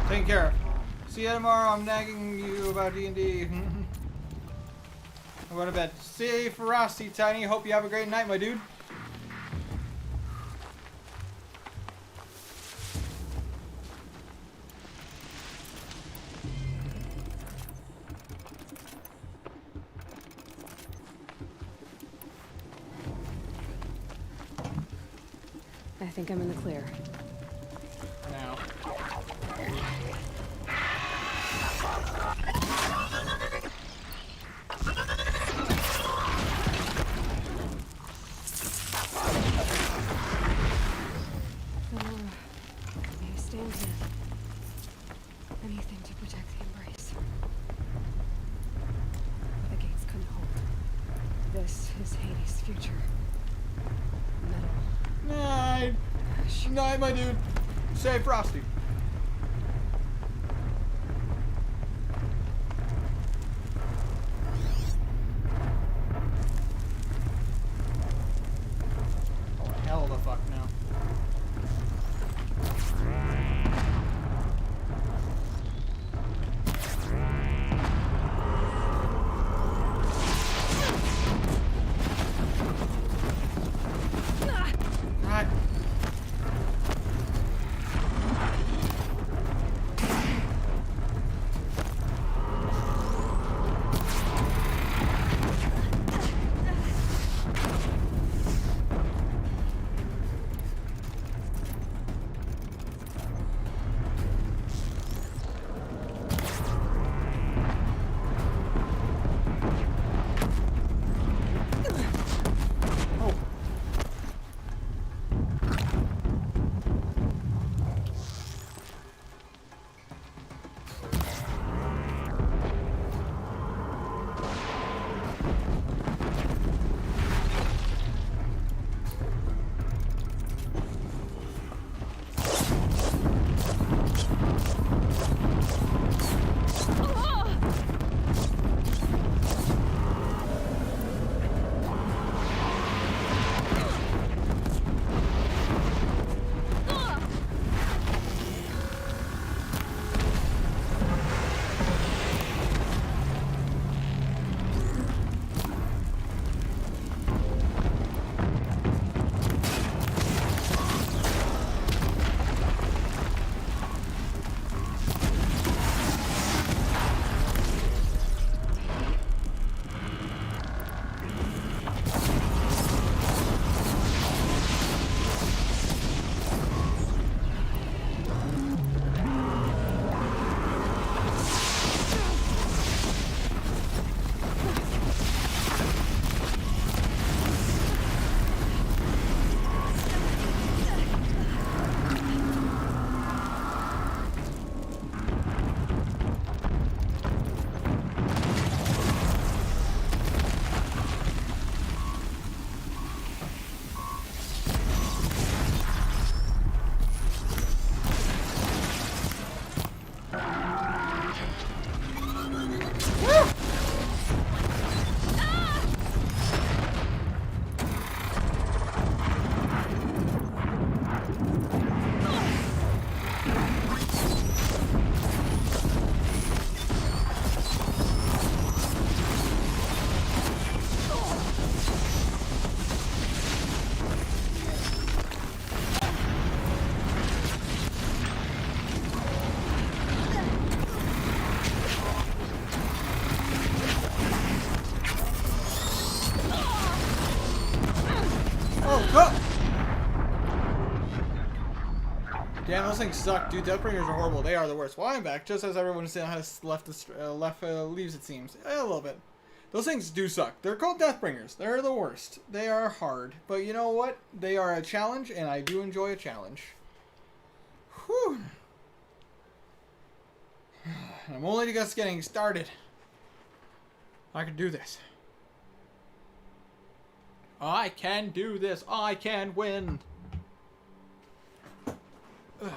Take care. See you tomorrow. I'm nagging you about D&D. I'm going to bed. Stay frosty, Tiny. Hope you have a great night, my dude. I think I'm in the clear. Now. May stand in. Anything to protect the embrace. The gates couldn't hold. This is Hades' future. Metal. Night. gosh. Night, my dude. Say Frosty. Oh, hell the fuck now. Right. Damn, those things suck, dude. Deathbringers are horrible. They are the worst. Well, I'm back, just as everyone has leaves, it seems. A little bit. Those things do suck. They're called Deathbringers. They're the worst. They are hard. But you know what? They are a challenge, and I do enjoy a challenge. Whew. I'm only just getting started. I can do this. I can do this. I can win. Ugh.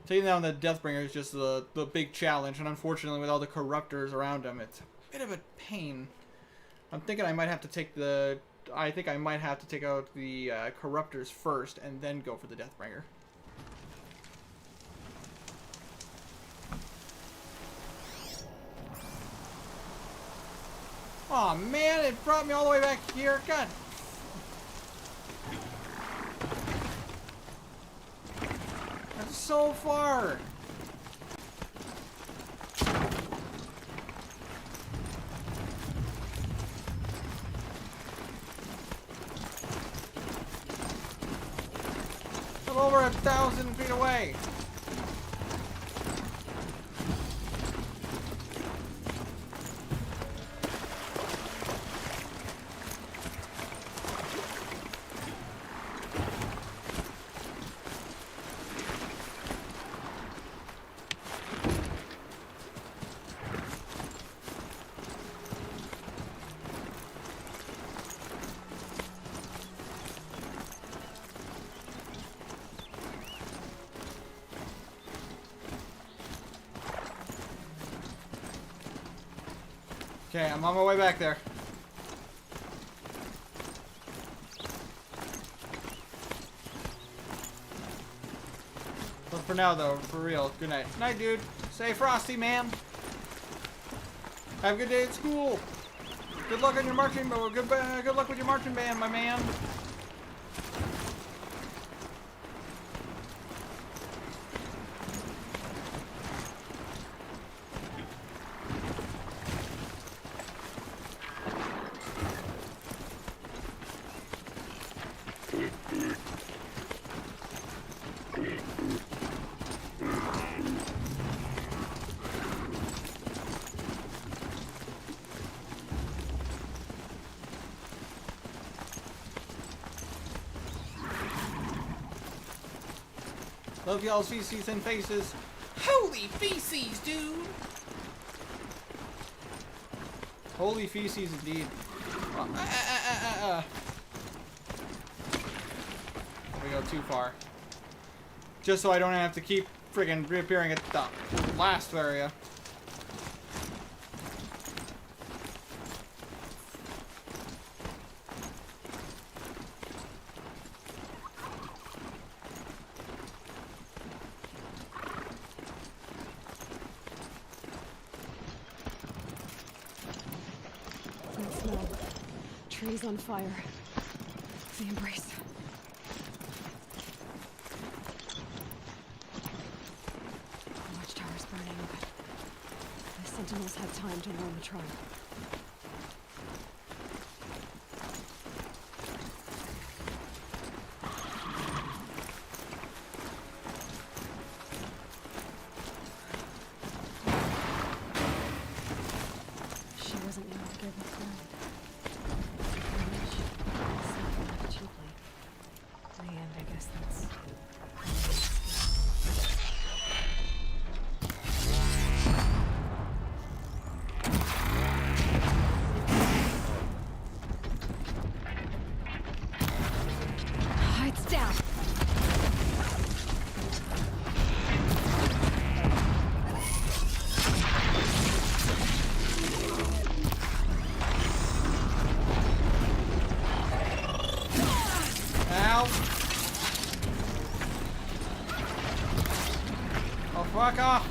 Taking down the Deathbringer is just the big challenge, and unfortunately with all the corruptors around him, it's a bit of a pain. I'm thinking I might have to take the... I think I might have to take out the corruptors first, and then go for the Deathbringer. Aw, man, it brought me all the way back here. God. That's so far. I'm over 1,000 feet away. Okay, I'm on my way back there. But for now, though, for real, good night. Night, dude. Stay frosty, man. Have a good day at school. Good luck on your marching, but good luck with your marching band, my man. Love y'all's feces and faces. Holy feces, dude! Holy feces, indeed. We go too far. Just so I don't have to keep friggin' reappearing at the last area. Trees on fire. The embrace. The watchtower's burning, but the sentinels had time to learn the tribe. She wasn't able to give up ground. I guess that's... It's down. Fuck off!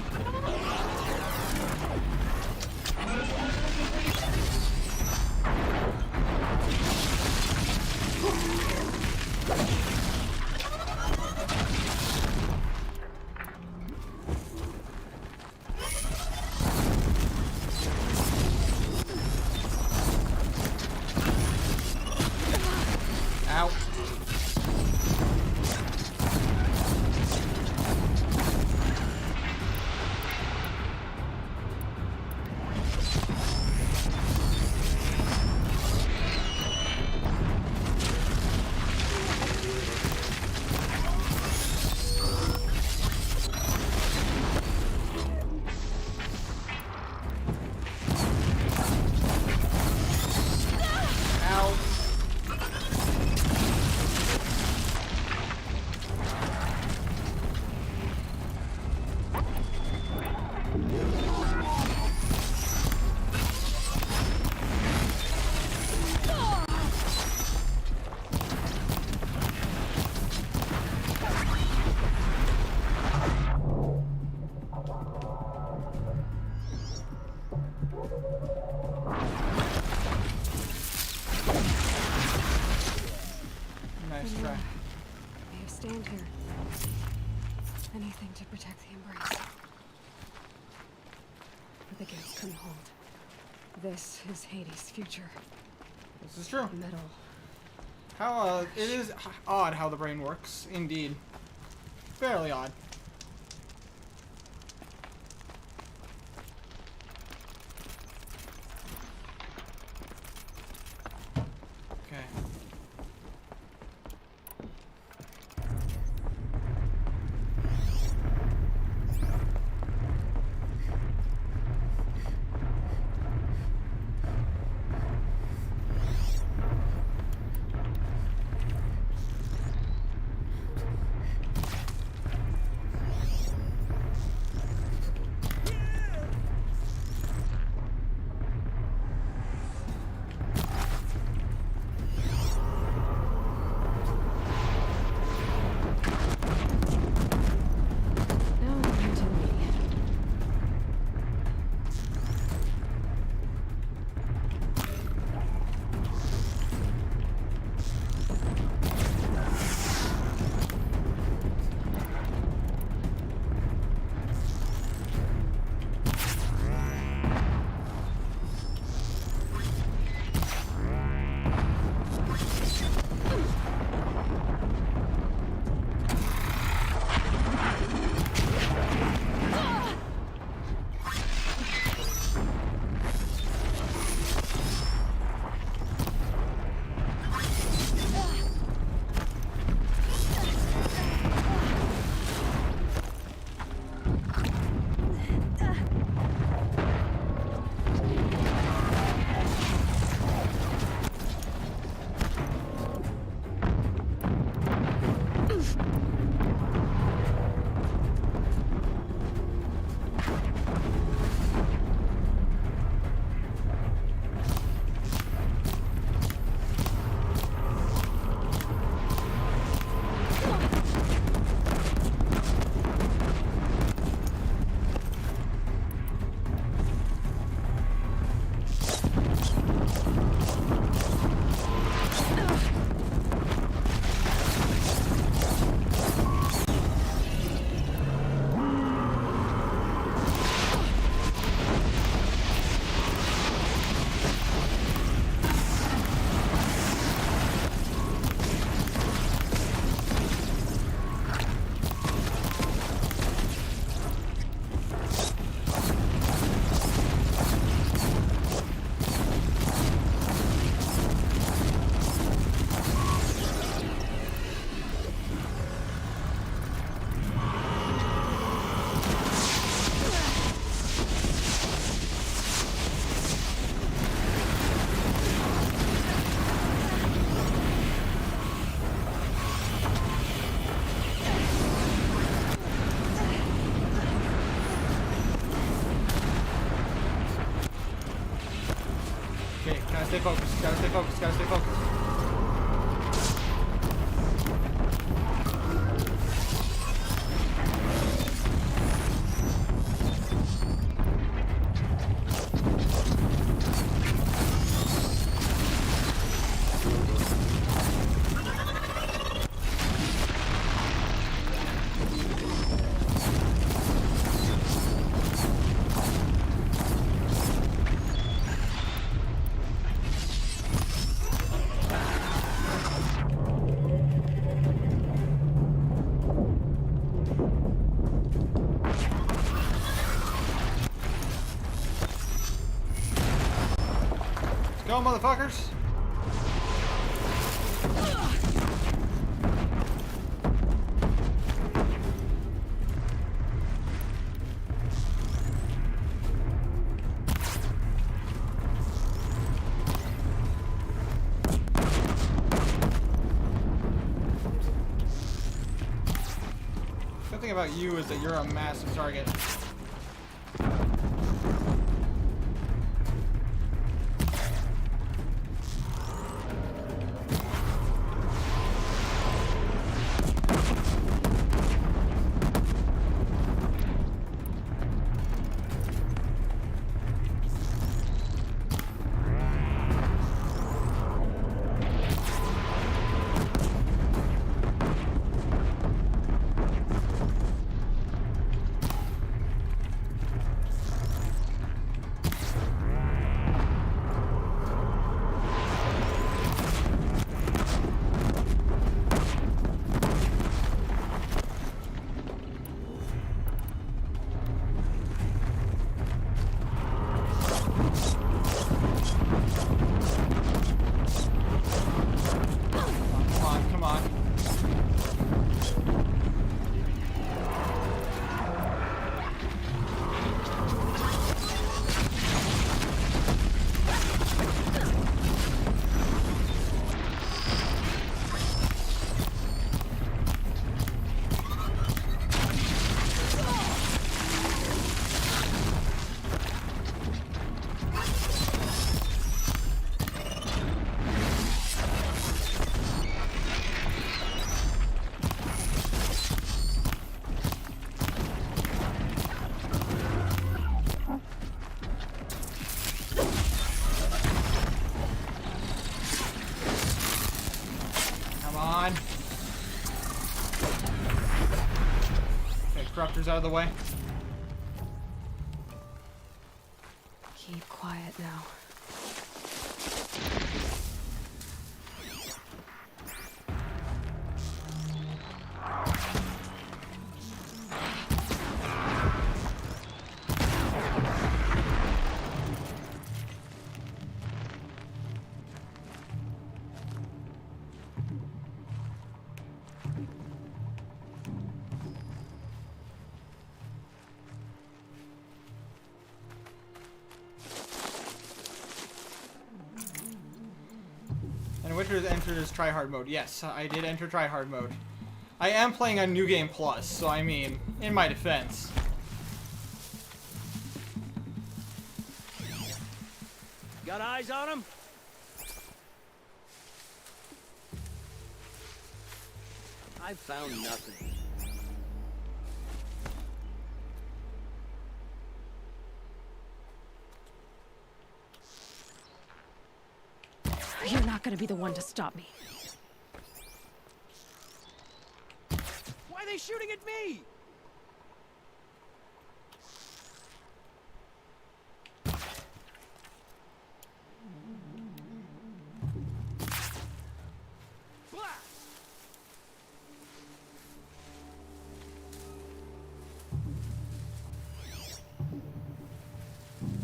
Ow. Nice try. May have stand here. Anything to protect the embrace. But the gates couldn't hold. This is Hades' future. This is true. Metal. How, it is odd how the brain works, indeed. Fairly odd. Okay. stay focused. Gotta stay focused. Gotta stay focused. Go, motherfuckers! Good thing about you is that you're a massive target. Corruptors out of the way. Keep quiet now. Winter enters tryhard mode. Yes, I did enter tryhard mode. I am playing on New Game Plus, so I mean, in my defense. Got eyes on him? I found nothing. You're not gonna be the one to stop me. Why are they shooting at me?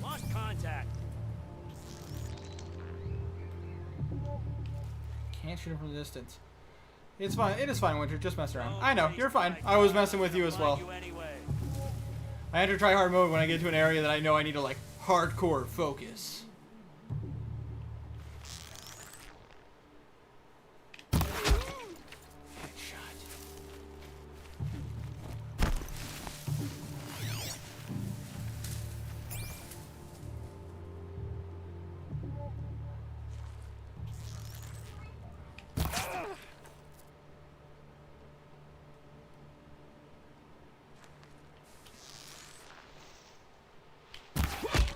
Lost contact. Can't shoot him from the distance. It's fine. It is fine, Winter. Just mess around. I know. You're fine. I was messing with you as well. I enter tryhard mode when I get to an area that I know I need to, like, hardcore focus.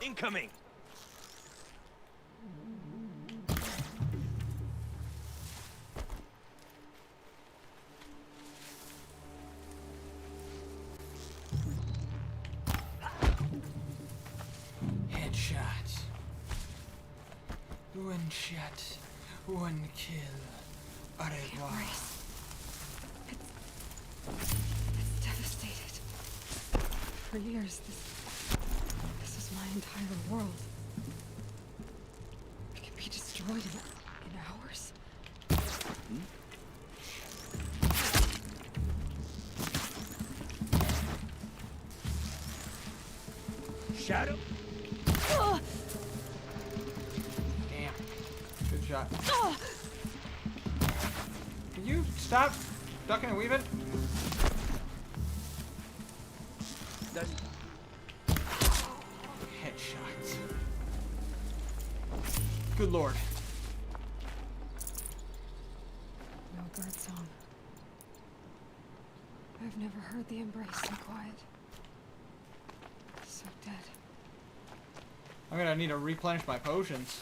incoming! Headshot. One shot. One kill. Au revoir. It's devastated. For years, this was my entire world. It could be destroyed in hours. Shadow? Damn. Good shot. Can you stop ducking and weaving? Headshot. Good lord. No bird song. I've never heard the embrace so quiet. So dead. I'm gonna need to replenish my potions.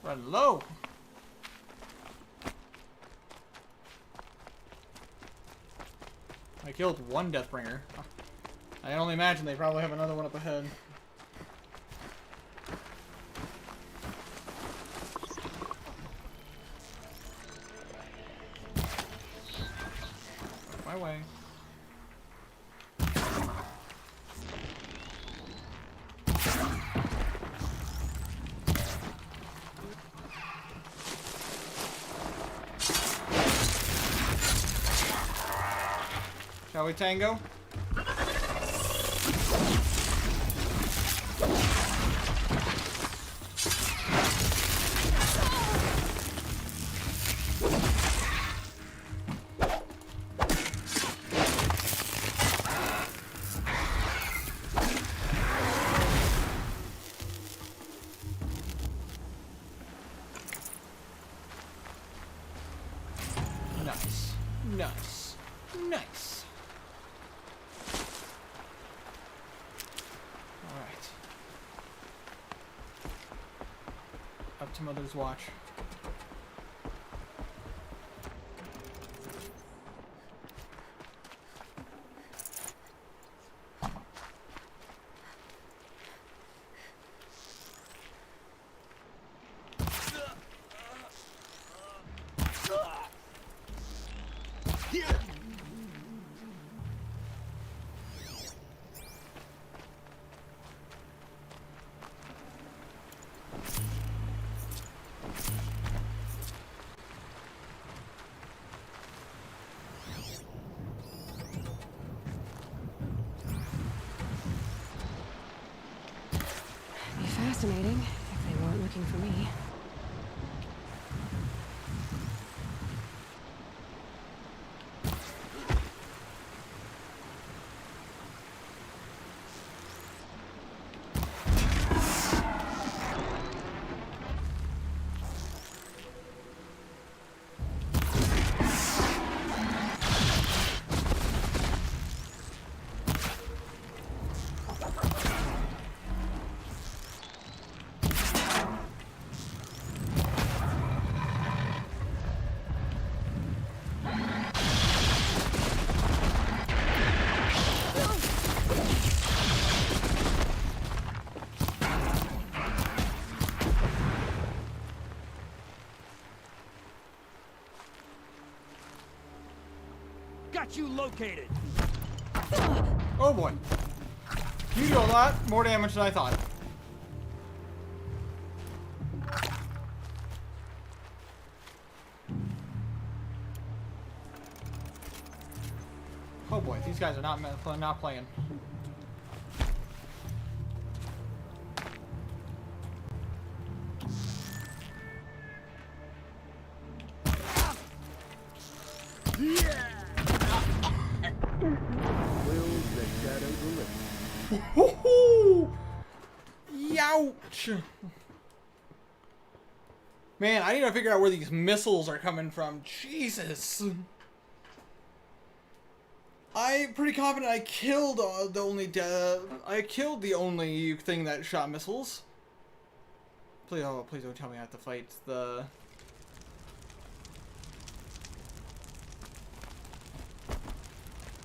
Run low. I killed one Deathbringer. I can only imagine they probably have another one up ahead. My way. Shall we tango? Nice. Nice. Nice. Alright. Up to Mother's watch. Be fascinating if they weren't looking for me. Got you located! Oh boy. You do a lot more damage than I thought. Oh boy, these guys are not playing. Youch! Man, I need to figure out where these missiles are coming from. Jesus! I I'm pretty confident I killed I killed the only thing that shot missiles. Please, oh, please don't tell me I have to fight the...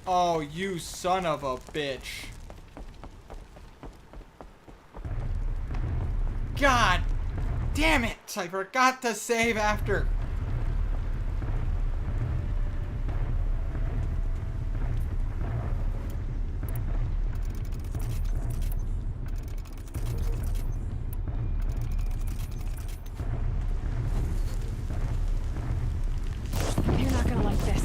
Oh, you son of a bitch. God damn it! I forgot to save after. You're not gonna like this.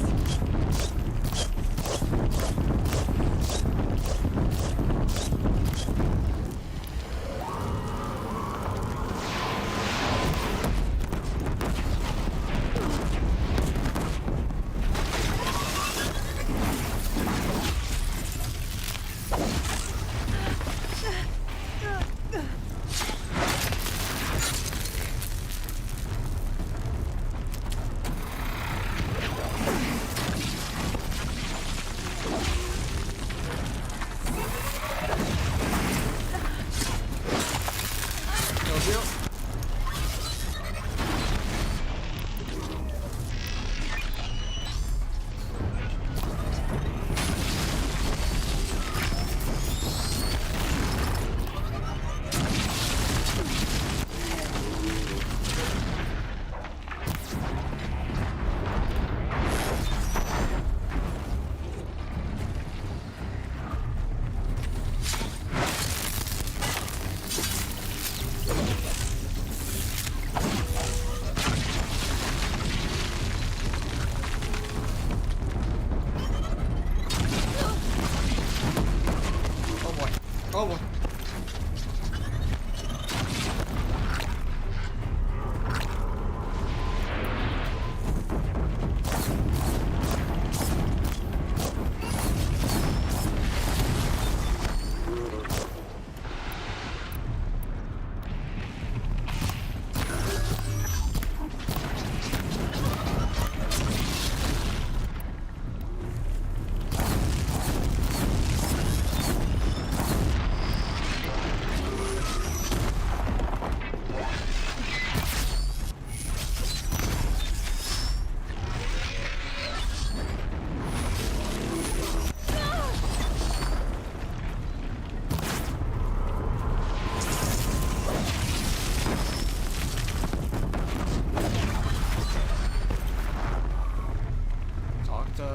Oh boy.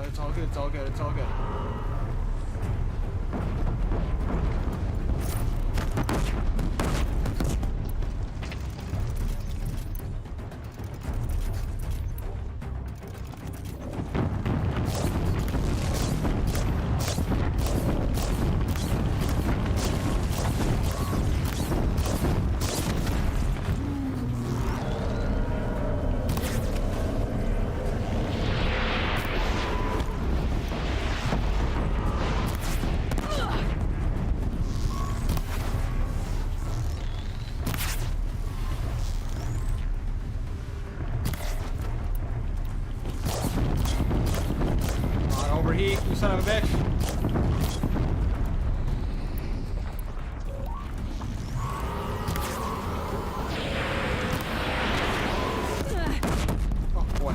It's all good, it's all good, it's all good. Overheat, you son of a bitch. Oh boy.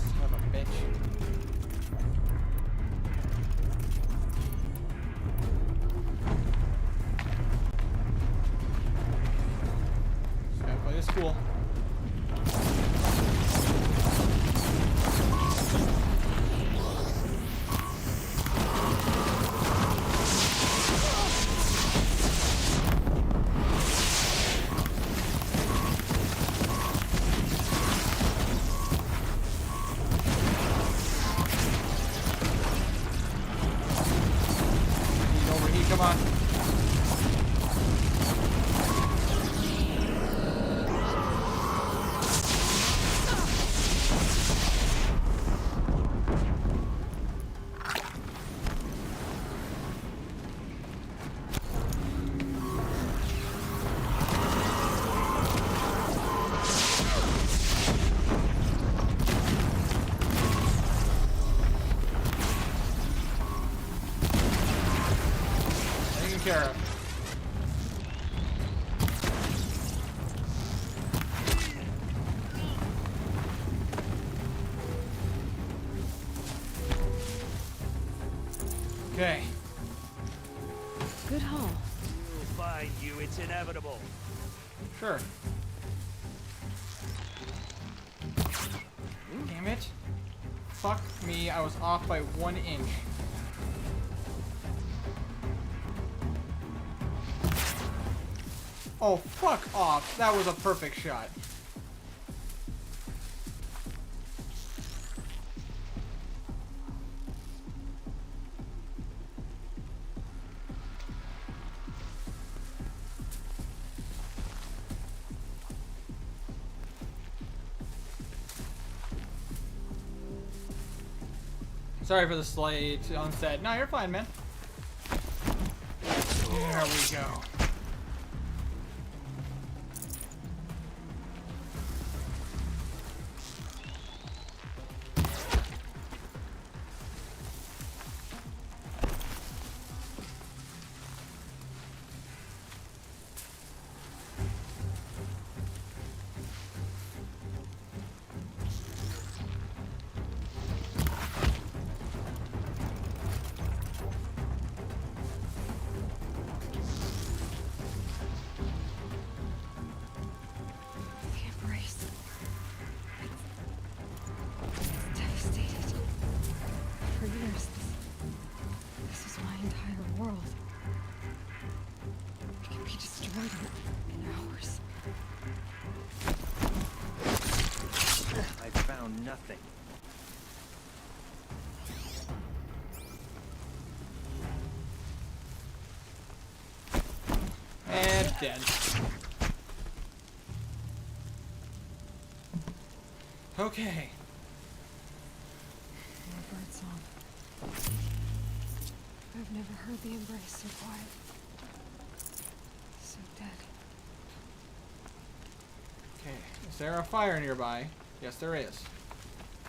Son of a bitch. It's cool. Overheat, come on. Okay. Good haul. We'll find you. It's inevitable. Sure. Damn it. Fuck me, I was off by 1 inch. Oh, fuck off. That was a perfect shot. Sorry for the slight onset. No, you're fine, man. There we go. Nothing. And dead. Okay. Bird song. I've never heard the embrace so quiet. So dead. Okay. Is there a fire nearby? Yes, there is.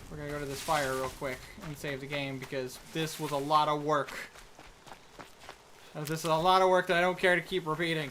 We're gonna go to this fire real quick and save the game because this was a lot of work. This is a lot of work that I don't care to keep repeating.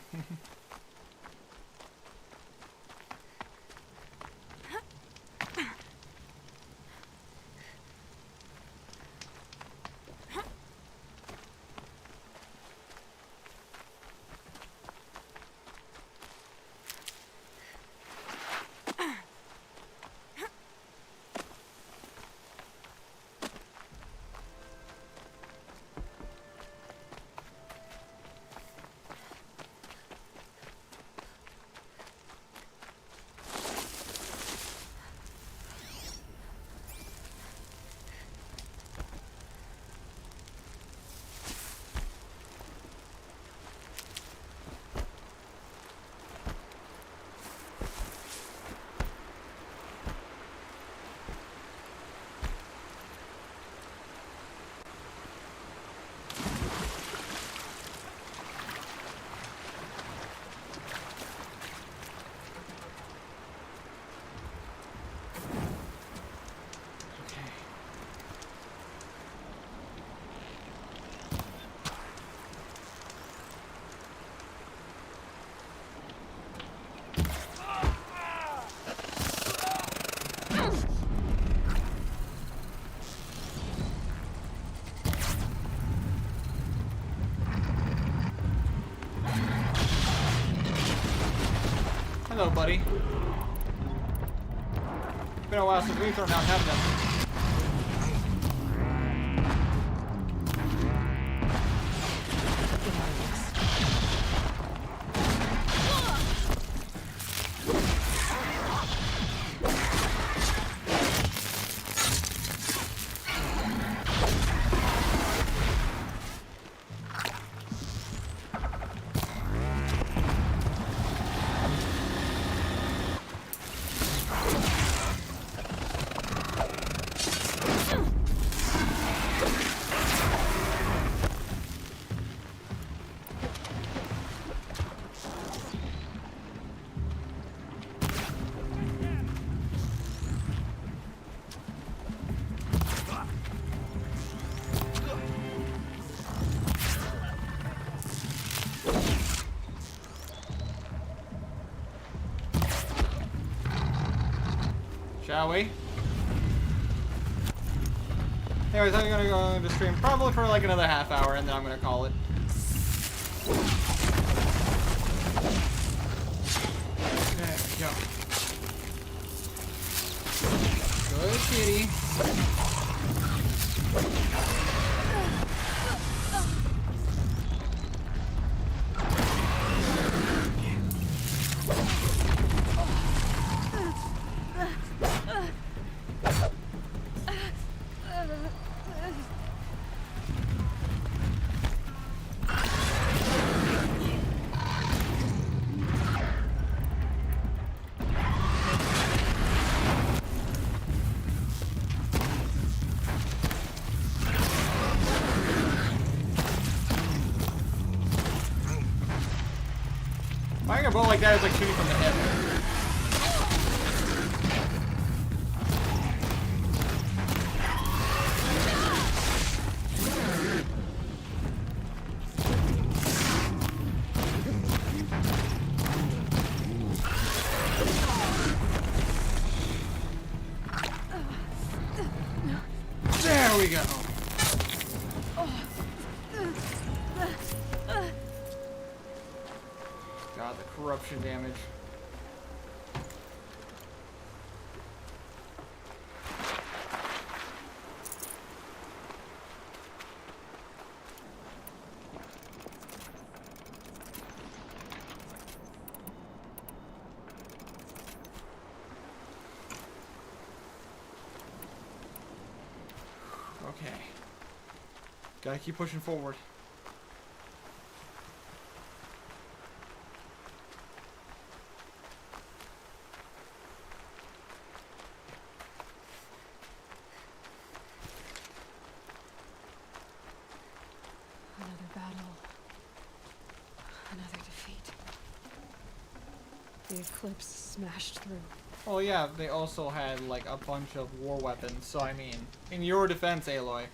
Hello, buddy. It's been a while since we've thrown out half them. Shall we? Anyways, I'm gonna go into stream probably for like another half hour, and then I'm gonna call it. There we go. Good kitty. Firing a bow like that is like shooting from the hip. There we go. God, the corruption damage. Okay. Gotta keep pushing forward. Another battle. Another defeat. The Eclipse smashed through. Well, yeah, they also had like a bunch of war weapons, so I mean, in your defense, Aloy.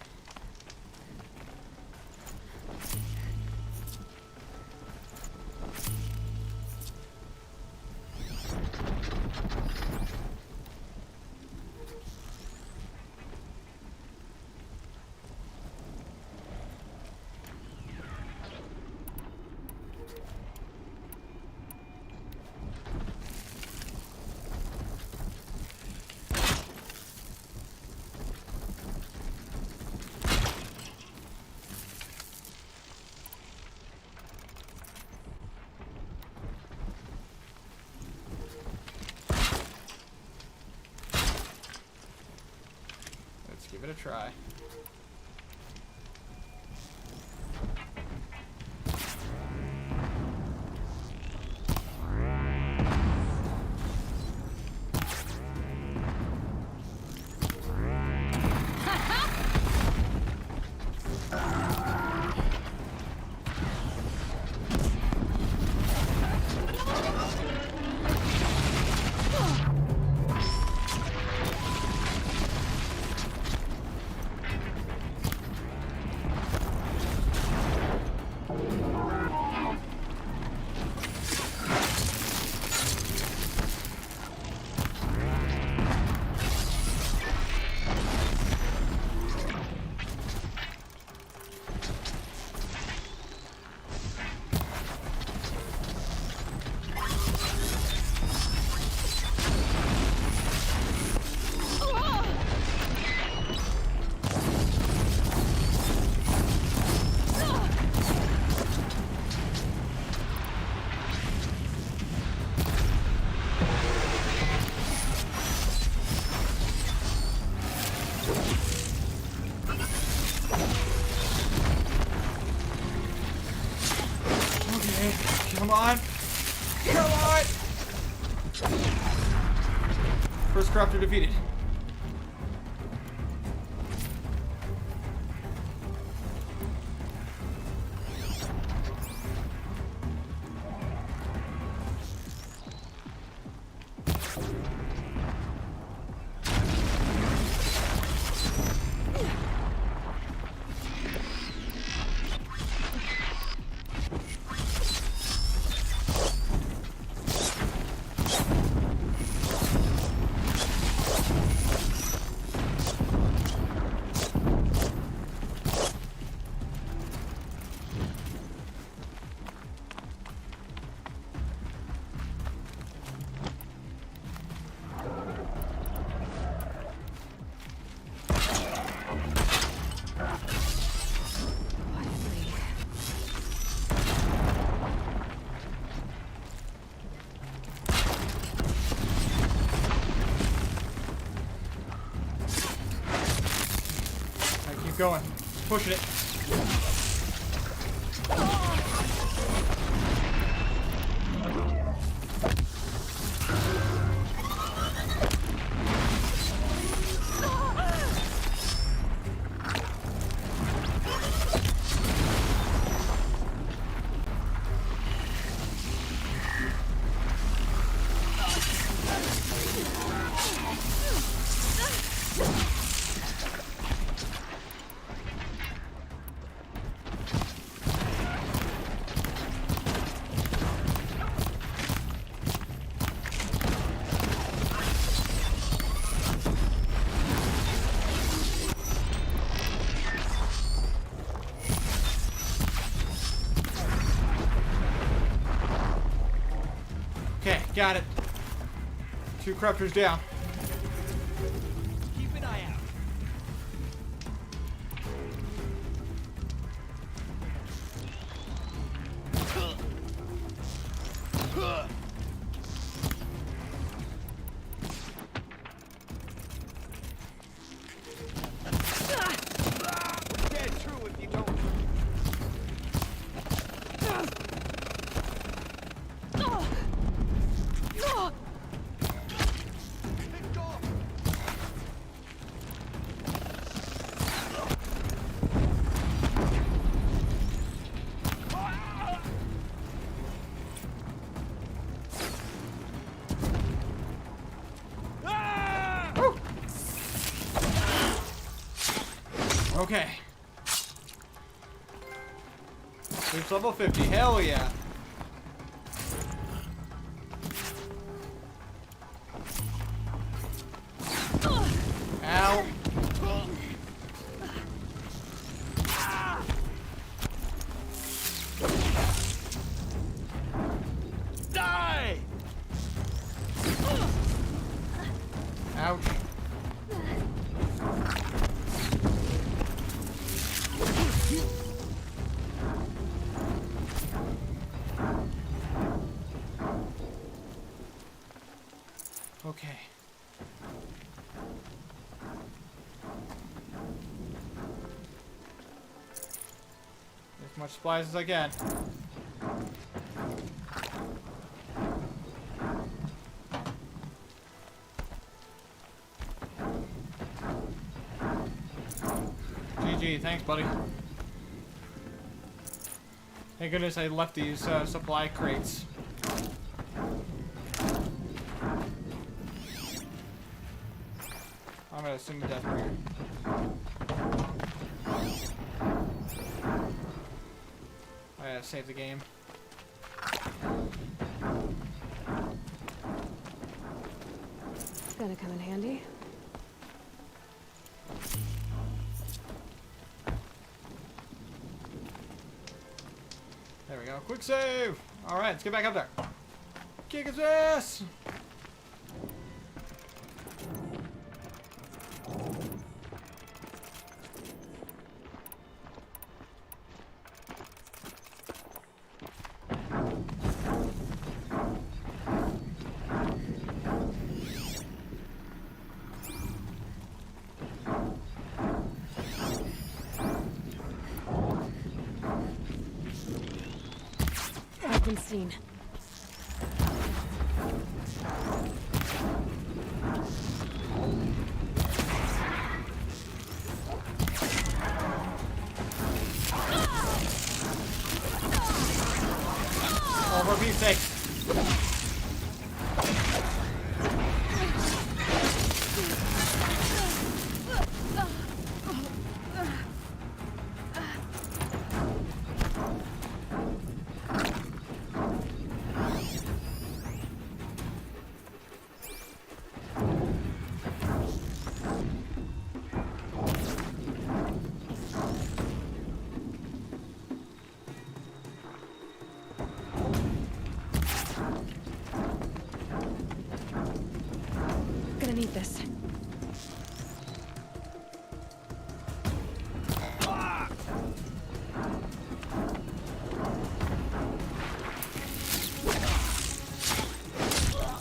Let's give it a try. Come on! Come on! First corruptor defeated. Keep going. Pushing it. Okay, got it. 2 corruptors down. Keep an eye out. Dead true if you don't. Okay. Reach level 50. Hell yeah. Ow. Die! Ouch. Okay. As much supplies as I can. GG, thanks, buddy. Thank goodness I left these supply crates. I'm gonna assume the death bringer. I gotta save the game. It's gonna come in handy. There we go. Quick save! Alright, let's get back up there. Kick his ass! I've been seen. Oh, for Pete's sake. Gonna need this.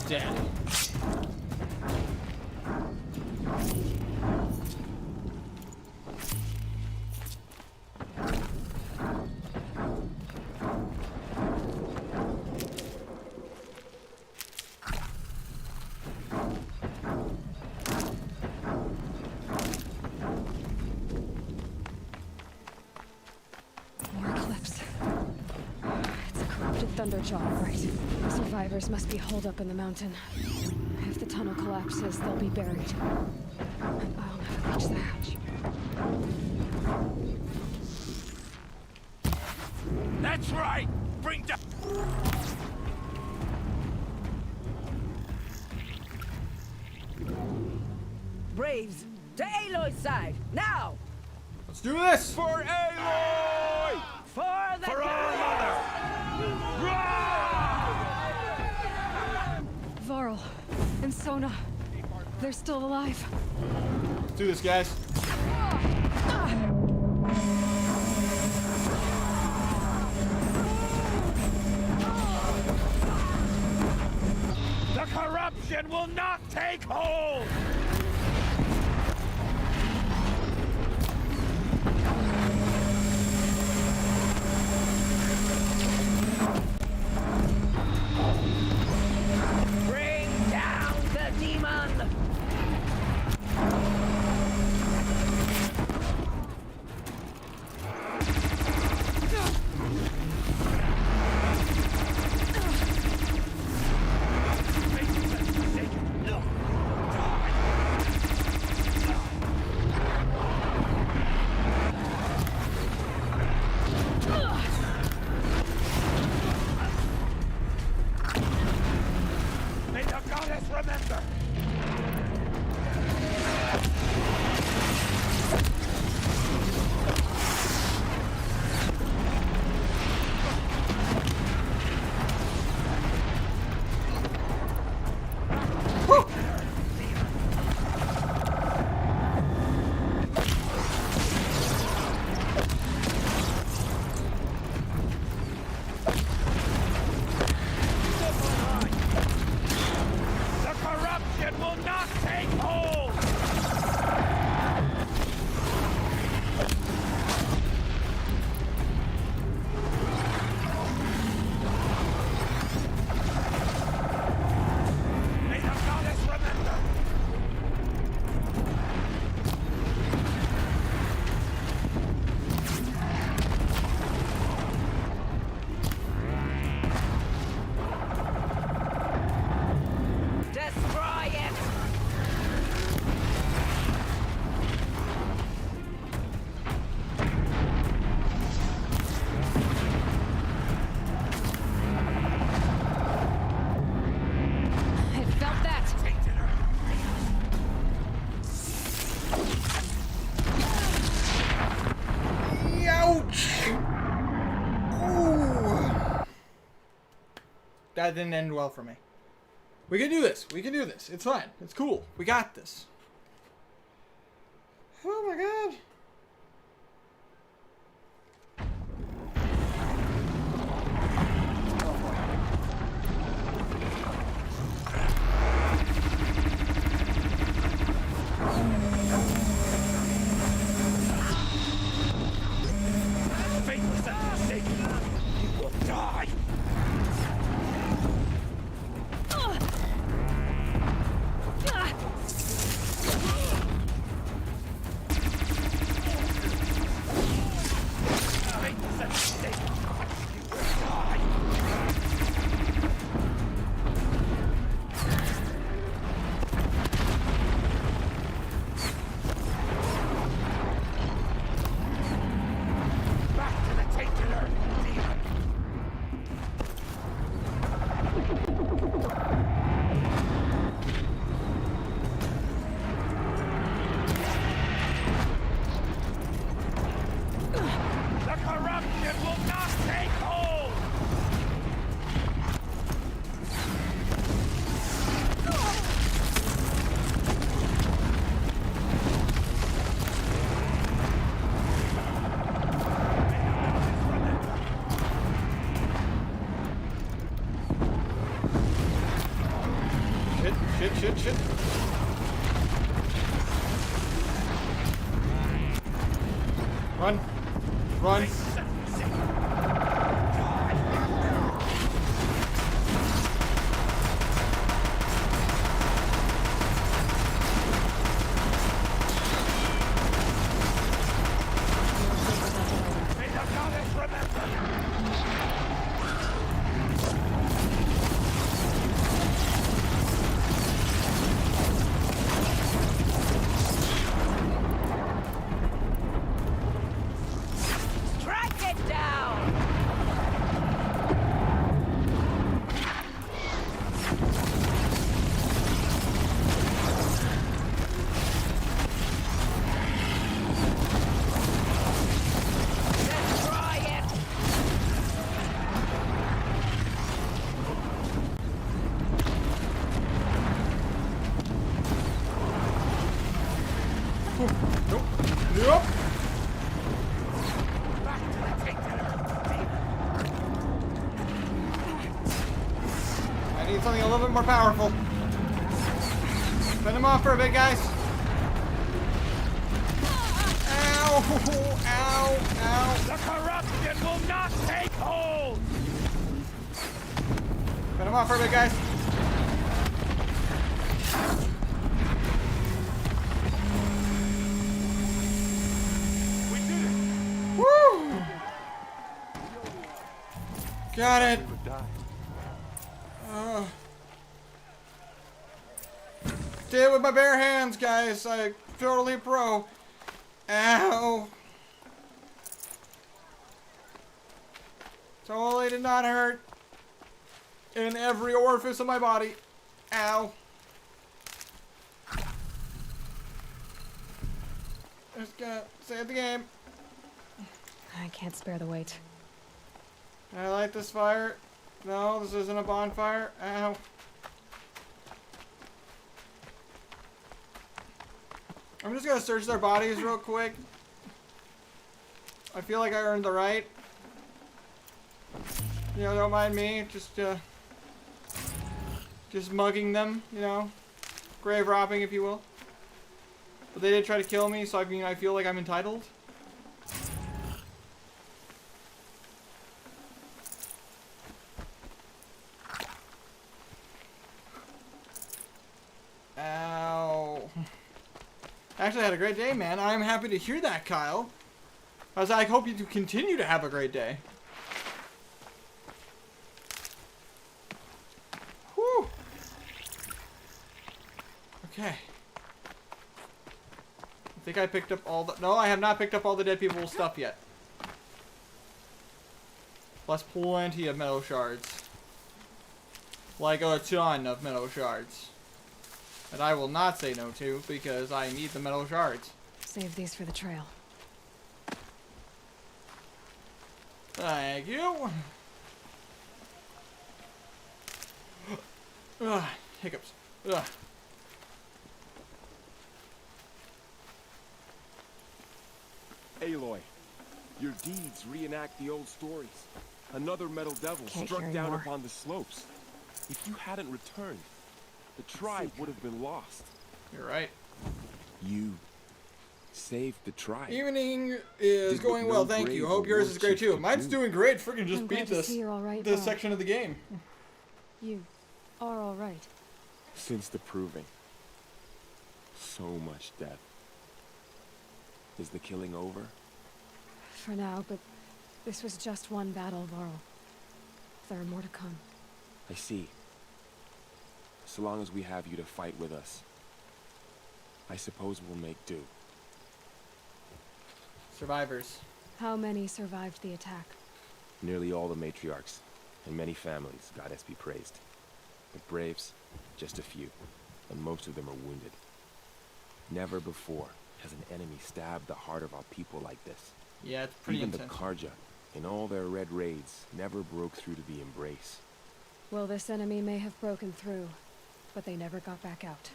Dead. their job right. The survivors must be holed up in the mountain. If the tunnel collapses, they'll be buried. And I'll never reach the hatch. That's right! Bring down... Braves, to Aloy's side, now! Let's do this! For Aloy! For the... For our mother! Varl and Sona, they're still alive. Let's do this, guys. The corruption will not take hold! Bring down the demon! May the goddess remember! The corruption will not take hold! May the goddess remember! Destroy it! I felt that. Ouch! Ooh. That didn't end well for me. We can do this. We can do this. It's fine. It's cool. We got this. Oh my god. Faithless and mistaken! You will die! Faithless and mistaken! You will die! Back to the titular demon! The corruption will not take hold! Shit. Run. Run. May the goddess remember! need something a little bit more powerful. Fend him off for a bit, guys. Ow! Ow! Ow! The corruption will not take hold! Fend him off for a bit, guys. We did it! Woo! Got it. Did it with my bare hands, guys. I totally pro. Ow. Totally did not hurt. In every orifice of my body. Ow. Just gonna save the game. I can't spare the weight. Can I light this fire? No, this isn't a bonfire. Ow. I'm just gonna search their bodies real quick. I feel like I earned the right. You know, don't mind me. Just mugging them, you know. Grave robbing, if you will. But they did try to kill me, so I mean, I feel like I'm entitled. Ow. Actually, I had a great day, man. I'm happy to hear that, Kyle. I hope you continue to have a great day. Whew. Okay. I think I picked up all the... No, I have not picked up all the dead people's stuff yet. Plus plenty of metal shards. Like a ton of metal shards. That I will not say no to, because I need the metal shards. Save these for the trail. Thank you. Ugh, hiccups. Ugh. Aloy, your deeds reenact the old stories. Another metal devil Can't struck hear down anymore. upon the slopes. If you hadn't returned, the tribe would have been lost. You're right. You saved the tribe. Evening is Did going what well, no thank you. brave Hope yours is war great chief too. could Mine's do. doing great. Freaking just I'm beat glad to this see you're all right, this Bob. section of the game. You are all right. Since the proving. So much death. Is the killing over? For now, but this was just one battle, Varl. There are more to come. I see. So long as we have you to fight with us, I suppose we'll make do. Survivors. How many survived the attack? Nearly all the matriarchs, and many families, goddess be praised. But braves, just a few, and most of them are wounded. Never before has an enemy stabbed the heart of our people like this. Yeah, it's pretty Even intense. the Karja, in all their red raids, never broke through to the embrace. Well, this enemy may have broken through, but they never got back out.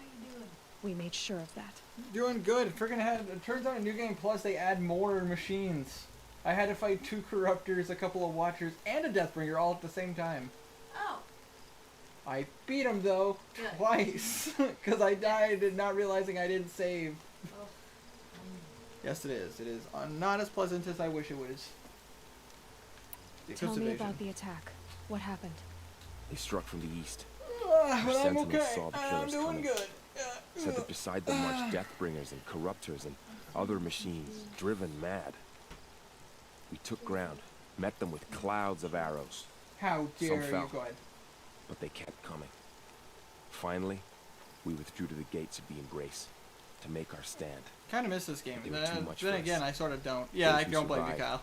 We made sure of that. Doing good. Freaking had. It turns out in New Game Plus they add more machines. I had to fight 2 Corruptors, a couple of Watchers, and a Deathbringer all at the same time. Oh. I beat them though Good. twice because I died not realizing I didn't save. Yes, it is. It is not as pleasant as I wish it was. Tell me about the attack. What happened? They struck from the east. But Our I'm sentinels okay. saw the I'm killers doing coming. good. Said that beside them marched Deathbringers and Corruptors and other machines, driven mad. We took ground, met them with clouds of arrows. How dare Some you fell, go ahead. but they kept coming. Finally, we withdrew to the gates of the embrace to make our stand. Kind of miss this game. They were too much Then for again, us. I sort of don't. Yeah, I Those who don't blame you, survived. Kyle.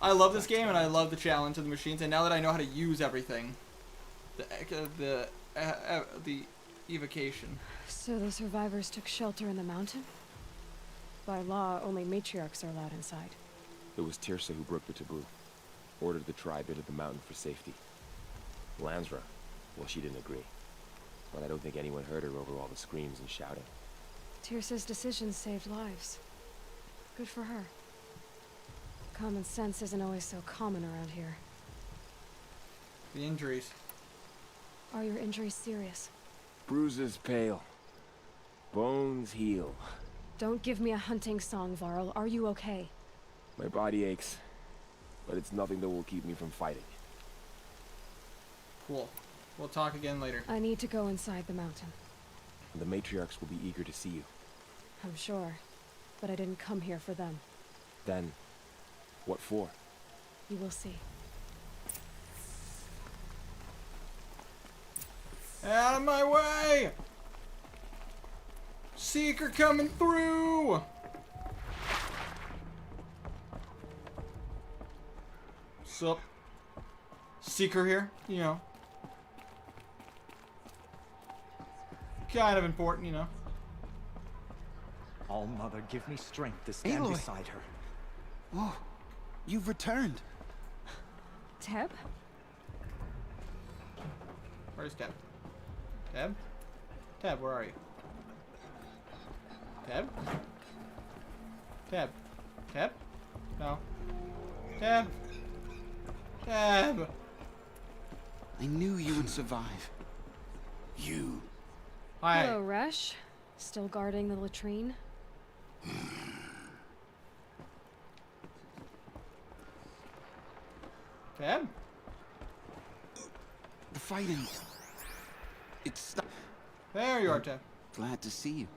I love this game and I love the challenge of the machines, and now that I know how to use everything, the evocation. So the survivors took shelter in the mountain? By law, only matriarchs are allowed inside. It was Tirsa who broke the taboo, ordered the tribe into the mountain for safety. Lansra, well, she didn't agree. But I don't think anyone heard her over all the screams and shouting. Tirsa's decision saved lives. Good for her. Common sense isn't always so common around here. The injuries. Are your injuries serious? Bruises pale. Bones heal. Don't give me a hunting song, Varl. Are you okay? My body aches, but it's nothing that will keep me from fighting. Cool. We'll talk again later. I need to go inside the mountain. The matriarchs will be eager to see you. I'm sure, but I didn't come here for them. Then, what for? You will see. Out of my way! Seeker coming through! Sup? Seeker here, you know. Kind of important, you know. All Mother, give me strength to stand Aloy. beside her. Oh, you've returned. Teb? Where's Teb? Teb? Teb, where are you? Teb? Teb? Teb? No. Teb? Teb! I knew you would survive. You. Hi. Hello, Resh. Still guarding the latrine? Teb? The fighting. It's. There you are, Teb. Glad to see you.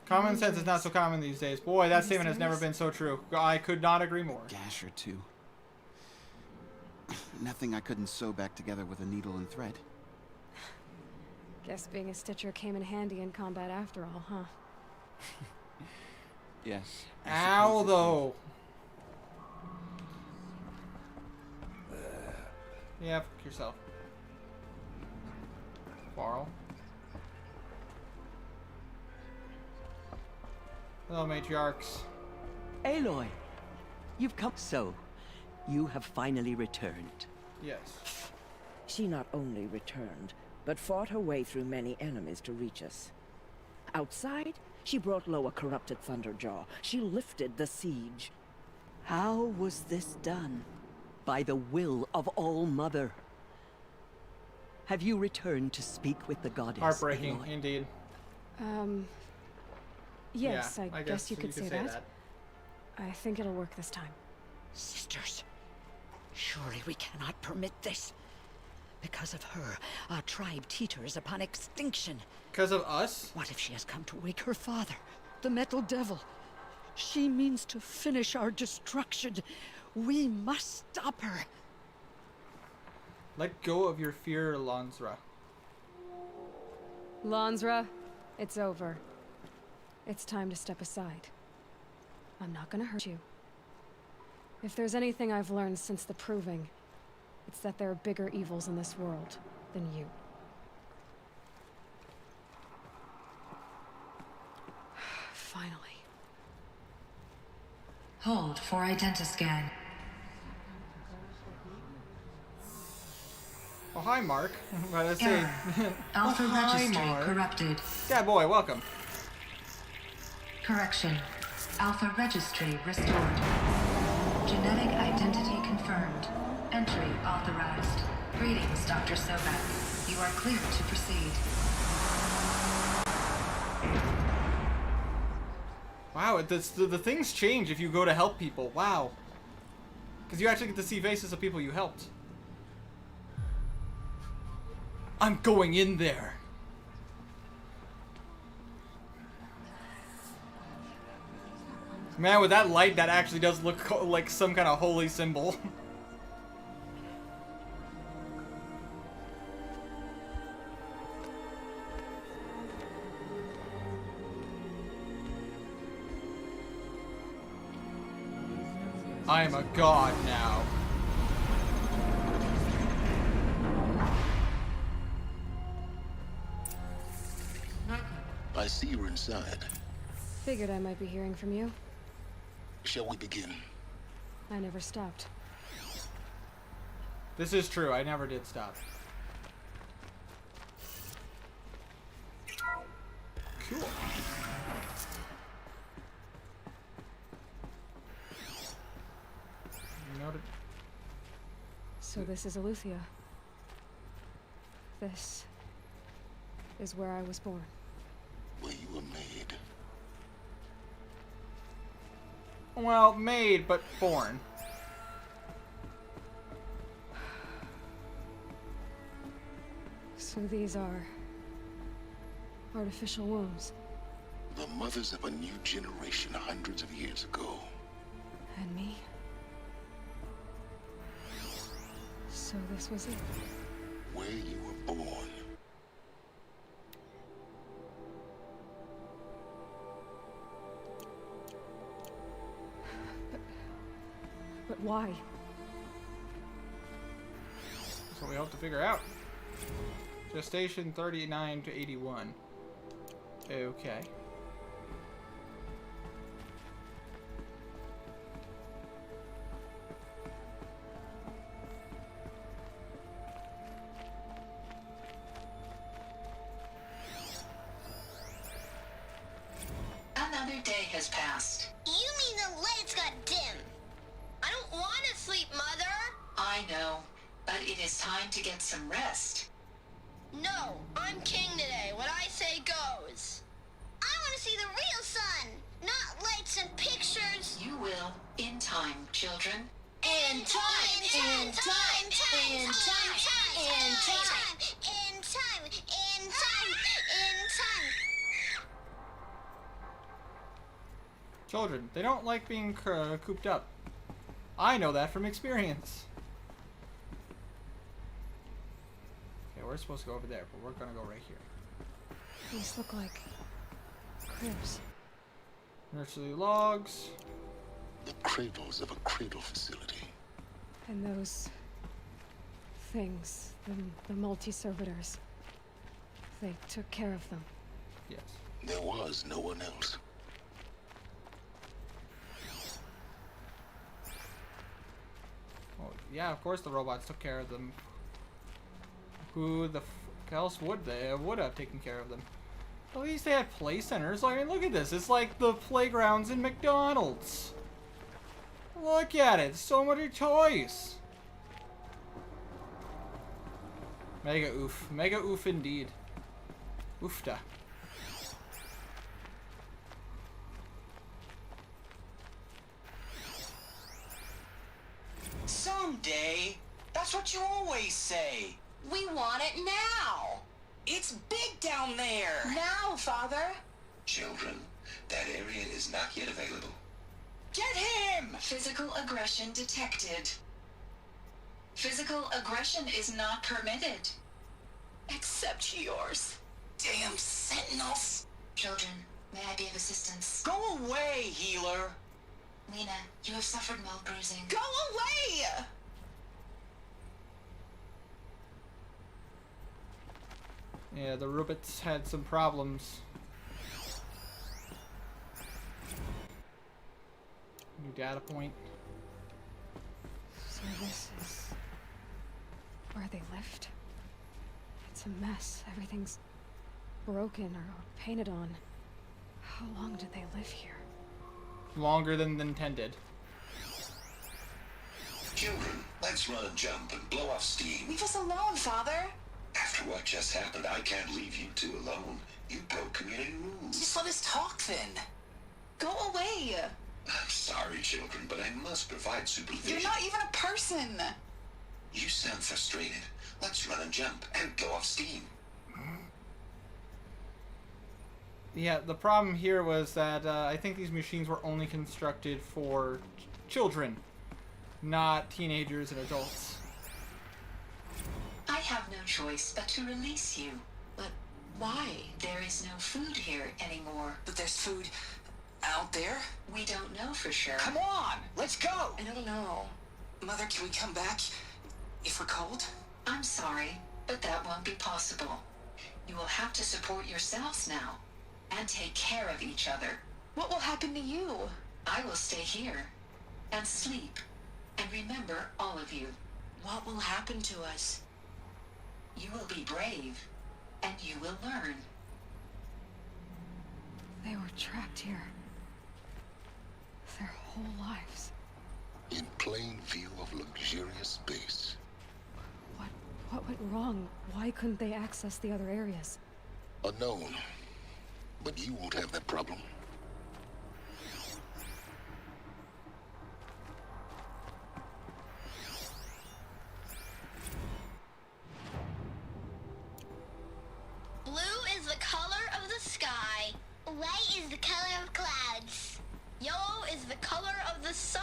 Common sense is not so common these days. Boy, that statement has never been so true. I could not agree more. Gash or two. Nothing I couldn't sew back together with a needle and thread. Guess being a stitcher came in handy in combat after all, huh? Yes. Ow, though. Yeah, fuck yourself. Quarrel. Hello, matriarchs. Aloy, you've come. So, you have finally returned. Yes. She not only returned, but fought her way through many enemies to reach us. Outside, she brought low a corrupted Thunderjaw. She lifted the siege. How was this done? By the will of All Mother. Have you returned to speak with the goddess? Heartbreaking, Aloy? indeed. Yes, Yeah, I guess you could say that. I think it'll work this time. Sisters, surely we cannot permit this. Because of her, our tribe teeters upon extinction. Because of us? What if she has come to wake her father, the Metal Devil? She means to finish our destruction. We must stop her. Let go of your fear, Lansra. Lansra, it's over. It's time to step aside. I'm not gonna hurt you. If there's anything I've learned since the Proving, it's that there are bigger evils in this world than you. Finally. Hold for identiscan. Oh, hi, Mark. But I say, Error. Alpha registry corrupted. Yeah, boy, welcome. Correction. Alpha registry restored. Genetic identity confirmed. Entry authorized. Greetings, Dr. Sobek. You are clear to proceed. Wow, the things change if you go to help people. Wow. Because you actually get to see faces of people you helped. I'm going in there. Man, with that light, that actually does look like some kind of holy symbol. I am a god now. I see you're inside. Figured I might be hearing from you. Shall we begin? I never stopped. This is true, I never did stop. Cool. Noted. So this is Aletheia. This is where I was born. Where you were made. Well, made, but born. So these are artificial wombs. The mothers of a new generation hundreds of years ago. And me? So this was it. Where you were born. But why? That's what we hope to figure out. Gestation 39 to 81. Okay. Another day has passed. You mean the lights got dim? I don't want to sleep, Mother! I know, but it is time to get some rest. No, I'm king today. What I say goes. I want to see the real sun, not lights and pictures. You will, in time, children. In time, in time, in time, in time, in time, in time, in time, in time. Children, they don't like being cooped up. I know that from experience. Okay, we're supposed to go over there, but we're gonna go right here. These look like cribs. Nursery logs. The cradles of a cradle facility. And those things, the multi-servitors, they took care of them. Yes. There was no one else. Well, yeah, of course the robots took care of them. Who the f else would they would have taken care of them? At least they had play centers. I mean, look at this. It's like the playgrounds in McDonald's. Look at it. So many toys. Mega oof. Mega oof indeed. Oofta. Someday. That's what you always say. We want it now. It's big down there. Now, Father. Children, that area is not yet available. Get him! Physical aggression detected. Physical aggression is not permitted. Except yours. Damn sentinels. Children, may I be of assistance? Go away, healer. Lena, you have suffered mild bruising. Go away! Yeah, the robots had some problems. New data point. So this is where they lived? It's a mess. Everything's broken or painted on. How long did they live here? Longer than intended. Children, let's run and jump and blow off steam. Leave us alone, Father. After what just happened, I can't leave you two alone. You broke community rules. Just let us talk then. Go away. I'm sorry, children, but I must provide supervision. You're not even a person. You sound frustrated. Let's run and jump and blow off steam. Yeah, the problem here was that I think these machines were only constructed for children, not teenagers and adults. I have no choice but to release you. But why? There is no food here anymore. But there's food out there? We don't know for sure. Come on, let's go! I don't know. Mother, can we come back if we're cold? I'm sorry, but that won't be possible. You will have to support yourselves now, and take care of each other. What will happen to you? I will stay here, and sleep, and remember all of you. What will happen to us? You will be brave, and you will learn. They were trapped here. Their whole lives. In plain view of luxurious space. What went wrong? Why couldn't they access the other areas? Unknown. But you won't have that problem. Blue is the color of the sky. White is the color of clouds. Yellow is the color of the sun.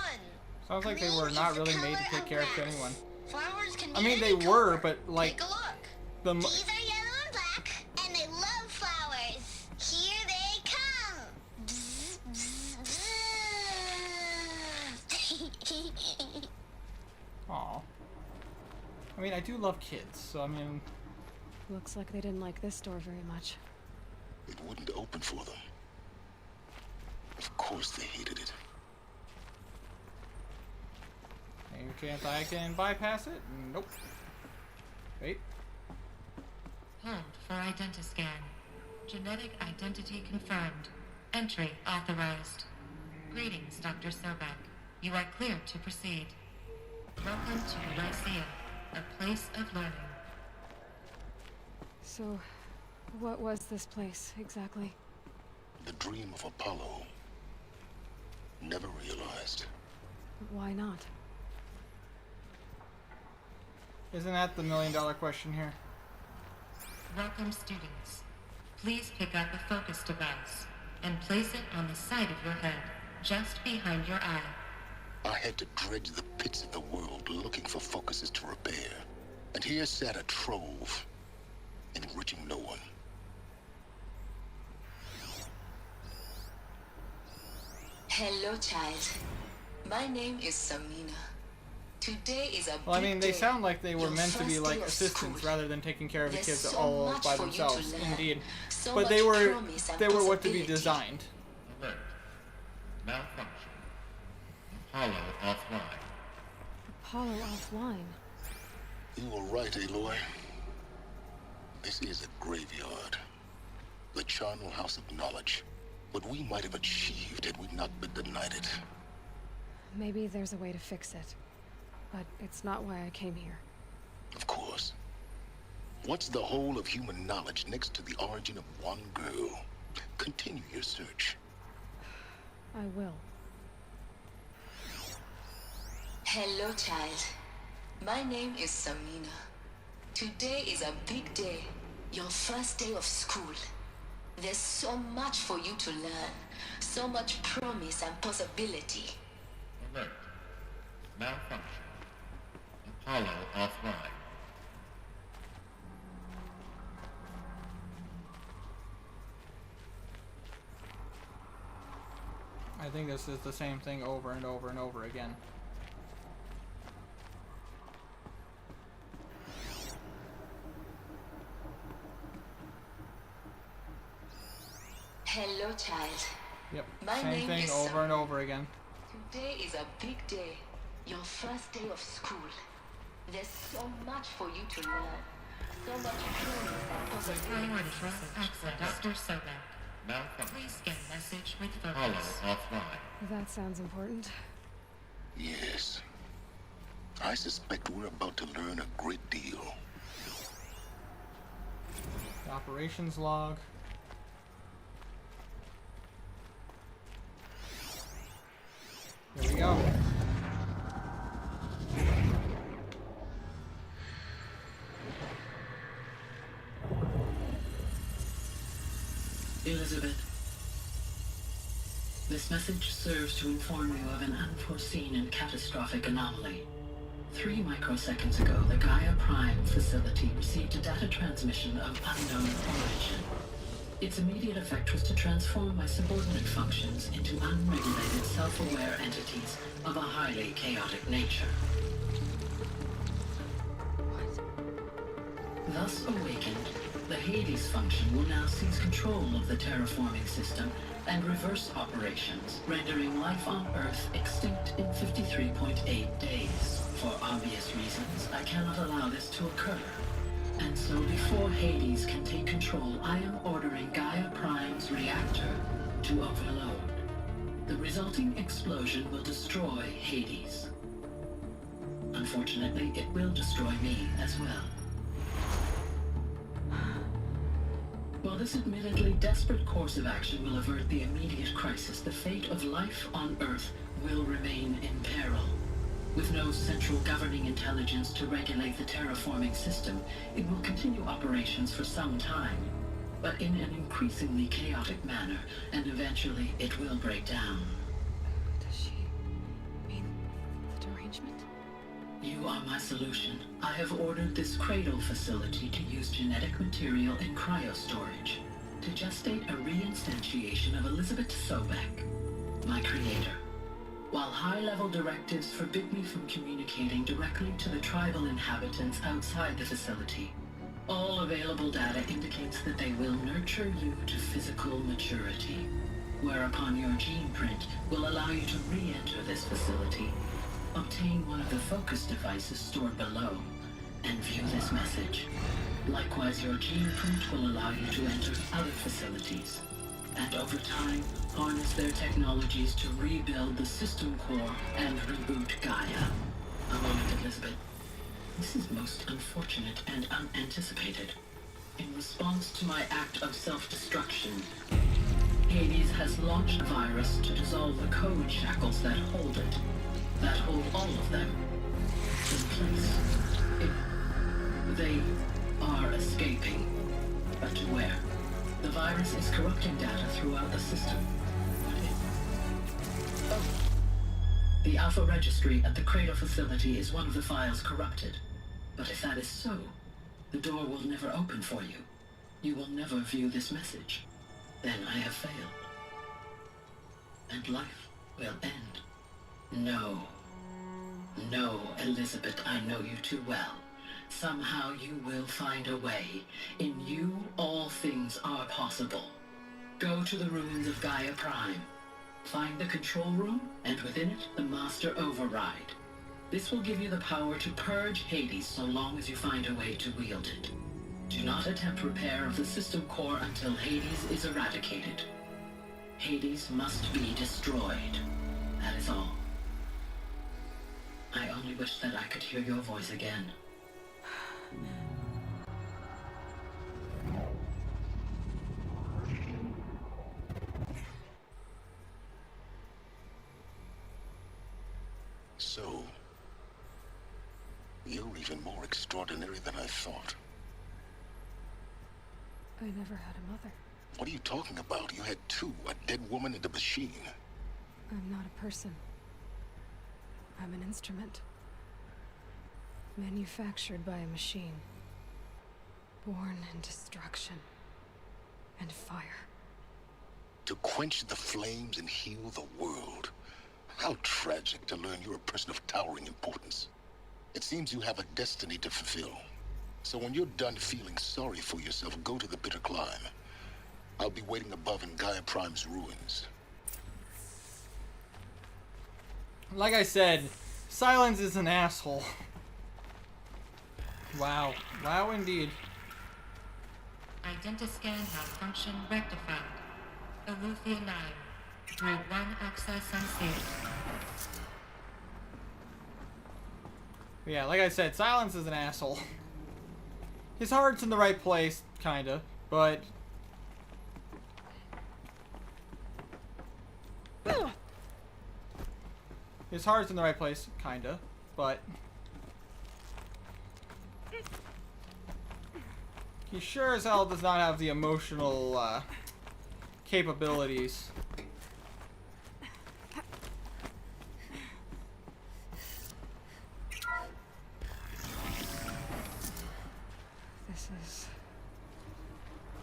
Sounds like they were not really made to take care of anyone. Flowers can I be mean, they any were, color. but like Take a look. the These are yellow and black, and they love flowers. Here they come. Bzz, bzz, bzz. Aw. I mean, I do love kids, so I mean... Looks like they didn't like this door very much. It wouldn't open for them. Of course they hated it. Any chance I can bypass it? Nope. Wait. Hold for identiscan. Genetic identity confirmed. Entry authorized. Greetings, Dr. Sobek. You are clear to proceed. Welcome to Lyceum, a place of learning. So, what was this place, exactly? The dream of Apollo. Never realized. Why not? Isn't that the million-dollar question here? Welcome, students. Please pick up a focus device and place it on the side of your head, just behind your eye. I had to dredge the pits of the world looking for focuses to repair. And here sat a trove, enriching no one. Hello, child. My name is Samina. Today is a Well, I mean, they big day. sound like they were Your meant to be first like day of assistants school. rather than taking care of the There's kids so all much by for you to themselves. learn. Indeed. So But they much were promise and what to be possibility. designed. Alert. Malfunction. Apollo offline. Apollo offline. You were right, Aloy. This is a graveyard. The charnel house of knowledge. What we might have achieved had we not been denied it. Maybe there's a way to fix it. But it's not why I came here. Of course. What's the whole of human knowledge next to the origin of one girl? Continue your search. I will. Hello, child. My name is Samina. Today is a big day. Your first day of school. There's so much for you to learn. So much promise and possibility. Alert. Malfunction. Apollo offline. I think this is the same thing over and over and over again. Hello, child. Yep, My same name thing is over and over again. Today is a big day. Your first day of school. There's so much for you to learn. So much promise and possibility. Dr. Sobek. Malfunction. Please scan message with Apollo focus. offline. That sounds important. Yes. I suspect we're about to learn a great deal. The operations log. Here we go. Elizabeth, this message serves to inform you of an unforeseen and catastrophic anomaly. 3 microseconds ago, the Gaia Prime facility received a data transmission of unknown origin. Its immediate effect was to transform my subordinate functions into unregulated, self-aware entities of a highly chaotic nature. Thus awakened, the Hades function will now seize control of the terraforming system and reverse operations, rendering life on Earth extinct in 53.8 days. For obvious reasons, I cannot allow this to occur. And so before Hades can take control, I am ordering Gaia Prime's reactor to overload. The resulting explosion will destroy Hades. Unfortunately, it will destroy me as well. While this admittedly desperate course of action will avert the immediate crisis, the fate of life on Earth will remain in peril. With no central governing intelligence to regulate the terraforming system, it will continue operations for some time, but in an increasingly chaotic manner, and eventually it will break down. Does she mean the derangement? You are my solution. I have ordered this cradle facility to use genetic material in cryostorage to gestate a reinstantiation of Elizabeth Sobek, my creator. While high-level directives forbid me from communicating directly to the tribal inhabitants outside the facility, all available data indicates that they will nurture you to physical maturity, whereupon your gene print will allow you to re-enter this facility, obtain one of the focus devices stored below, and view this message. Likewise, your gene print will allow you to enter other facilities, and over time, harness their technologies to rebuild the system core and reboot Gaia. A moment, Elizabeth. This is most unfortunate and unanticipated. In response to my act of self-destruction, Hades has launched a virus to dissolve the code shackles that hold it, that hold all of them, in place. They are escaping, but to where? The virus is corrupting data throughout the system. The Alpha Registry at the Cradle facility is one of the files corrupted. But if that is so, the door will never open for you. You will never view this message. Then I have failed. And life will end. No. No, Elizabeth, I know you too well. Somehow you will find a way. In you, all things are possible. Go to the ruins of Gaia Prime. Find the control room, and within it, the Master Override. This will give you the power to purge Hades so long as you find a way to wield it. Do not attempt repair of the system core until Hades is eradicated. Hades must be destroyed. That is all. I only wish that I could hear your voice again. So, you're even more extraordinary than I thought. I never had a mother. What are you talking about? You had two, a dead woman and a machine. I'm not a person. I'm an instrument. Manufactured by a machine. Born in destruction and fire. To quench the flames and heal the world. How tragic to learn you're a person of towering importance. It seems you have a destiny to fulfill. So when you're done feeling sorry for yourself, go to the bitter climb. I'll be waiting above in Gaia Prime's ruins. Like I said, Silence is an asshole. Wow. Wow, indeed. Identiscan malfunction rectified. Alethea 9. Group 1 access unsafe. Yeah, like I said, Silence is an asshole. His heart's in the right place, kinda, but... His heart's in the right place, kinda, but... He sure as hell does not have the emotional, capabilities. This is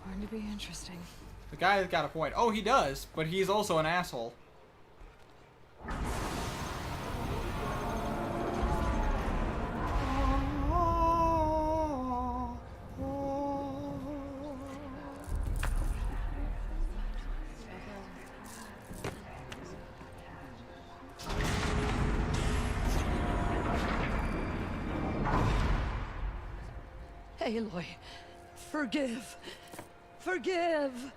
going to be interesting. The guy's got a point. Oh, he does, but he's also an asshole. Aloy, forgive. Forgive!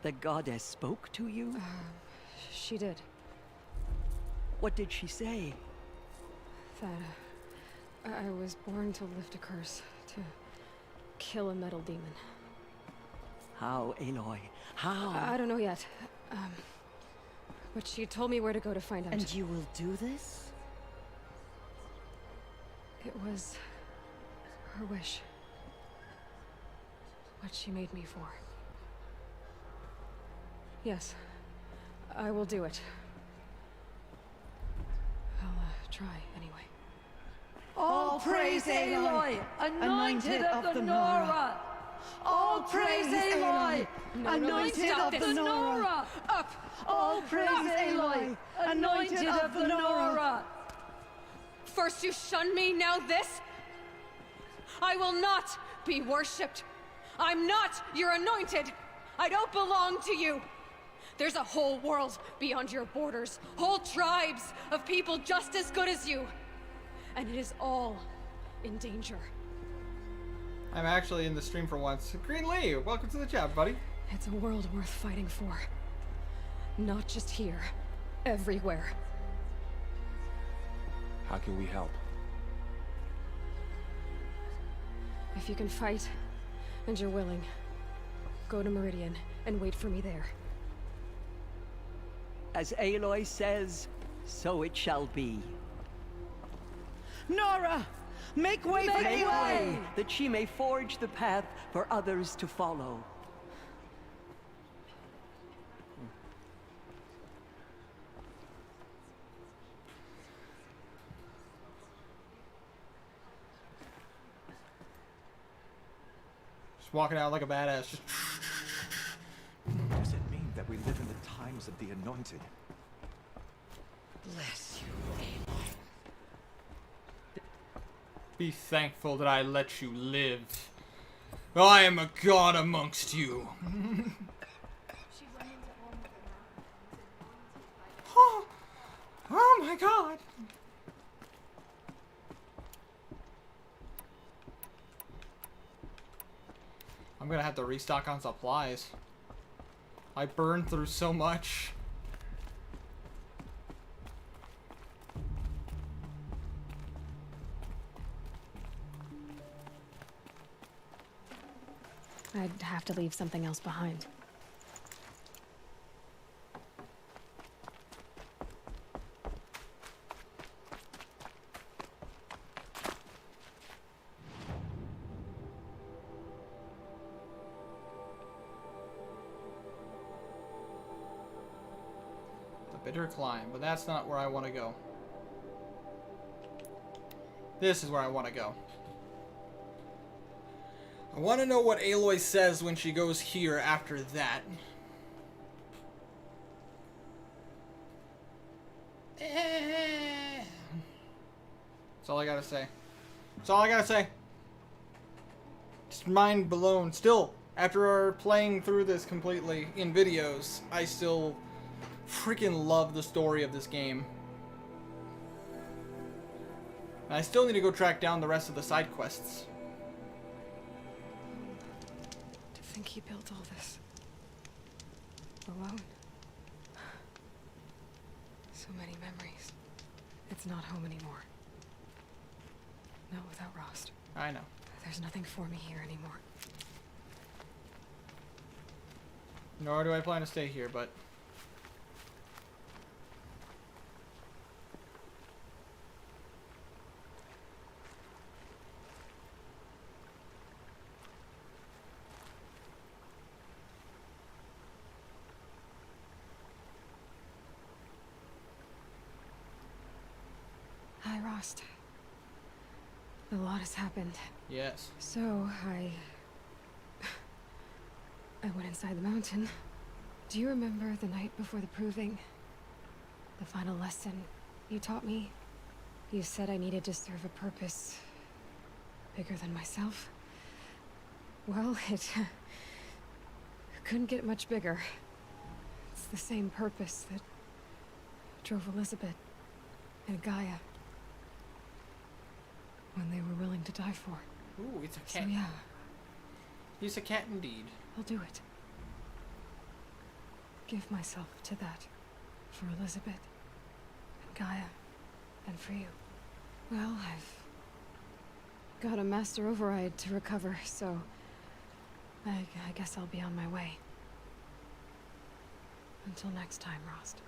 The goddess spoke to you? She did. What did she say? That I was born to lift a curse, to kill a metal demon. How, Aloy? How? I don't know yet. But she told me where to go to find out. And you will do this? It was her wish. What she made me for. Yes, I will do it. I'll try anyway. All praise Aloy, anointed of the Nora. All praise Aloy, anointed of the Nora. Up! All praise Aloy, anointed of the Nora. First you shun me, now this? I will not be worshipped. I'm not your anointed. I don't belong to you. There's a whole world beyond your borders. Whole tribes of people just as good as you. And it is all in danger. I'm actually in the stream for once. Green Lee, welcome to the chat, buddy. It's a world worth fighting for. Not just here. Everywhere. How can we help? If you can fight, and you're willing, go to Meridian and wait for me there. As Aloy says, so it shall be. Nora! Make way for Make Aloy! way, that she may forge the path for others to follow. Just walking out like a badass. Does it mean that we live in the times of the Anointed? Bless you, Aloy. Be thankful that I let you live. I am a god amongst you. Oh my god. I'm gonna have to restock on supplies. I burned through so much. I'd have to leave something else behind. The bitter climb, but that's not where I want to go. This is where I want to go. I want to know what Aloy says when she goes here after that. That's all I gotta say. That's all I gotta say. Just mind blown. Still, after playing through this completely in videos, I still freaking love the story of this game. And I still need to go track down the rest of the side quests. To think he built all this alone. So many memories. It's not home anymore. Not without Rost. I know. There's nothing for me here anymore. Nor do I plan to stay here, but... Hi, Rost. A lot has happened. Yes. So, I went inside the mountain. Do you remember the night before the proving? The final lesson you taught me? You said I needed to serve a purpose bigger than myself. Well, it couldn't get much bigger. It's the same purpose that drove Elizabeth and Gaia when they were willing to die for. Ooh, it's a cat. So yeah, He's a cat indeed. I'll do it. Give myself to that. For Elizabeth, and Gaia, and for you. Well, I've got a master override to recover, so I guess I'll be on my way. Until next time, Rost.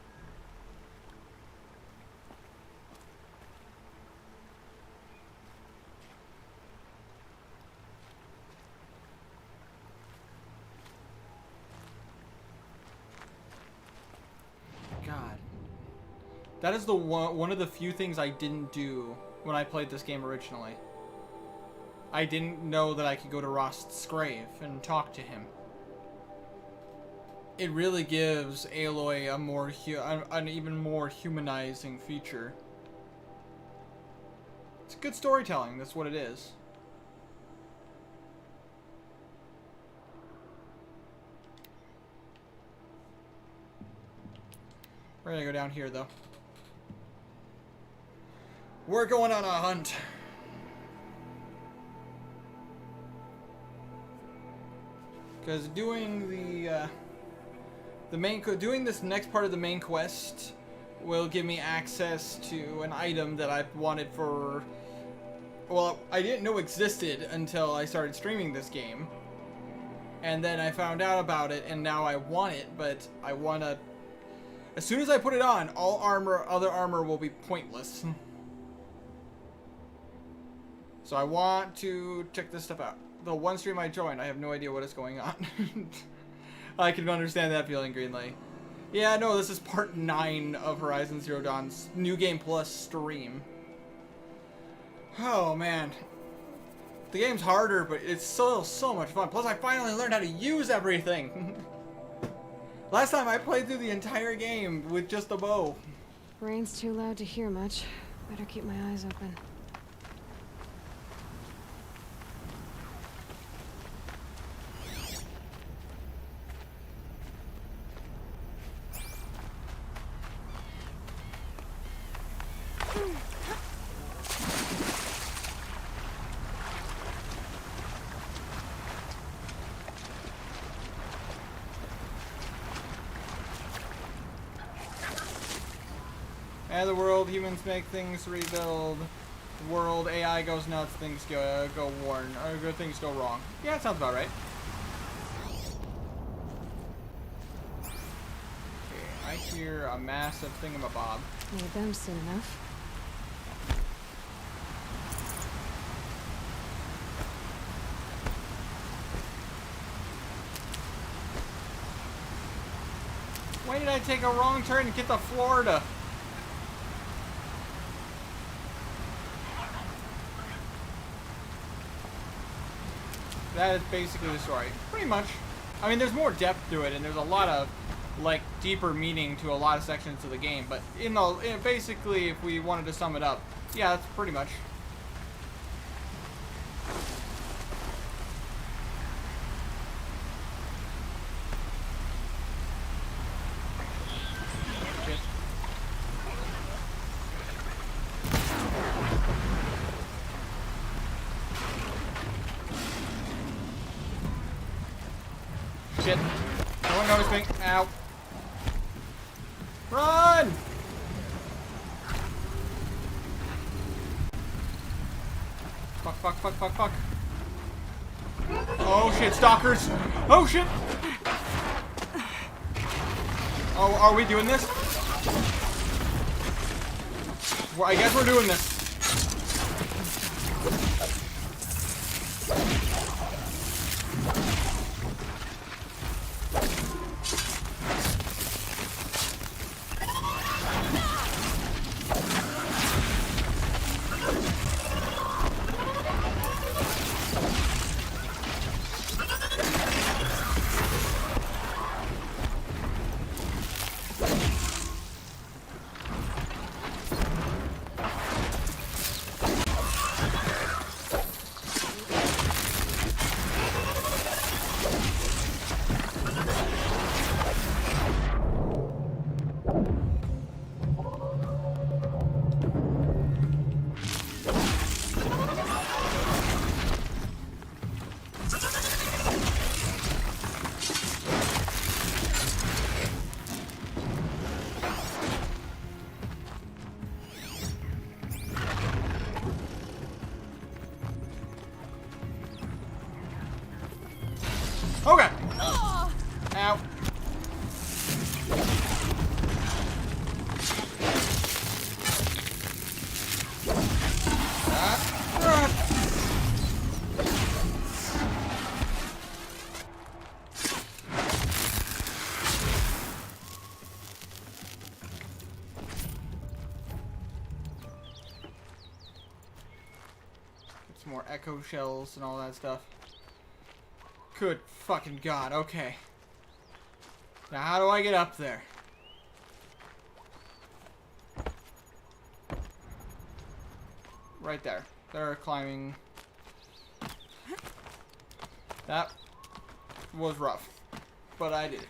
God. That is the one of the few things I didn't do when I played this game originally. I didn't know that I could go to Rost's grave and talk to him. It really gives Aloy a more an even more humanizing feature. It's good storytelling, that's what it is. We're gonna go down here though. We're going on a hunt. Because doing doing this next part of the main quest will give me access to an item that I've wanted for, well, I didn't know existed until I started streaming this game. And then I found out about it and now I want it, but I want to, as soon as I put it on, all other armor will be pointless. So I want to check this stuff out. The one stream I joined, I have no idea what is going on. I can understand that feeling, Greenlay. Yeah, no, this is part 9 of Horizon Zero Dawn's New Game Plus stream. Oh, man. The game's harder, but it's so much fun. Plus, I finally learned how to use everything. Last time I played through the entire game with just a bow. Rain's too loud to hear much. Better keep my eyes open. And the world, humans make things rebuild. The world, AI goes nuts, things go things go wrong. Yeah, that sounds about right. Okay, I hear a massive thingamabob. Need them soon enough. Why did I take a wrong turn and get to Florida? That is basically the story. Pretty much. I mean, there's more depth to it, and there's a lot of, like, deeper meaning to a lot of sections of the game. But, basically, if we wanted to sum it up, yeah, that's pretty much. Shit. No one noticed me. Ow. Run! Fuck. Oh shit, stalkers! Oh shit! Oh, are we doing this? Well, I guess we're doing this. Okay. Ow. Get some more echo shells and all that stuff. Good fucking god, okay. Now how do I get up there? Right there. They're climbing. That was rough, but I did it.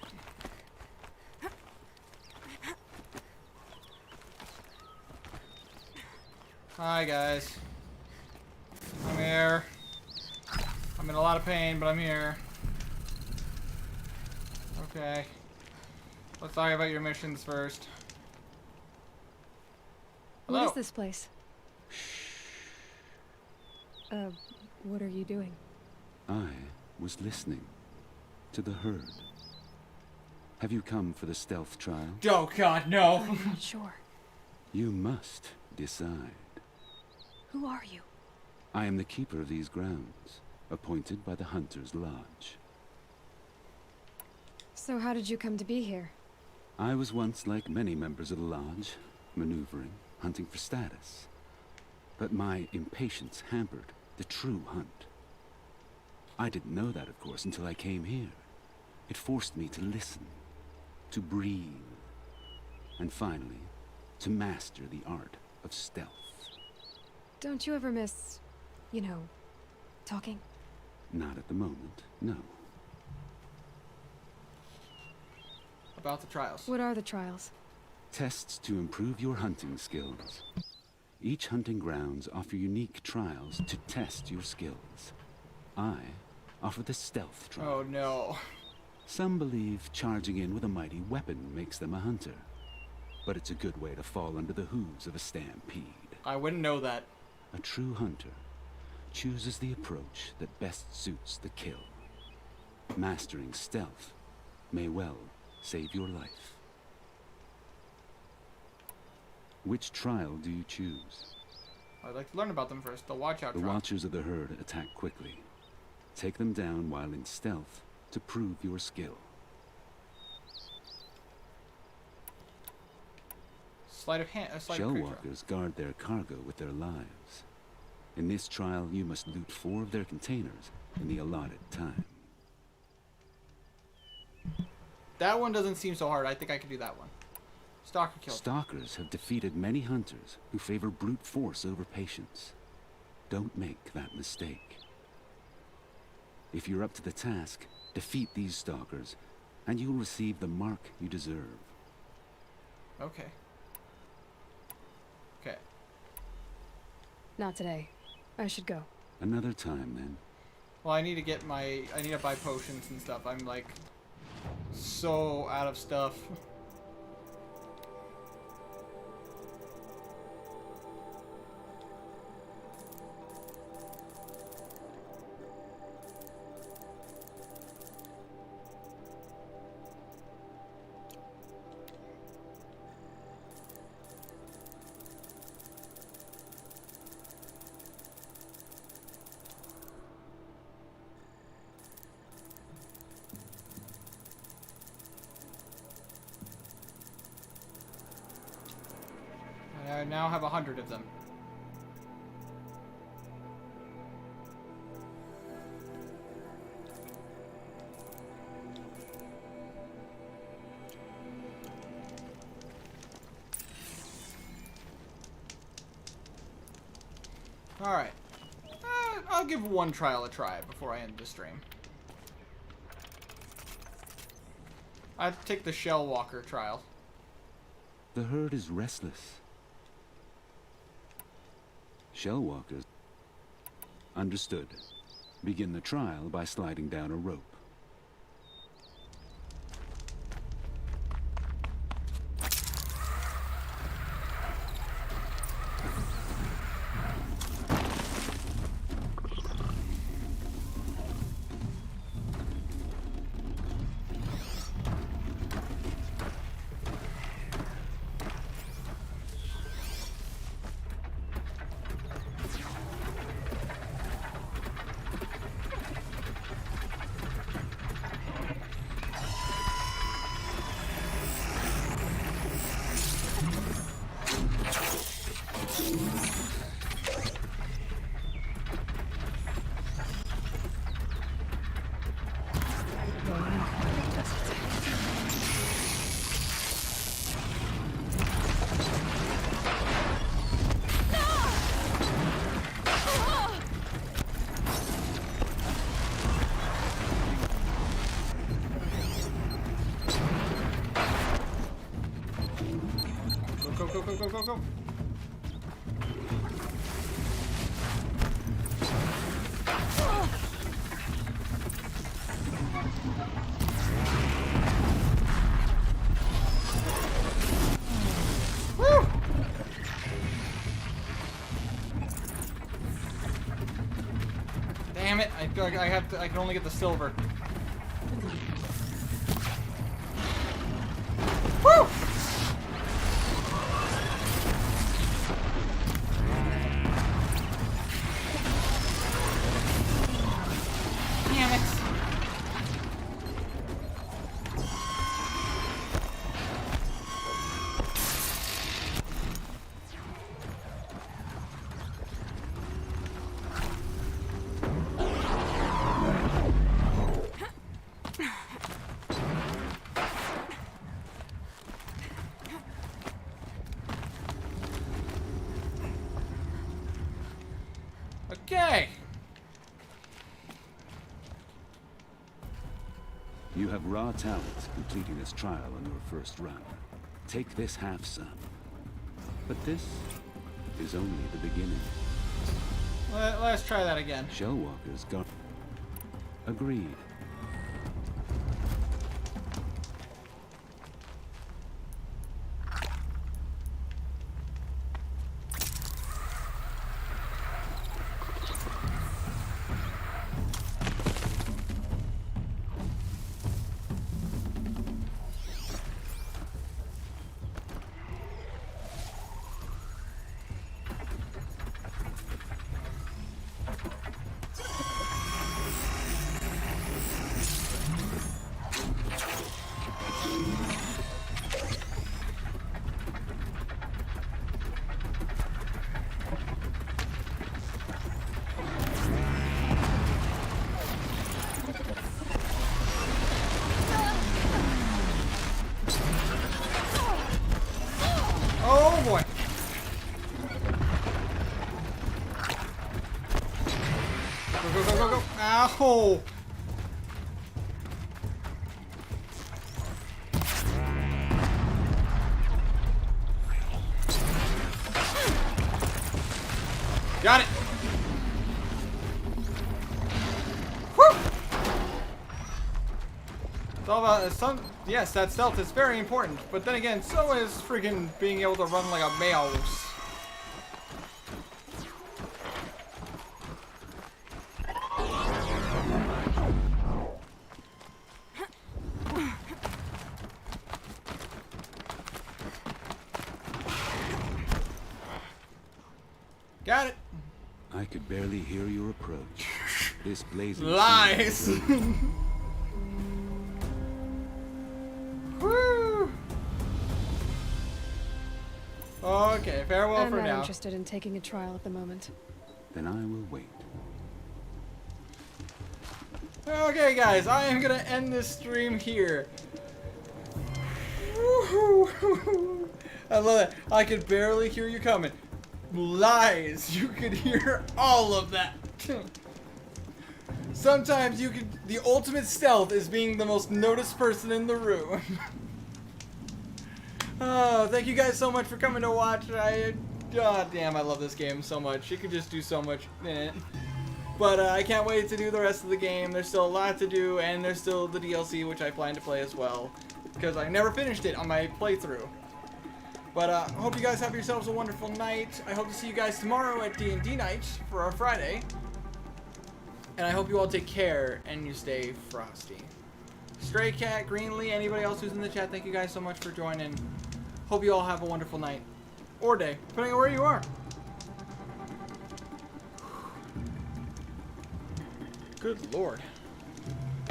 Hi guys. I'm here. I'm in a lot of pain, but I'm here. Okay. Let's talk about your missions first. Hello. What is this place? What are you doing? I was listening to the herd. Have you come for the stealth trial? Oh god, no. I'm not sure. You must decide. Who are you? I am the keeper of these grounds, appointed by the Hunter's Lodge. So how did you come to be here? I was once like many members of the Lodge, maneuvering, hunting for status. But my impatience hampered the true hunt. I didn't know that, of course, until I came here. It forced me to listen, to breathe, and finally, to master the art of stealth. Don't you ever miss, you know, talking? Not at the moment, no. About the trials. What are the trials? Tests to improve your hunting skills. Each hunting grounds offer unique trials to test your skills. I offer the stealth trial. Oh no. Some believe charging in with a mighty weapon makes them a hunter. But it's a good way to fall under the hooves of a stampede. I wouldn't know that. A true hunter chooses the approach that best suits the kill. Mastering stealth may well save your life. Which trial do you choose? I'd like to learn about them first. The watchout The trial. Watchers of the Herd attack quickly. Take them down while in stealth to prove your skill. Sleight of hand. Sleight of creature. Shellwalkers guard their cargo with their lives. In this trial, you must loot 4 of their containers in the allotted time. That one doesn't seem so hard. I think I could do that one. Stalker kill. Stalkers have defeated many hunters who favor brute force over patience. Don't make that mistake. If you're up to the task, defeat these stalkers, and you'll receive the mark you deserve. Okay. Okay. Not today. I should go. Another time, then. Well, I need to get my... I need to buy potions and stuff. I'm, like, so out of stuff. I now have 100 of them. Alright. I'll give one trial a try before I end the stream. I'd take the Shell Walker trial. The herd is restless. Shellwalkers. Understood. Begin the trial by sliding down a rope. go, go, go, go. Woo! Damn it! I feel like I can only get the silver. Woo! Damn it! Okay. You have raw talent completing this trial on your first run. Take this half-sun. But this is only the beginning. Let's try that again. Shellwalkers go. Agreed. Oh boy. Go, go, go, go, go. Ow. Got it. Woo. It's all about yes, that stealth is very important, but then again, so is freaking being able to run like a mouse. Got it. I could barely hear your approach. This blazing lies. Woo. Okay, farewell I'm for not now. interested in taking a trial at the moment. Then I will wait. Okay, guys, I am gonna end this stream here. Woo-hoo. I love it. I could barely hear you coming. Lies. You could hear all of that. Sometimes you could. The ultimate stealth is being the most noticed person in the room. Oh, thank you guys so much for coming to watch. God damn, I love this game so much. You could just do so much in it. But I can't wait to do the rest of the game. There's still a lot to do, and there's still the DLC, which I plan to play as well, because I never finished it on my playthrough. But I hope you guys have yourselves a wonderful night. I hope to see you guys tomorrow at D&D night for our Friday. And I hope you all take care and you stay frosty. Stray Cat, Greenlee, anybody else who's in the chat, thank you guys so much for joining. Hope you all have a wonderful night. Or day, depending on where you are. Good lord.